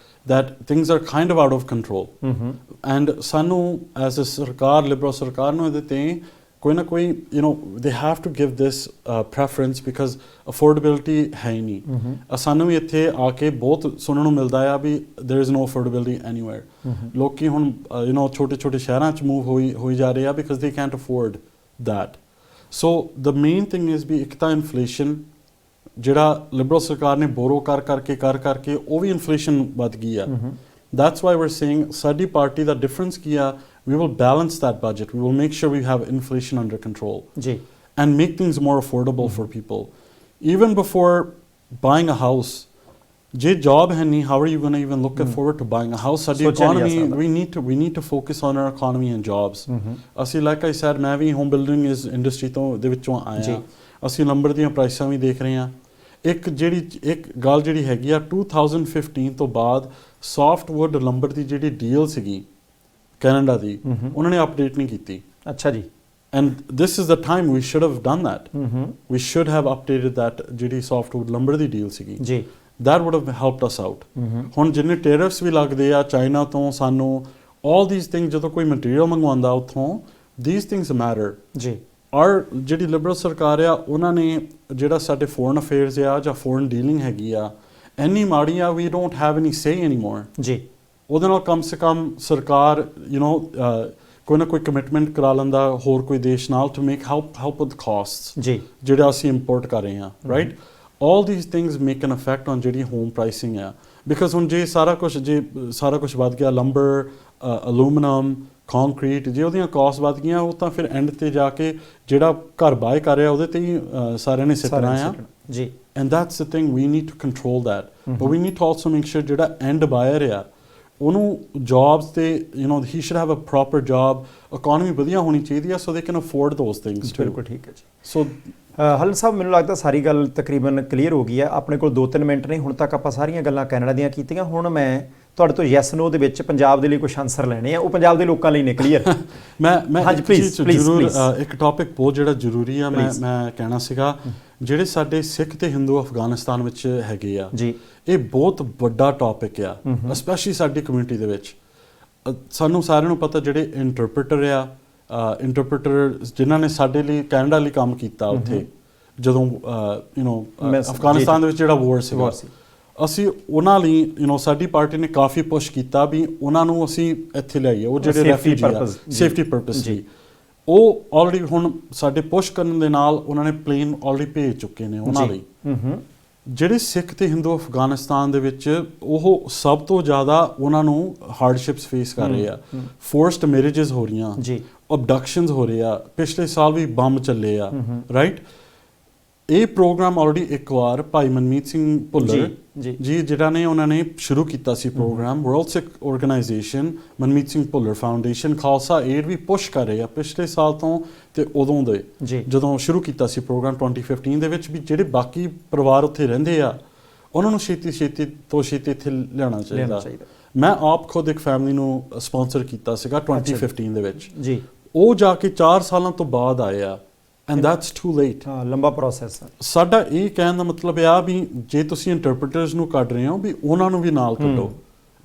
that things are kind of out of control. And ਸਾਨੂੰ as a ਸਰਕਾਰ, ਲਿਬਰਲ ਸਰਕਾਰ ਨੂੰ ਇਹਦੇ ਤੇ ਕੋਈ ਨਾ ਕੋਈ they have to give this preference because affordability ਹੈ ਹੀ ਨਹੀਂ। ਸਾਨੂੰ ਵੀ ਇੱਥੇ ਆ ਕੇ ਬਹੁਤ ਸੁਣਨ ਨੂੰ ਮਿਲਦਾ ਆ ਵੀ there is no affordability anywhere। ਲੋਕੀ ਹੁਣ ਛੋਟੇ ਛੋਟੇ ਸ਼ਹਿਰਾਂ 'ਚ ਮੂਵ ਹੋਈ ਜਾ ਰਹੇ ਆ because they can't afford that. So the main thing is ਵੀ ਇੱਕ ਤਾਂ ਇਨਫਲੇਸ਼ਨ ਜਿਹੜਾ ਲਿਬਰਲ ਸਰਕਾਰ ਨੇ ਬੋਰੋ ਕਰਕੇ ਉਹ ਵੀ ਇਨਫਲੇਸ਼ਨ ਵੱਧ ਗਈ ਆ। That's why we're saying ਸਾਡੀ ਪਾਰਟੀ ਦਾ ਡਿਫਰੈਂਸ ਕੀ ਆ, we will balance that budget, we will make sure we have inflation under control ji and make things more affordable for people. Even before buying a house, je job hai nahi, how are you going to even look forward to buying a house? Sadi economy, we need to focus on our economy and jobs. Asi like I said, main vi home building is industry to de vichon aaya, asi lumber ਦੀਆਂ ਪ੍ਰਾਈਸਾਂ ਵੀ ਦੇਖ ਰਹੇ ਹਾਂ। ਇੱਕ ਗੱਲ ਜਿਹੜੀ ਹੈਗੀ ਆ 2015 ਤੋਂ ਬਾਅਦ ਸੌਫਟਵੁੱਡ ਲੰਬਰ ਦੀ ਜਿਹੜੀ ਡੀਲ ਸੀਗੀ ਕੈਨੇਡਾ ਦੀ, ਉਹਨਾਂ ਨੇ ਅਪਡੇਟ ਨਹੀਂ ਕੀਤੀ। ਅੱਛਾ ਜੀ। and this is the time we should have done that. We should have updated that ਜਿਹੜੀ ਸੌਫਟਵੁੱਡ ਲੰਬਰ ਦੀ ਡੀਲ ਸੀਗੀ ਜੀ। that would have helped us out. ਹੁਣ ਜਿੰਨੇ ਟੈਰਿਫਸ ਵੀ ਲੱਗਦੇ ਆ ਚਾਈਨਾ ਤੋਂ ਸਾਨੂੰ, all these things, ਜਦੋਂ ਕੋਈ ਮਟੀਰੀਅਲ ਮੰਗਵਾਉਂਦਾ ਉੱਥੋਂ, these things matter ਜੀ। ਔਰ ਜਿਹੜੀ ਲਿਬਰਲ ਸਰਕਾਰ ਆ ਉਹਨਾਂ ਨੇ ਜਿਹੜਾ ਸਾਡੇ ਫੋਰਨ ਅਫੇਅਰਸ ਆ ਜਾਂ ਫੋਰਨ ਡੀਲਿੰਗ ਹੈਗੀ ਆ ਇੰਨੀ ਮਾੜੀ ਆ, we don't have any say anymore ਜੀ। ਉਹਦੇ ਨਾਲ ਕਮ ਸੇ ਕਮ ਸਰਕਾਰ ਕੋਈ ਨਾ ਕੋਈ ਕਮਿਟਮੈਂਟ ਕਰਾ ਲੈਂਦਾ ਹੋਰ ਕੋਈ ਦੇਸ਼ ਨਾਲ to make help with costs ਜੀ ਜਿਹੜਾ ਅਸੀਂ ਇੰਪੋਰਟ ਕਰ ਰਹੇ ਹਾਂ, right. all these things make an effect on ਜਿਹੜੀ ਹੋਮ ਪ੍ਰਾਈਸਿੰਗ ਆ, ਬਿਕਾਜ਼ ਹੁਣ ਜੇ ਸਾਰਾ ਕੁਝ ਵੱਧ ਗਿਆ, ਲੰਬਰ, ਅਲੂਮੀਨੀਅਮ, ਕੰਕਰੀਟ, ਜੇ ਉਹਦੀਆਂ ਕਾਸਟ ਵੱਧ ਗਈਆਂ, ਉਹ ਤਾਂ ਫਿਰ ਐਂਡ ਤੇ ਜਾ ਕੇ ਜਿਹੜਾ ਘਰ ਬਾਏ ਕਰ ਰਿਹਾ ਉਹਦੇ ਤੇ ਹੀ ਸਾਰਿਆਂ ਨੇ ਸਿੱਟਣਾ ਆ ਜੀ। and that's the thing, we need to control that, but we need to also make sure ਜਿਹੜਾ ਐਂਡ ਬਾਇਰ ਆ ਉਹਨੂੰ ਜੌਬਸ ਤੇ he should have a proper job, economy ਵਧੀਆ ਹੋਣੀ ਚਾਹੀਦੀ ਆ so they can afford those things too. ਬਿਲਕੁਲ ਠੀਕ ਹੈ ਜੀ। ਸੋ ਹਲਨ ਸਾਹਿਬ, ਮੈਨੂੰ ਲੱਗਦਾ ਸਾਰੀ ਗੱਲ ਤਕਰੀਬਨ ਕਲੀਅਰ ਹੋ ਗਈ ਹੈ। ਆਪਣੇ ਕੋਲ 2-3 ਮਿੰਟ ਨੇ, ਹੁਣ ਤੱਕ ਆਪਾਂ ਸਾਰੀਆਂ ਗੱਲਾਂ ਕੈਨੇਡਾ ਦੀਆਂ ਕੀਤੀਆਂ। ਹੁਣ ਮੈਂ ਤੁਹਾਡੇ ਤੋਂ ਯੈਸ ਨੋ ਦੇ ਵਿੱਚ ਪੰਜਾਬ ਦੇ ਲਈ ਕੁਝ ਆਨਸਰ ਲੈਣੇ ਆ, ਉਹ ਪੰਜਾਬ ਦੇ ਲੋਕਾਂ ਲਈ ਨੇ ਕਲੀਅਰ। ਮੈਂ ਹਾਂਜੀ ਪਲੀਜ਼ ਇੱਕ ਟੌਪਿਕ ਬਹੁਤ ਜਿਹੜਾ ਜ਼ਰੂਰੀ ਆ ਮੈਂ ਕਹਿਣਾ ਸੀਗਾ, ਜਿਹੜੇ ਸਾਡੇ ਸਿੱਖ ਤੇ ਹਿੰਦੂ ਅਫਗਾਨਿਸਤਾਨ ਵਿੱਚ ਹੈਗੇ ਆ ਜੀ, ਇਹ ਬਹੁਤ ਵੱਡਾ ਟੌਪਿਕ ਆ, ਸਪੈਸ਼ਲੀ ਸਾਡੀ ਕਮਿਊਨਿਟੀ ਦੇ ਵਿੱਚ। ਸਾਨੂੰ ਸਾਰਿਆਂ ਨੂੰ ਪਤਾ ਜਿਹੜੇ ਇੰਟਰਪ੍ਰੀਟਰ ਜਿਨ੍ਹਾਂ ਨੇ ਸਾਡੇ ਲਈ ਕੈਨੇਡਾ ਲਈ ਕੰਮ ਕੀਤਾ ਉੱਥੇ, ਜਦੋਂ ਅਫਗਾਨਿਸਤਾਨ ਦੇ ਵਿੱਚ ਜਿਹੜਾ ਵੋਰ ਸੀਗਾ, ਅਸੀਂ ਉਹਨਾਂ ਲਈ ਸਾਡੀ ਪਾਰਟੀ ਨੇ ਕਾਫੀ ਪੁਸ਼ ਕੀਤਾ ਵੀ ਉਹਨਾਂ ਨੂੰ ਅਸੀਂ ਇੱਥੇ ਲਿਆਈਏ, ਉਹ ਜਿਹੜੇ ਰੈਫਿਊਜੀ ਆ ਸੇਫਟੀ ਪਰਪਸ ਲਈ। ਉਹ ਆਲਰੇਡੀ ਹੁਣ ਸਾਡੇ ਪੁਸ਼ ਕਰਨ ਦੇ ਨਾਲ ਉਹਨਾਂ ਨੇ ਪਲੇਨ ਆਲਰੇਡੀ ਭੇਜ ਚੁੱਕੇ ਨੇ ਉਹਨਾਂ ਲਈ। ਜਿਹੜੇ ਸਿੱਖ ਤੇ ਹਿੰਦੂ ਅਫਗਾਨਿਸਤਾਨ ਦੇ ਵਿੱਚ ਉਹ ਸਭ ਤੋਂ ਜ਼ਿਆਦਾ ਉਹਨਾਂ ਨੂੰ ਹਾਰਡਸ਼ਿਪਸ ਫੇਸ ਕਰ ਰਹੇ ਆ। ਫੋਰਸਡ ਮੈਰਿਜਸ ਹੋ ਰਹੀਆਂ ਜੀ, ਅਬਡਕਸ਼ਨਸ ਹੋ ਰਹੇ ਆ, ਪਿਛਲੇ ਸਾਲ ਵੀ ਬੰਬ ਚੱਲੇ ਆ, ਰਾਈਟ। ਇਹ ਪ੍ਰੋਗਰਾਮ ਆਲਰੇਡੀ ਇੱਕ ਵਾਰ ਭਾਈ ਮਨਮੀਤ ਸਿੰਘ ਭੁੱਲਰ ਜੀ ਜਿਹੜਾ ਨੇ ਉਹਨਾਂ ਨੇ ਸ਼ੁਰੂ ਕੀਤਾ ਸੀ programme, World Sikh Organization, Manmeet Singh Bhullar Foundation, Khalsa Aid ਵੀ ਪੁਸ਼ ਕਰ ਰਹੇ ਆ ਪਿਛਲੇ ਸਾਲ ਤੋਂ ਤੇ ਉਦੋਂ ਦੇ ਜਦੋਂ ਸ਼ੁਰੂ ਕੀਤਾ ਸੀ ਪ੍ਰੋਗਰਾਮ 2015 ਦੇ ਵਿੱਚ, ਵੀ ਜਿਹੜੇ ਬਾਕੀ ਪਰਿਵਾਰ ਉੱਥੇ ਰਹਿੰਦੇ ਆ ਉਹਨਾਂ ਨੂੰ ਛੇਤੀ ਤੋਂ ਛੇਤੀ ਇੱਥੇ ਲਿਆਉਣਾ ਚਾਹੀਦਾ। ਮੈਂ ਆਪ ਖੁਦ ਇੱਕ ਫੈਮਿਲੀ ਨੂੰ ਸਪਾਂਸਰ ਕੀਤਾ ਸੀਗਾ 2015 ਦੇ ਵਿੱਚ ਜੀ, ਉਹ ਜਾ ਕੇ 4 ਸਾਲਾਂ ਤੋਂ ਬਾਅਦ ਆਏ ਆ। and that's too late. ਲੰਬਾ ਪ੍ਰੋਸੈਸ ਹੈ ਸਾਡਾ। ਇਹ ਕਹਿਣ ਦਾ ਮਤਲਬ ਆ ਵੀ ਜੇ ਤੁਸੀਂ ਇੰਟਰਪ੍ਰੀਟਰਸ ਨੂੰ ਕੱਢ ਰਹੇ ਹੋ ਵੀ ਉਹਨਾਂ ਨੂੰ ਵੀ ਨਾਲ ਕੱਢੋ,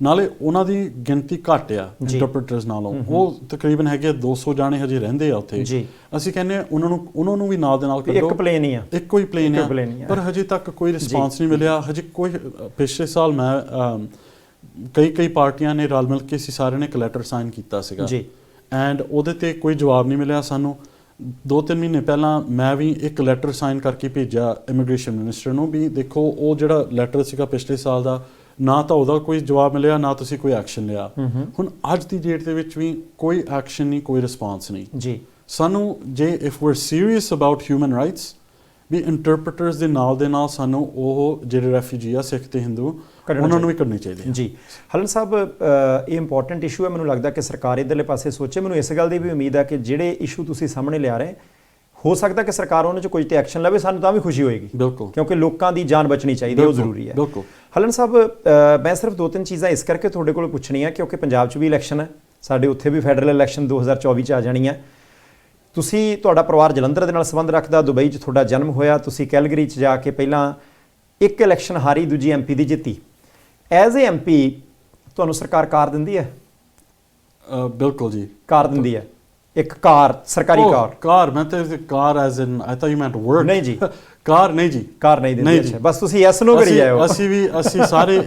ਨਾਲੇ ਉਹਨਾਂ ਦੀ ਗਿਣਤੀ ਘੱਟ ਆ ਇੰਟਰਪ੍ਰੀਟਰਸ ਨਾਲੋਂ, ਉਹ ਤਕਰੀਬਨ ਹੈਗੇ 200 ਜਾਣੇ ਹਜੇ ਰਹਿੰਦੇ ਆ ਉੱਥੇ। ਅਸੀਂ ਕਹਿੰਦੇ ਉਹਨਾਂ ਨੂੰ ਵੀ ਨਾਲ ਦੇ ਨਾਲ ਕੱਢੋ। ਇੱਕ ਪਲੇਨ ਹੀ ਆ, ਇੱਕੋ ਹੀ ਪਲੇਨ ਆ, ਪਰ ਹਜੇ ਤੱਕ ਕੋਈ ਰਿਸਪਾਂਸ ਨਹੀਂ ਮਿਲਿਆ ਹਜੇ ਕੋਈ। ਪਿਛਲੇ ਸਾਲ ਮੈਂ ਕਈ ਪਾਰਟੀਆਂ ਨੇ ਰਲ ਮਿਲ ਕੇ ਅਸੀਂ ਸਾਰਿਆਂ ਨੇ ਇੱਕ ਲੈਟਰ ਸਾਈਨ ਕੀਤਾ ਸੀਗਾ ਐਂਡ ਉਹਦੇ ਤੇ ਕੋਈ ਜਵਾਬ ਨਹੀਂ ਮਿਲਿਆ ਸਾਨੂੰ। 2-3 ਮਹੀਨੇ ਪਹਿਲਾਂ ਮੈਂ ਵੀ ਇੱਕ ਲੈਟਰ ਸਾਈਨ ਕਰਕੇ ਭੇਜਿਆ ਇਮੀਗ੍ਰੇਸ਼ਨ ਮਿਨਿਸਟਰ ਨੂੰ ਵੀ ਦੇਖੋ ਉਹ ਜਿਹੜਾ ਲੈਟਰ ਸੀਗਾ ਪਿਛਲੇ ਸਾਲ ਦਾ, ਨਾ ਤਾਂ ਉਹਦਾ ਕੋਈ ਜਵਾਬ ਮਿਲਿਆ ਨਾ ਤੁਸੀਂ ਕੋਈ ਐਕਸ਼ਨ ਲਿਆ। ਹੁਣ ਅੱਜ ਦੀ ਡੇਟ ਦੇ ਵਿੱਚ ਵੀ ਕੋਈ ਐਕਸ਼ਨ ਨਹੀਂ, ਕੋਈ ਰਿਸਪਾਂਸ ਨਹੀਂ ਜੀ। ਸਾਨੂੰ ਜੇ if we are serious about human rights, ਵੀ ਇੰਟਰਪ੍ਰੀਟਰਸ ਦੇ ਨਾਲ ਸਾਨੂੰ ਉਹ ਜਿਹੜੇ ਰੈਫਿਊਜੀ ਆ ਸਿੱਖ ਤੇ ਹਿੰਦੂ ਉਹਨਾਂ ਨੂੰ ਵੀ ਕਰਨੀ ਚਾਹੀਦੀ ਜੀ। ਹਲਨ ਸਾਹਿਬ, ਇਹ ਇੰਪੋਰਟੈਂਟ ਇਸ਼ੂ ਹੈ, ਮੈਨੂੰ ਲੱਗਦਾ ਕਿ ਸਰਕਾਰ ਇੱਧਰਲੇ ਪਾਸੇ ਸੋਚੇ। ਮੈਨੂੰ ਇਸ ਗੱਲ ਦੀ ਵੀ ਉਮੀਦ ਹੈ ਕਿ ਜਿਹੜੇ ਇਸ਼ੂ ਤੁਸੀਂ ਸਾਹਮਣੇ ਲਿਆ ਰਹੇ, ਹੋ ਸਕਦਾ ਕਿ ਸਰਕਾਰ ਉਹਨਾਂ 'ਚ ਕੁਝ ਤੇ ਐਕਸ਼ਨ ਲਵੇ, ਸਾਨੂੰ ਤਾਂ ਵੀ ਖੁਸ਼ੀ ਹੋਏਗੀ। ਬਿਲਕੁਲ, ਕਿਉਂਕਿ ਲੋਕਾਂ ਦੀ ਜਾਨ ਬਚਣੀ ਚਾਹੀਦੀ ਹੈ, ਉਹ ਜ਼ਰੂਰੀ ਹੈ। ਬਿਲਕੁਲ। ਹਲਨ ਸਾਹਿਬ, ਮੈਂ ਸਿਰਫ 2-3 ਚੀਜ਼ਾਂ ਇਸ ਕਰਕੇ ਤੁਹਾਡੇ ਕੋਲ ਪੁੱਛਣੀਆਂ ਕਿਉਂਕਿ ਪੰਜਾਬ 'ਚ ਵੀ ਇਲੈਕਸ਼ਨ ਹੈ ਸਾਡੇ ਉੱਥੇ ਵੀ ਫੈਡਰਲ ਇਲੈਕਸ਼ਨ 2024 ਚ ਆ ਜਾਣੀ ਹੈ। ਤੁਸੀਂ, ਤੁਹਾਡਾ ਪਰਿਵਾਰ ਜਲੰਧਰ ਦੇ ਨਾਲ ਸੰਬੰਧ ਰੱਖਦਾ, ਦੁਬਈ 'ਚ ਤੁਹਾਡਾ ਜਨਮ ਹੋਇਆ, ਤੁਸੀਂ ਕੈਲਗਰੀ 'ਚ ਜਾ ਕੇ ਪਹਿਲਾਂ ਇੱਕ ਇਲੈਕਸ਼ਨ ਹਾਰੀ, ਦੂਜੀ MP ਦੀ ਜਿੱਤੀ। ਐਜ਼ ਏ MP ਤੁਹਾਨੂੰ ਸਰਕਾਰ ਕਾਰ ਦਿੰਦੀ ਹੈ? ਬਿਲਕੁਲ ਜੀ, ਕਾਰ ਦਿੰਦੀ ਹੈ, ਇੱਕ ਕਾਰ, ਸਰਕਾਰੀ ਕਾਰ। ਮੈਂ ਤਾਂ car as in I thought you meant word. ਨਹੀਂ ਜੀ, ਕਾਰ ਨਹੀਂ ਜੀ, ਕਾਰ ਨਹੀਂ ਦਿੰਦੀ। ਅੱਛਾ, ਬਸ ਤੁਸੀਂ ਯੈਸ ਨੋ ਕਰੀ ਜਾਓ। ਅਸੀਂ ਸਾਰੇ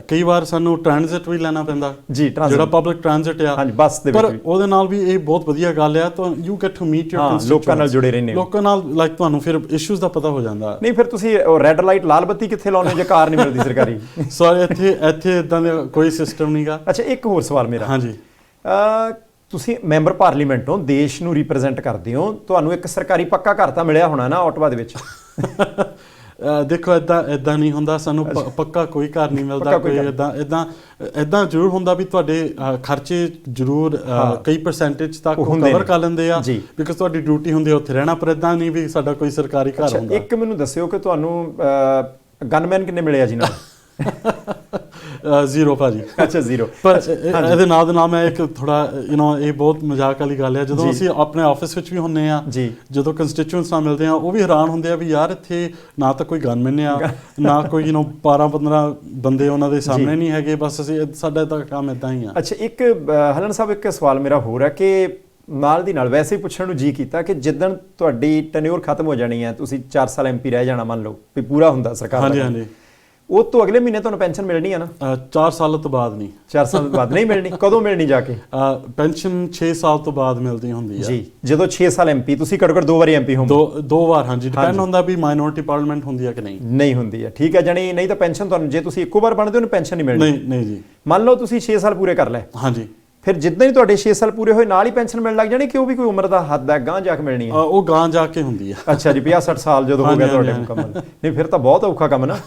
ਕਈ ਵਾਰ ਸਾਨੂੰ ਟ੍ਰਾਂਜ਼ਿਟ ਵੀ ਲੈਣਾ ਪੈਂਦਾ ਜੀ, ਜਿਹੜਾ ਪਬਲਿਕ ਟ੍ਰਾਂਜ਼ਿਟ ਆ, ਹਾਂਜੀ, ਬੱਸ ਦੇ ਵਿੱਚ ਪਰ ਉਹਦੇ ਨਾਲ ਵੀ ਇਹ ਬਹੁਤ ਵਧੀਆ ਗੱਲ ਆ, ਤਾਂ you get to meet your constituents, ਲੋਕਾਂ ਨਾਲ ਜੁੜੇ ਰਹਿੰਦੇ ਹੋ, ਲੋਕਾਂ ਨਾਲ, ਲਾਈਕ ਤੁਹਾਨੂੰ ਫਿਰ ਇਸ਼ੂਜ਼ ਦਾ ਪਤਾ ਹੋ ਜਾਂਦਾ। ਨਹੀਂ ਫਿਰ ਤੁਸੀਂ ਰੈੱਡ ਲਾਈਟ, ਲਾਲ ਬੱਤੀ ਕਿੱਥੇ ਲਾਉਣੇ ਜੇ ਕਾਰ ਨਹੀਂ ਮਿਲਦੀ ਸਰਕਾਰੀ? ਸੌਰੀ, ਇੱਥੇ ਇਦਾਂ ਦਾ ਕੋਈ ਸਿਸਟਮ ਨਹੀਂਗਾ। ਅੱਛਾ, ਇੱਕ ਹੋਰ ਸਵਾਲ ਮੇਰਾ। ਹਾਂਜੀ, ਤੁਸੀਂ ਮੈਂਬਰ ਪਾਰਲੀਮੈਂਟ ਹੋ, ਦੇਸ਼ ਨੂੰ ਰਿਪਰੈਜ਼ੈਂਟ ਕਰਦੇ ਹੋ, ਤੁਹਾਨੂੰ ਇੱਕ ਸਰਕਾਰੀ ਪੱਕਾ ਘਰ ਤਾਂ ਮਿਲਿਆ ਹੋਣਾ ਨਾ ਆਟਵਾ ਦੇ ਵਿੱਚ? ਦੇਖੋ, ਇਦਾਂ ਨਹੀਂ ਹੁੰਦਾ, ਸਾਨੂੰ ਪੱਕਾ ਕੋਈ ਘਰ ਨਹੀਂ ਮਿਲਦਾ, ਕੋਈ ਇਦਾਂ ਜ਼ਰੂਰ ਹੁੰਦਾ ਵੀ ਤੁਹਾਡੇ ਖਰਚੇ ਜ਼ਰੂਰ ਕਈ ਪਰਸੈਂਟੇਜ ਤੱਕ ਕਵਰ ਕਰ ਲੈਂਦੇ ਆ, ਬਿਕਾਜ਼ ਤੁਹਾਡੀ ਡਿਊਟੀ ਹੁੰਦੀ ਹੈ ਉੱਥੇ ਰਹਿਣਾ, ਪਰ ਇਦਾਂ ਨਹੀਂ ਵੀ ਸਾਡਾ ਕੋਈ ਸਰਕਾਰੀ ਘਰ ਹੁੰਦਾ। ਇੱਕ ਮੈਨੂੰ ਦੱਸਿਓ ਕਿ ਤੁਹਾਨੂੰ ਗਨਮੈਨ ਕਿੰਨੇ ਮਿਲੇ ਆ ਜੀ ਨਾਲ? ਜ਼ੀਰੋ ਭਾਜੀ। ਅੱਛਾ, ਜ਼ੀਰੋ। ਪਰ ਇਹਦੇ ਨਾਲ ਦੇ ਨਾਲ ਮੈਂ ਇੱਕ ਥੋੜਾ ਇਹ ਬਹੁਤ ਮਜ਼ਾਕ ਵਾਲੀ ਗੱਲ ਹੈ, ਜਦੋਂ ਅਸੀਂ ਆਪਣੇ ਆਫਿਸ ਵਿੱਚ ਵੀ ਹੁੰਨੇ ਆ, ਜਦੋਂ ਕੰਸਟੀਚੂਐਂਟਸ ਨਾਲ ਮਿਲਦੇ ਆ, ਉਹ ਵੀ ਹੈਰਾਨ ਹੁੰਦੇ ਆ ਵੀ ਯਾਰ ਇੱਥੇ ਨਾ ਤਾਂ ਕੋਈ ਗਨਮੈਨ ਆ, ਨਾ ਕੋਈ 12-15 ਬੰਦੇ ਉਹਨਾਂ ਦੇ ਸਾਹਮਣੇ ਨਹੀਂ ਹੈਗੇ, ਬਸ ਸਾਡਾ ਤਾਂ ਕੰਮ ਇਦਾਂ ਹੀ ਆ। ਅੱਛਾ, ਇੱਕ ਹਲਨ ਸਾਹਿਬ, ਇੱਕ ਸਵਾਲ ਮੇਰਾ ਹੋਰ ਹੈ ਕਿ ਨਾਲ ਦੀ ਨਾਲ ਵੈਸੇ ਹੀ ਪੁੱਛਣ ਨੂੰ ਜੀ ਕੀਤਾ ਕਿ ਜਿੱਦਣ ਤੁਹਾਡੀ ਟੈਨਿਓਰ ਖਤਮ ਹੋ ਜਾਣੀ ਹੈ, ਤੁਸੀਂ 4 ਸਾਲ MP ਰਹਿ ਜਾਣਾ, ਮੰਨ ਲਓ ਵੀ ਪੂਰਾ ਹੁੰਦਾ ਸਰਕਾਰ ਦਾ। ਹਾਂਜੀ ਹਾਂਜੀ। ਉਹ ਤੋਂ ਅਗਲੇ ਮਹੀਨੇ ਤੁਹਾਨੂੰ ਪੈਨਸ਼ਨ ਮਿਲਣੀ ਹੈ ਨਾ? 4 ਸਾਲ ਤੋਂ ਬਾਅਦ ਨਹੀਂ। 4 ਸਾਲ ਤੋਂ ਬਾਅਦ ਨਹੀਂ ਮਿਲਣੀ? ਕਦੋਂ ਮਿਲਣੀ ਜਾ ਕੇ? ਪੈਨਸ਼ਨ 6 ਸਾਲ ਤੋਂ ਬਾਅਦ ਮਿਲਦੀ ਹੁੰਦੀ ਹੈ ਜੀ। ਜਦੋਂ 6 ਸਾਲ MP, ਤੁਸੀਂ ਘੱਟੋ ਘੱਟ 2 ਵਾਰੀ MP ਹੋ? 2 ਵਾਰ, ਹਾਂਜੀ। ਡਿਪੈਂਡ ਹੁੰਦਾ ਵੀ ਮਾਈਨੋਰਿਟੀ ਪਾਰਲੀਮੈਂਟ ਹੁੰਦੀ ਹੈ ਕਿ ਨਹੀਂ। ਨਹੀਂ ਹੁੰਦੀ ਹੈ, ਠੀਕ ਹੈ। ਜਾਣੀ ਨਹੀਂ ਤਾਂ ਪੈਨਸ਼ਨ ਤੁਹਾਨੂੰ, ਜੇ ਤੁਸੀਂ ਇੱਕੋ ਵਾਰ ਬਣਦੇ ਹੋ, ਪੈਨਸ਼ਨ ਨਹੀਂ ਮਿਲਣੀ? ਨਹੀਂ ਜੀ। ਮੰਨ ਲਓ ਤੁਸੀਂ 6 ਸਾਲ ਪੂਰੇ ਕਰ ਲਏ, ਹਾਂਜੀ, ਫਿਰ ਜਿੱਦਾਂ ਹੀ ਤੁਹਾਡੇ 6 ਸਾਲ ਪੂਰੇ ਹੋਏ ਨਾਲ ਹੀ ਪੈਨਸ਼ਨ ਮਿਲਣ ਲੱਗ ਜਾਣੀ, ਕਿ ਉਹ ਵੀ ਕੋਈ ਉਮਰ ਦਾ ਹੱਦ ਹੈ, ਗਾਂ ਜਾ ਕੇ ਮਿਲਣੀ ਹੈ? ਉਹ ਗਾਂ ਜਾ ਕੇ ਹੁੰਦੀ ਹੈ। ਅੱਛਾ ਜੀ, 50-60 ਸਾਲ ਜਦੋਂ ਹੋ ਗਿਆ ਤੁਹਾਡੇ ਮੁਕੰਮਲ। ਨਹੀਂ ਫਿਰ ਤਾਂ ਬਹੁਤ ਔਖਾ ਕੰਮ ਨਾ।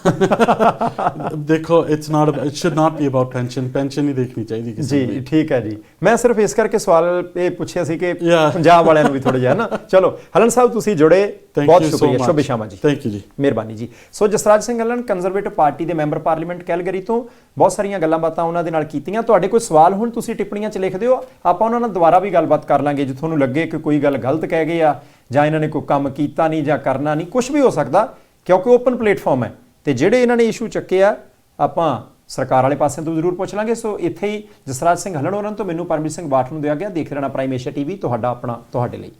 ਦੇਖੋ, it should not be about pension ਨਹੀਂ ਦੇਖਣੀ ਚਾਹੀਦੀ ਕਿਸੇ ਨੂੰ। ਜੀ, ਠੀਕ ਹੈ ਜੀ। ਮੈਂ ਸਿਰਫ ਇਸ ਕਰਕੇ ਸਵਾਲ ਇਹ ਪੁੱਛਿਆ ਸੀ ਕਿ ਪੰਜਾਬ ਵਾਲਿਆਂ ਨੂੰ ਵੀ ਥੋੜਾ ਜਿਹਾ ਨਾ। ਚਲੋ ਹਲਨ ਸਾਹਿਬ, ਤੁਸੀਂ ਜੁੜੇ, ਬਹੁਤ ਸ਼ੁਕਰੀਆ, ਸ਼ੁਭ ਸ਼ਾਮਾਂ ਜੀ। ਥੈਂਕ ਯੂ ਜੀ, ਮਿਹਰਬਾਨੀ ਜੀ। ਸੋ ਜਸਰਾਜ ਸਿੰਘ ਹਲਨ, ਕੰਜ਼ਰਵੇਟਿਵ ਪਾਰਟੀ ਦੇ ਮੈਂਬਰ ਪਾਰਲੀਮੈਂਟ ਕੈਲਗਰੀ ਤੋਂ, ਬਹੁਤ ਸਾਰੀਆਂ ਗੱਲਾਂ ਬਾਤਾਂ ਉਹਨਾਂ ਦੇ ਨਾਲ ਕੀਤੀਆਂ। ਤੁਹਾਡੇ ਕੋਈ ਸਵਾਲ ਹੁਣ ਤੁਸੀਂ ਟਿੱਪਣੀਆਂ 'ਚ ਲਿਖ ਦਿਓ, ਆਪਾਂ ਉਹਨਾਂ ਨਾਲ ਦੁਬਾਰਾ ਵੀ ਗੱਲਬਾਤ ਕਰ ਲਾਂਗੇ। ਜੇ ਤੁਹਾਨੂੰ ਲੱਗੇ ਕਿ ਕੋਈ ਗੱਲ ਗਲਤ ਕਹਿ ਗਏ ਆ, ਜਾਂ ਇਹਨਾਂ ਨੇ ਕੋਈ ਕੰਮ ਕੀਤਾ ਨਹੀਂ ਜਾਂ ਕਰਨਾ ਨਹੀਂ, ਕੁਝ ਵੀ ਹੋ ਸਕਦਾ, ਕਿਉਂਕਿ ਓਪਨ ਪਲੇਟਫਾਰਮ ਹੈ, ਤੇ ਜਿਹੜੇ ਇਹਨਾਂ ਨੇ ਇਸ਼ੂ ਚੱਕੇ ਆ, ਆਪਾਂ ਸਰਕਾਰ ਵਾਲੇ ਪਾਸੇ ਤੋਂ ਜ਼ਰੂਰ ਪੁੱਛ ਲਾਂਗੇ। ਸੋ ਇੱਥੇ ਹੀ ਜਸਰਾਜ ਸਿੰਘ ਹਲਨ ਹੋਰਾਂ ਤੋਂ ਮੈਨੂੰ ਪਰਮਜੀਤ ਸਿੰਘ ਬਾਠ ਨੂੰ ਦਿਆ ਗਿਆ। ਦੇਖ ਰਹਿਣਾ ਪ੍ਰਾਈਮ ਏਸ਼ੀਆ TV, ਤੁਹਾਡਾ ਆਪਣਾ, ਤੁਹਾਡੇ ਲਈ।